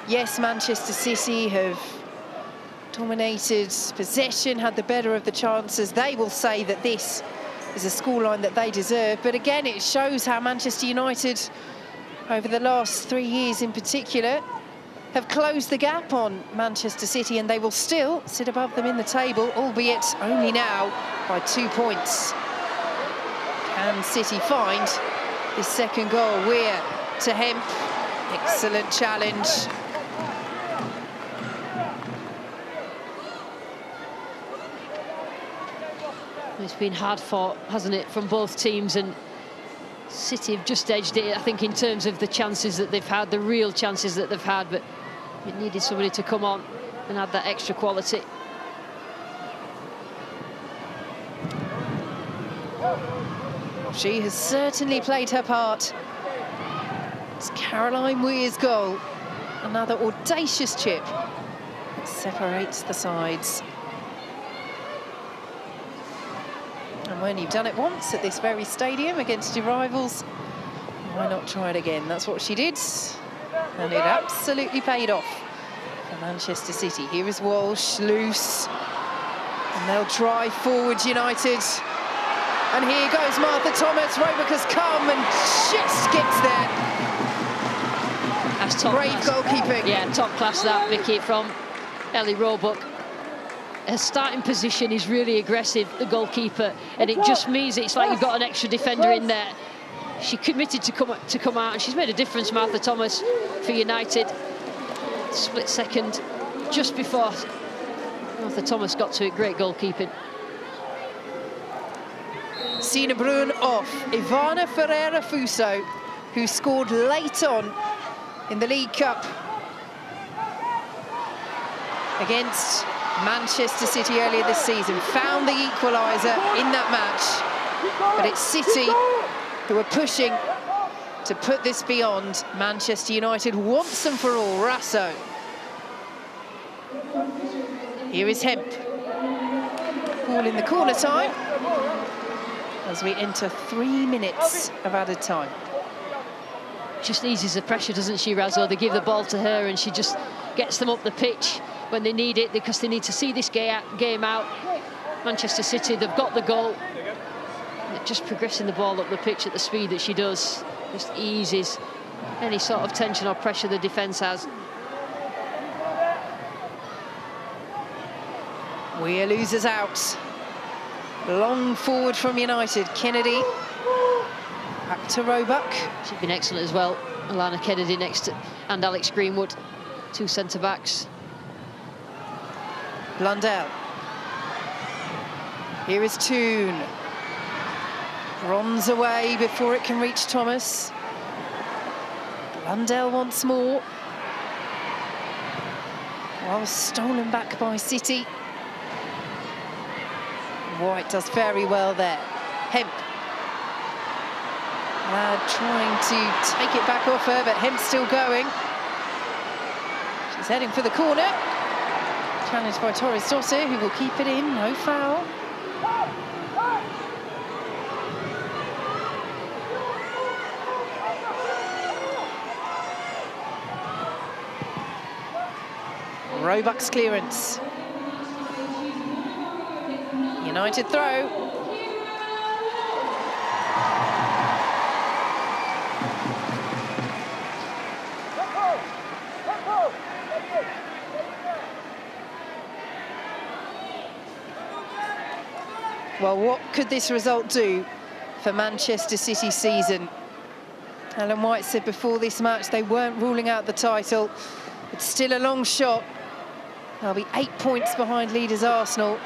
yes, Manchester City have dominated possession, had the better of the chances. They will say that this is a scoreline that they deserve. But again, it shows how Manchester United, over the last 3 years in particular, have closed the gap on Manchester City, and they will still sit above them in the table, albeit only now by 2 points. Can City find this second goal? Weir to Hemp. Excellent challenge. It's been hard fought, hasn't it, from both teams, and City have just edged it, I think, in terms of the chances that they've had, the real chances that they've had, but it needed somebody to come on and add that extra quality. She has certainly played her part. It's Caroline Weir's goal. Another audacious chip that separates the sides. And when you've done it once at this very stadium against your rivals, why not try it again? That's what she did, and it absolutely paid off for Manchester City. Here is Walsh, loose, and they'll drive forward United. And here goes Martha Thomas. Roebuck has come and just gets there. That's top Brave class. goalkeeping. Yeah, top class that, Vicky, from Ellie Roebuck. Her starting position is really aggressive, the goalkeeper, and it just means it's like you've got an extra defender in there. She committed to come out, and she's made a difference, Martha Thomas, for United. Split second, just before Martha Thomas got to it. Great goalkeeping. Sina Brun off. Ivana Ferreira Fuso, who scored late on in the League Cup against Manchester City earlier this season, found the equaliser in that match. But it's City who are pushing to put this beyond. Manchester United once and for all. Rasso. Here is Hemp. Ball in the corner time as we enter 3 minutes of added time. Just eases the pressure, doesn't she, Razzo? They give the ball to her and she just gets them up the pitch when they need it, because they need to see this game out. Manchester City, they've got the goal. They're just progressing the ball up the pitch at the speed that she does. Just eases any sort of tension or pressure the defence has. Weir loses out. Long forward from United. Kennedy. Back to Roebuck. She's been excellent as well. Alana Kennedy next to, and Alex Greenwood, two centre-backs. Blundell. Here is Toon. Runs away before it can reach Thomas. Blundell once more. Well, stolen back by City. White does very well there. Hemp. Trying to take it back off her, but Hemp's still going. She's heading for the corner. Challenged by Torres Dosse, who will keep it in, no foul. Roebuck's clearance. United throw. Well, what could this result do for Manchester City's season? Ellen White said before this match they weren't ruling out the title. It's still a long shot. They'll be 8 points behind leaders Arsenal.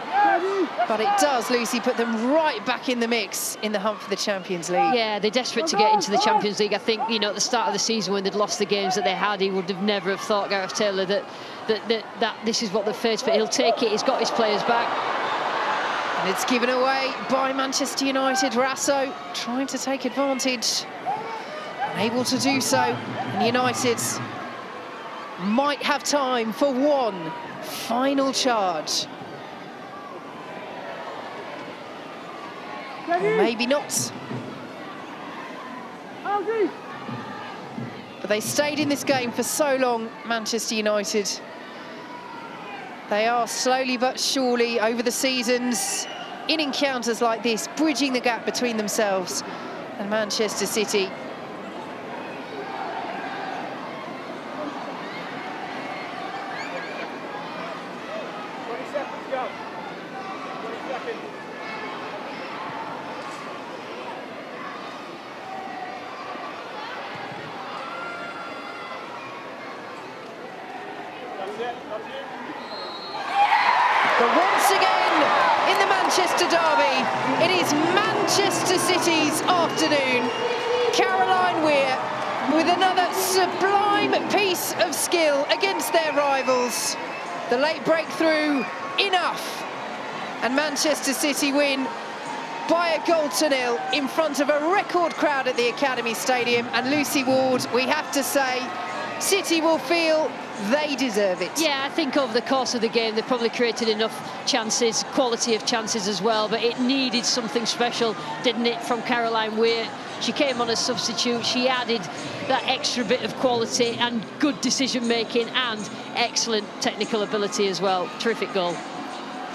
But it does, Lucy, put them right back in the mix in the hunt for the Champions League. Yeah, they're desperate to get into the Champions League. I think, you know, at the start of the season when they'd lost the games that they had, he would have never have thought, Gareth Taylor, that this is what they've faced. But he'll take it. He's got his players back. And it's given away by Manchester United. Rasso trying to take advantage. Unable to do so. And United might have time for one final charge. Or maybe not. But they stayed in this game for so long, Manchester United. They are slowly but surely over the seasons, in encounters like this, bridging the gap between themselves and Manchester City. But once again, in the Manchester derby, it is Manchester City's afternoon. Caroline Weir with another sublime piece of skill against their rivals. The late breakthrough, enough. And Manchester City win by 1-0 in front of a record crowd at the Academy Stadium. And Lucy Ward, we have to say, City will feel they deserve it. Yeah, I think over the course of the game, they probably created enough chances, quality of chances as well, but it needed something special, didn't it, from Caroline Weir? She came on as substitute, she added that extra bit of quality and good decision-making and excellent technical ability as well. Terrific goal.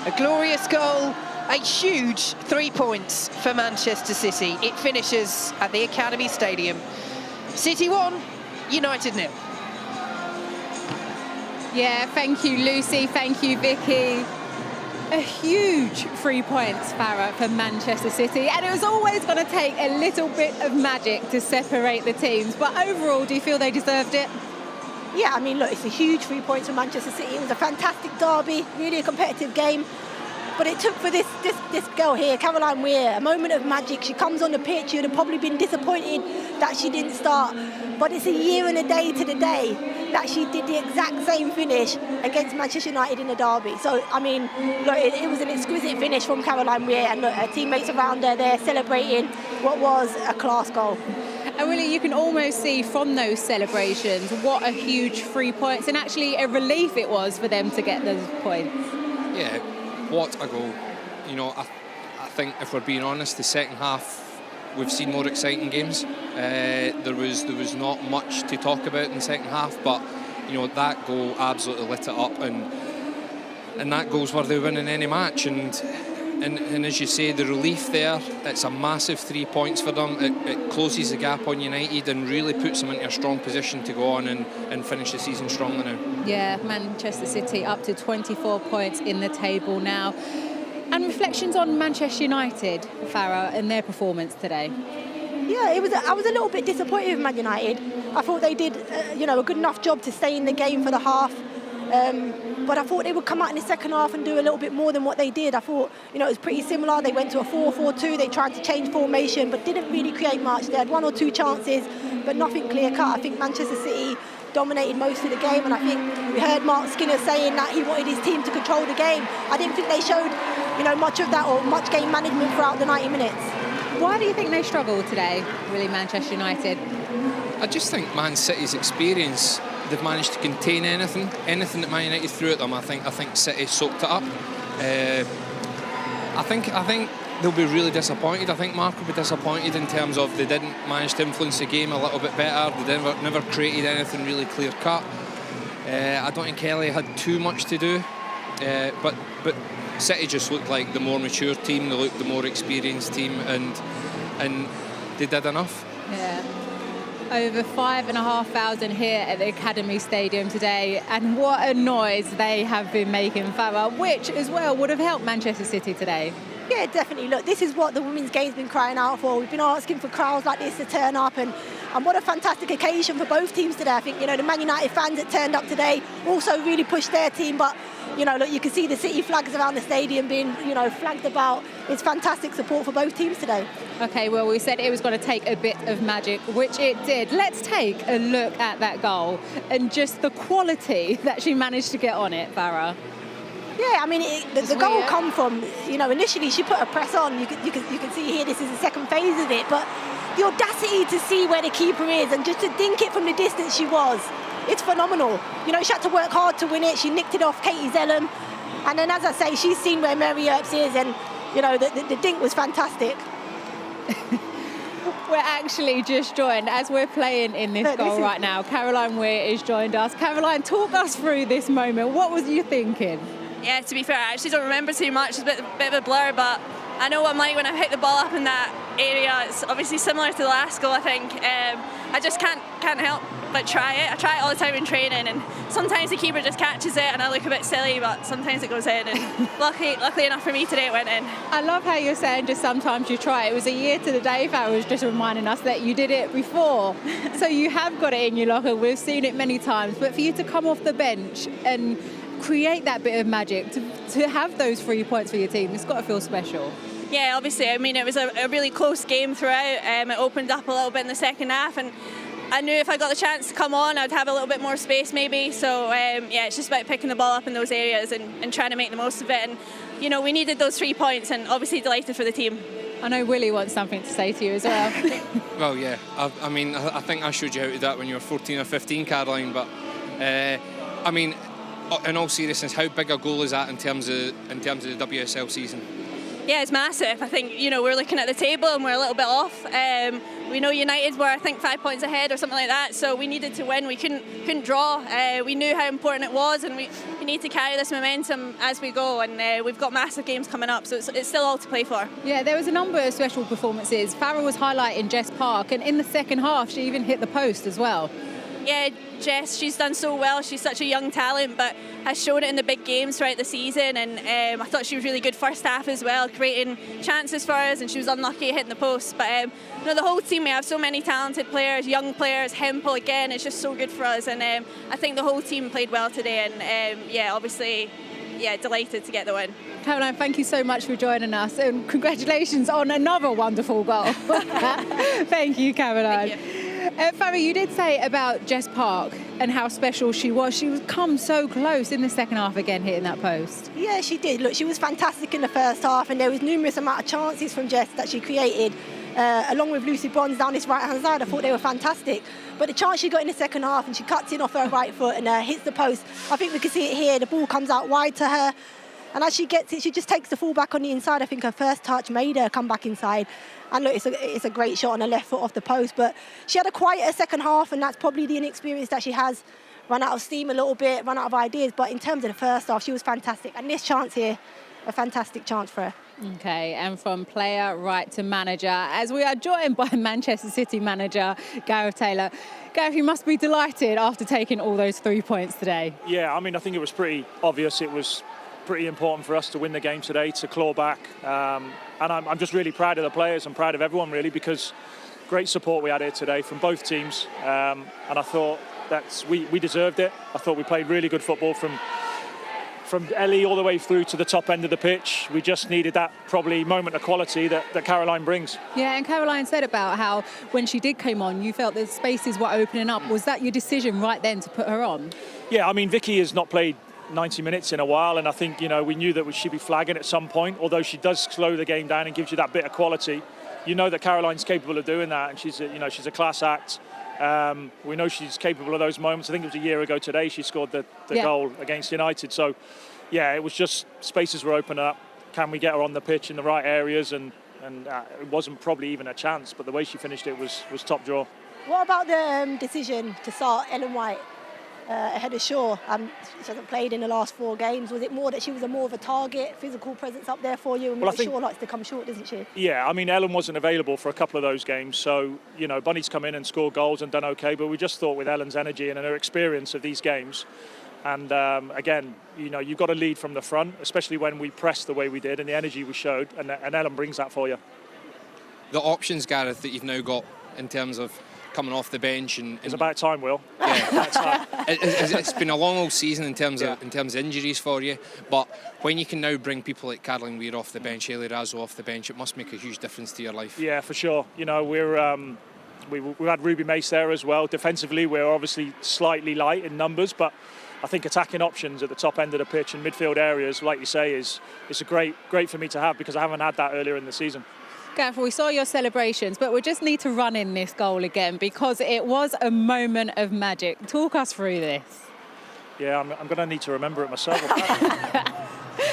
A glorious goal, a huge 3 points for Manchester City. It finishes at the Academy Stadium. City 1, United 0. Yeah, thank you, Lucy. Thank you, Vicky. A huge 3 points, Farah, for Manchester City. And it was always going to take a little bit of magic to separate the teams. But overall, do you feel they deserved it? Yeah, I mean, look, it's a huge 3 points for Manchester City. It was a fantastic derby, really a competitive game. But it took for this girl here, Caroline Weir, a moment of magic. She comes on the pitch. You'd have probably been disappointed that she didn't start. But it's a year and a day to the day that she did the exact same finish against Manchester United in the derby. So, I mean, look, it was an exquisite finish from Caroline Weir, and look, her teammates around her there celebrating what was a class goal. And really, you can almost see from those celebrations what a huge 3 points, and actually a relief it was for them to get those points. Yeah, what a goal. You know, I think if we're being honest, the second half we've seen more exciting games. There was not much to talk about in the second half, but you know, that goal absolutely lit it up, and that goal's where they win in any match. And as you say, the relief there, it's a massive 3 points for them. It closes the gap on United and really puts them into a strong position to go on and finish the season strongly now. Yeah, Manchester City up to 24 points in the table now. And reflections on Manchester United, Farah, and their performance today? Yeah, I was a little bit disappointed with Man United. I thought they did, a good enough job to stay in the game for the half. But I thought they would come out in the second half and do a little bit more than what they did. I thought, it was pretty similar. They went to a 4-4-2. They tried to change formation, but didn't really create much. They had 1 or 2 chances, but nothing clear-cut. I think Manchester City dominated most of the game, and I think we heard Mark Skinner saying that he wanted his team to control the game. I didn't think they showed, much of that or much game management throughout the 90 minutes. Why do you think they struggled today, really, Manchester United? I just think Man City's experience, they've managed to contain anything that Man United threw at them. I think City soaked it up. I think they'll be really disappointed. I think Mark will be disappointed in terms of they didn't manage to influence the game a little bit better. They never created anything really clear cut. I don't think Kelly had too much to do, but City just looked like the more mature team. They looked the more experienced team, and they did enough. Yeah. Over 5,500 here at the Academy Stadium today, and what a noise they have been making, Farah, which as well would have helped Manchester City today. Yeah, definitely. Look, this is what the women's game's been crying out for. We've been asking for crowds like this to turn up, and what a fantastic occasion for both teams today. I think, the Man United fans that turned up today also really pushed their team, but look, you can see the City flags around the stadium being, flagged about. It's fantastic support for both teams today. Okay, well, we said it was going to take a bit of magic, which it did. Let's take a look at that goal and just the quality that she managed to get on it, Farah. Yeah, I mean, the goal come from, initially she put a press on. You can see here, this is the second phase of it, but the audacity to see where the keeper is and just to dink it from the distance she was, it's phenomenal. She had to work hard to win it. She nicked it off Katie Zellum. And then, as I say, she's seen where Mary Earps is, and, the dink was fantastic. We're actually just joined, as we're playing in this goal right now. Caroline Weir has joined us. Caroline, talk us through this moment. What was you thinking? Yeah, to be fair, I actually don't remember too much. It's a bit of a blur, but I know what I'm like when I hit the ball up in that area. It's obviously similar to the last goal, I think. I just can't help try it. I try it all the time in training, and sometimes the keeper just catches it and I look a bit silly, but sometimes it goes in, and luckily enough for me today it went in. I love how you're saying just sometimes you try it. It was a year to the day, Farrell was just reminding us that you did it before. So you have got it in your locker. We've seen it many times, but for you to come off the bench and create that bit of magic, to have those 3 points for your team, it's got to feel special. Yeah, obviously. I mean, it was a really close game throughout. It opened up a little bit in the second half, and I knew if I got the chance to come on, I'd have a little bit more space maybe. So, yeah, it's just about picking the ball up in those areas and trying to make the most of it. And, you know, we needed those 3 points, and obviously delighted for the team. I know Willie wants something to say to you as well. Well, yeah. I mean, I think I showed you how to do that when you were 14 or 15, Caroline. But, I mean, in all seriousness, how big a goal is that in terms of the WSL season? Yeah, it's massive. I think, you know, we're looking at the table and we're a little bit off. We know United were, I think, 5 points ahead or something like that, so we needed to win. We couldn't draw. We knew how important it was, and we need to carry this momentum as we go, and we've got massive games coming up, so it's still all to play for. Yeah, there was a number of special performances. Farrell was highlighting Jess Park, and in the second half she even hit the post as well. Yeah, Jess, she's done so well. She's such a young talent, but has shown it in the big games throughout the season. And I thought she was really good first half as well, creating chances for us, and she was unlucky hitting the post. But you know, the whole team, we have so many talented players, young players. Hempel again, it's just so good for us. And I think the whole team played well today. And yeah, obviously, yeah, delighted to get the win. Caroline, thank you so much for joining us, and congratulations on another wonderful goal. Thank you, Caroline. Thank you. Farrell, you did say about Jess Park and how special she was. She was come so close in the second half again, hitting that post. Yeah, she did. Look, she was fantastic in the first half, and there was numerous amount of chances from Jess that she created, along with Lucy Bronze down this right-hand side. I thought they were fantastic. But the chance she got in the second half, and she cuts in off her right foot and hits the post, I think we can see it here. The ball comes out wide to her. And as she gets it, she just takes the full back on the inside. I think her first touch made her come back inside. And look, it's a great shot on her left foot off the post. But she had a quieter second half, and that's probably the inexperience that she has. Run out of steam a little bit, run out of ideas. But in terms of the first half, she was fantastic. And this chance here, a fantastic chance for her. Okay, and from player right to manager, as we are joined by Manchester City manager Gareth Taylor. Gareth, you must be delighted after taking all those 3 points today. Yeah, I mean, I think it was pretty obvious. It was pretty important for us to win the game today, to claw back. And I'm just really proud of the players. I'm proud of everyone, really, because great support we had here today from both teams. And I thought that we deserved it. I thought we played really good football from Ellie all the way through to the top end of the pitch. We just needed that probably moment of quality that Caroline brings. Yeah, and Caroline said about how when she did come on, you felt the spaces were opening up. Was that your decision right then to put her on? Yeah, I mean, Vicky has not played 90 minutes in a while, and I think, you know, we knew that she'd be flagging at some point, although she does slow the game down and gives you that bit of quality. You know that Caroline's capable of doing that, and she's a class act. We know she's capable of those moments. I think it was a year ago today she scored the goal against United. So, yeah, it was just spaces were opening up. Can we get her on the pitch in the right areas? And it wasn't probably even a chance, but the way she finished it was top draw. What about the decision to start Ellen White ahead of Shaw? She hasn't played in the last 4 games. Was it more that she was more of a target, physical presence up there for you? And well, Shaw likes to come short, doesn't she? Yeah, I mean, Ellen wasn't available for a couple of those games. So, you know, Bunny's come in and scored goals and done okay. But we just thought with Ellen's energy and her experience of these games, and again, you know, you've got to lead from the front, especially when we pressed the way we did and the energy we showed. And Ellen brings that for you. The options, Gareth, that you've now got in terms of coming off the bench and it's about time, Will. Yeah, it's been a long old season in terms of injuries for you, but when you can now bring people like Caroline Weir off the bench, Hayley Razzo off the bench, it must make a huge difference to your life. Yeah, for sure. You know, we've had Ruby Mace there as well. Defensively, we're obviously slightly light in numbers, but I think attacking options at the top end of the pitch and midfield areas, like you say, is a great for me to have, because I haven't had that earlier in the season. Gareth, we saw your celebrations, but we just need to run in this goal again because it was a moment of magic. Talk us through this. Yeah, I'm going to need to remember it myself.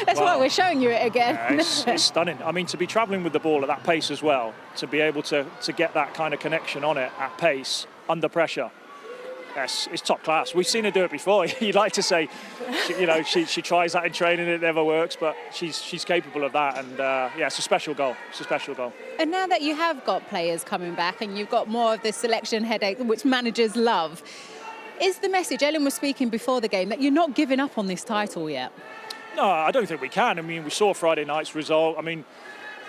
That's why we're showing you it again. Yeah, it's stunning. I mean, to be travelling with the ball at that pace as well, to be able to get that kind of connection on it at pace, under pressure, Yes, it's top class. We've seen her do it before. You'd like to say, she tries that in training, it never works, but she's capable of that. And it's a special goal. It's a special goal. And now that you have got players coming back and you've got more of this selection headache, which managers love, is the message, Ellen was speaking before the game, that you're not giving up on this title yet? No, I don't think we can. I mean, we saw Friday night's result. I mean,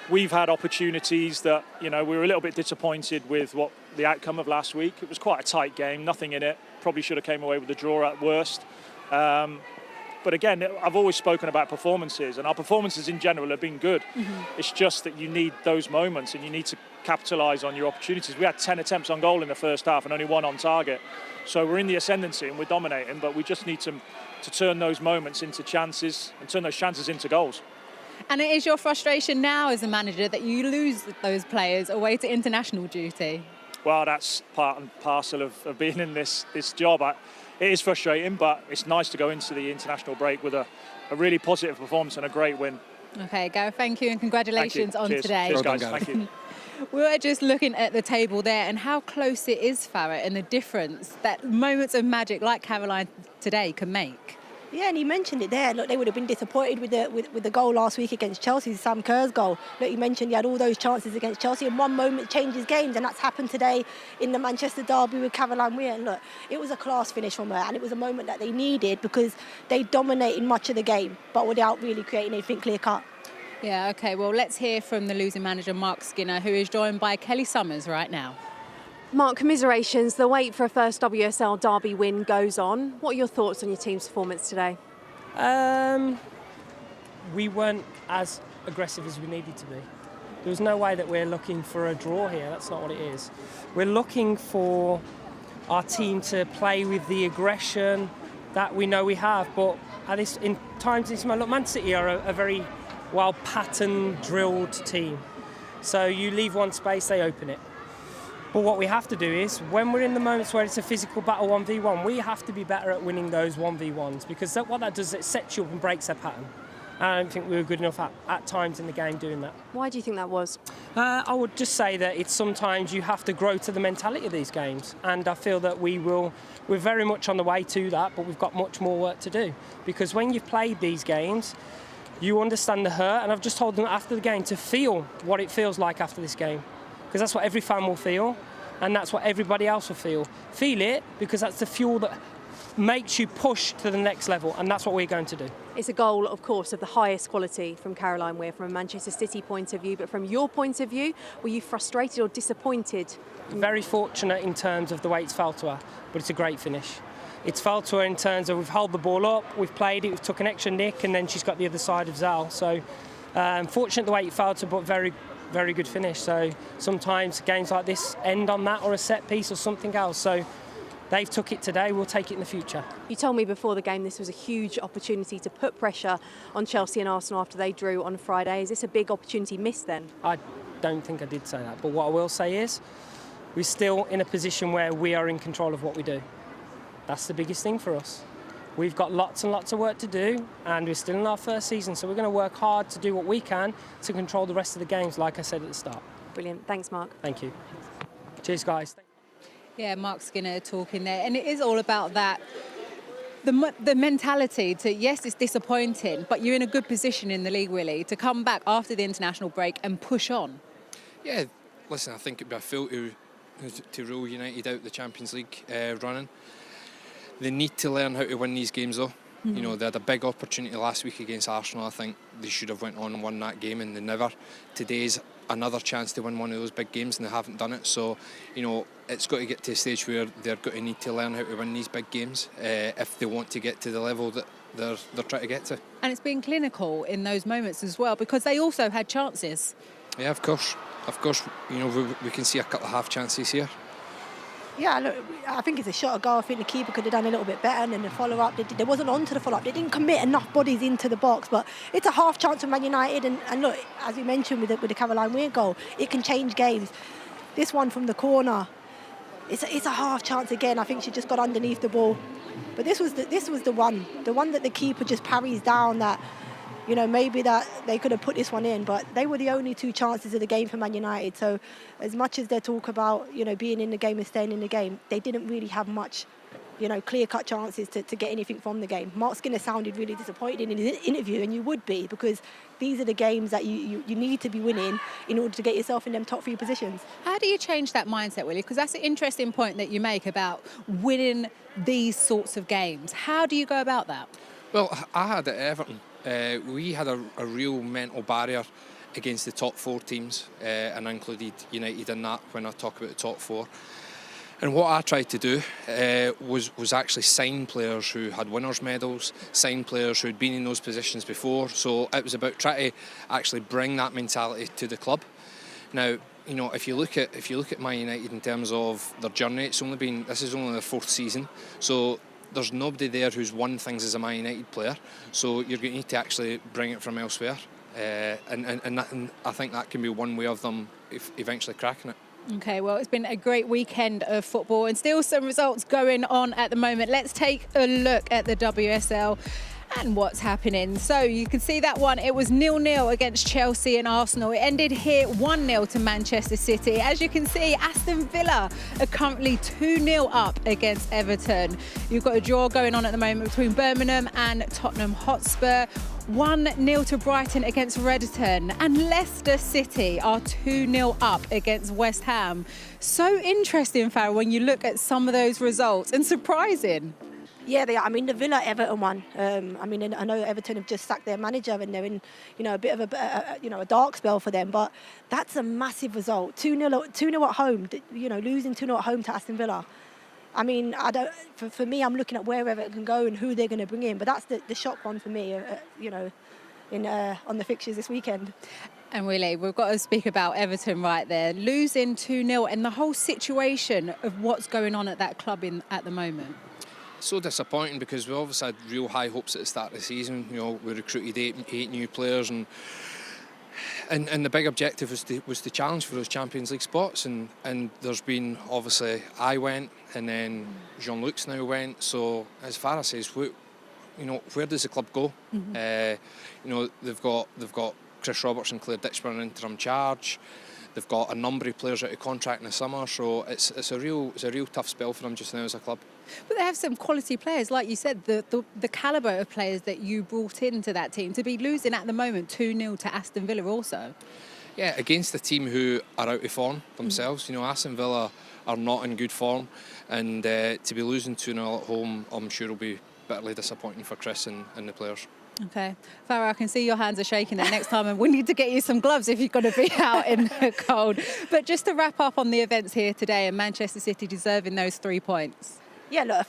we've had opportunities that, we were a little bit disappointed with what the outcome of last week. It was quite a tight game, nothing in it. Probably should have came away with a draw at worst. But again, I've always spoken about performances, and our performances in general have been good. Mm-hmm. It's just that you need those moments and you need to capitalise on your opportunities. We had 10 attempts on goal in the first half and only 1 on target. So we're in the ascendancy and we're dominating, but we just need to turn those moments into chances and turn those chances into goals. And it is your frustration now as a manager that you lose those players away to international duty? Well, that's part and parcel of being in this job. It is frustrating, but it's nice to go into the international break with a really positive performance and a great win. OK, Gareth, thank you and congratulations on Cheers. today. Cheers, guys. Thank you. We were just looking at the table there and how close it is, Farah, and the difference that moments of magic like Caroline today can make. Yeah, and he mentioned it there. Look, they would have been disappointed with the goal last week against Chelsea, Sam Kerr's goal. Look, he mentioned he had all those chances against Chelsea, and one moment changes games, and that's happened today in the Manchester derby with Caroline Weir. And look, it was a class finish from her, and it was a moment that they needed because they dominated much of the game, but without really creating anything clear-cut. Yeah, OK, well, let's hear from the losing manager, Mark Skinner, who is joined by Kelly Summers right now. Mark, commiserations. The wait for a first WSL derby win goes on. What are your thoughts on your team's performance today? We weren't as aggressive as we needed to be. There was no way that we're looking for a draw here. That's not what it is. We're looking for our team to play with the aggression that we know we have. But in times this moment, look, Man City are a very well patterned, drilled team. So you leave one space, they open it. But what we have to do is, when we're in the moments where it's a physical battle 1v1, we have to be better at winning those 1v1s, because what that does is it sets you up and breaks their pattern. And I don't think we were good enough at times in the game doing that. Why do you think that was? I would just say that it's sometimes you have to grow to the mentality of these games, and I feel that we're very much on the way to that, but we've got much more work to do. Because when you've played these games, you understand the hurt, and I've just told them after the game to feel what it feels like after this game. Because that's what every fan will feel, and that's what everybody else will feel. Feel it, because that's the fuel that makes you push to the next level, and that's what we're going to do. It's a goal, of course, of the highest quality from Caroline Weir from a Manchester City point of view, but from your point of view, were you frustrated or disappointed? Very fortunate in terms of the way it's fell to her, but it's a great finish. It's fell to her in terms of we've held the ball up, we've played it, we've took an extra nick, and then she's got the other side of Zal. So fortunate the way it fell to her, but very, very good finish. So sometimes games like this end on that, or a set piece or something else. So they've took it today, we'll take it in the future. You told me before the game this was a huge opportunity to put pressure on Chelsea and Arsenal after they drew on Friday. Is this a big opportunity missed then? I don't think I did say that, but what I will say is we're still in a position where we are in control of what we do. That's the biggest thing for us. We've got lots and lots of work to do, and we're still in our first season, so we're going to work hard to do what we can to control the rest of the games, like I said at the start. Brilliant. Thanks, Mark. Thank you. Cheers, guys. Yeah, Mark Skinner talking there, and it is all about that. The mentality to, yes, it's disappointing, but you're in a good position in the league, Willie, to come back after the international break and push on. Yeah, listen, I think it'd be a fool to rule United out the Champions League running. They need to learn how to win these games, though. Mm-hmm. You know, they had a big opportunity last week against Arsenal. I think they should have went on and won that game, and they never. Today's another chance to win one of those big games, and they haven't done it. So, you know, it's got to get to a stage where they're going to need to learn how to win these big games if they want to get to the level that they're trying to get to. And it's been clinical in those moments as well, because they also had chances. Yeah, of course. You know, we can see a couple of half chances here. Yeah, look, I think it's a shot of goal. I think the keeper could have done a little bit better, and then the follow-up, they wasn't on to the follow-up. They didn't commit enough bodies into the box, but it's a half chance for Man United, and look, as we mentioned with the Caroline Weir goal, it can change games. This one from the corner, it's a half chance again. I think she just got underneath the ball. But this was the one that the keeper just parries down, that, you know, maybe that they could have put this one in, but they were the only two chances of the game for Man United. So as much as they talk about, you know, being in the game and staying in the game, they didn't really have much clear-cut chances to get anything from the game. Mark Skinner sounded really disappointed in his interview, and you would be, because these are the games that you need to be winning in order to get yourself in them top 3 positions. How do you change that mindset, Willie? Because that's an interesting point that you make about winning these sorts of games. How do you go about that? Well, I had at Everton, we had a real mental barrier against the top 4 teams, and I included United in that when I talk about the top 4. And what I tried to do was actually sign players who had winners' medals, sign players who had been in those positions before. So it was about trying to actually bring that mentality to the club. Now, if you look at Man United in terms of their journey, this is only their 4th season. So there's nobody there who's won things as a Man United player. So you're going to need to actually bring it from elsewhere. And I think that can be one way of them eventually cracking it. Okay, well, it's been a great weekend of football and still some results going on at the moment. Let's take a look at the WSL and what's happening. So you can see that one, it was 0-0 against Chelsea and Arsenal. It ended here 1-0 to Manchester City. As you can see, Aston Villa are currently 2-0 up against Everton. You've got a draw going on at the moment between Birmingham and Tottenham Hotspur. 1-0 to Brighton against Redden, and Leicester City are 2-0 up against West Ham. So interesting, Farah, when you look at some of those results, and surprising. Yeah, they are. I mean, the Villa-Everton one. I know Everton have just sacked their manager, and they're in, a bit of a dark spell for them. But that's a massive result. 2-0 at home. Losing 2-0 at home to Aston Villa. I mean, for me, I'm looking at wherever it can go and who they're going to bring in. But that's the shock one for me, on the fixtures this weekend. And Willie, we've got to speak about Everton right there. Losing 2-0 and the whole situation of what's going on at that club at the moment. So disappointing, because we obviously had real high hopes at the start of the season. We recruited eight new players, and the big objective was to challenge for those Champions League spots. And there's been, obviously, I went, and then Jean-Luc's now went. So as far as says, where does the club go? Mm-hmm. They've got Chris Roberts and Claire Ditchburn in interim charge. They've got a number of players out of contract in the summer, so it's a real tough spell for them just now as a club. But they have some quality players, like you said, the calibre of players that you brought into that team. To be losing at the moment 2-0 to Aston Villa also. Yeah, against a team who are out of form themselves. Aston Villa are not in good form, and to be losing 2-0 at home, I'm sure will be bitterly disappointing for Chris and the players. Okay. Farah, I can see your hands are shaking there next time, and we need to get you some gloves if you're going to be out in the cold. But just to wrap up on the events here today, and Manchester City deserving those 3 points. Yeah, look,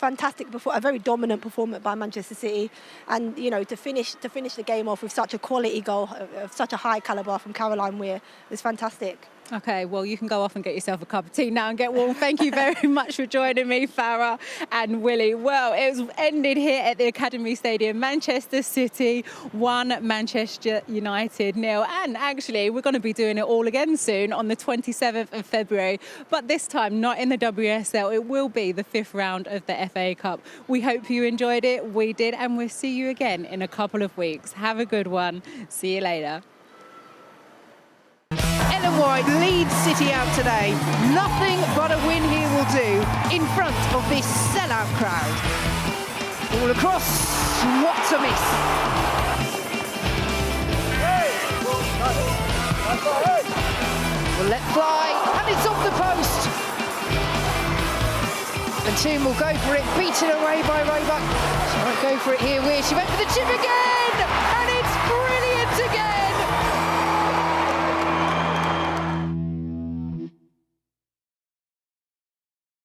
a very dominant performance by Manchester City, and to finish the game off with such a quality goal of such a high calibre from Caroline Weir is fantastic. Okay, well, you can go off and get yourself a cup of tea now and get warm. Thank you very much for joining me, Farah and Willie. Well, it was ended here at the Academy Stadium. Manchester City 1, Manchester United 0. And actually, we're going to be doing it all again soon on the 27th of February. But this time, not in the WSL. It will be the 5th round of the FA Cup. We hope you enjoyed it. We did. And we'll see you again in a couple of weeks. Have a good one. See you later. Ellen White leads City out today. Nothing but a win here will do in front of this sellout crowd. All across, what a miss. Will let fly, and it's off the post. And Toon will go for it, beaten away by Roebuck. She won't go for it here, Weir. She went for the chip again, and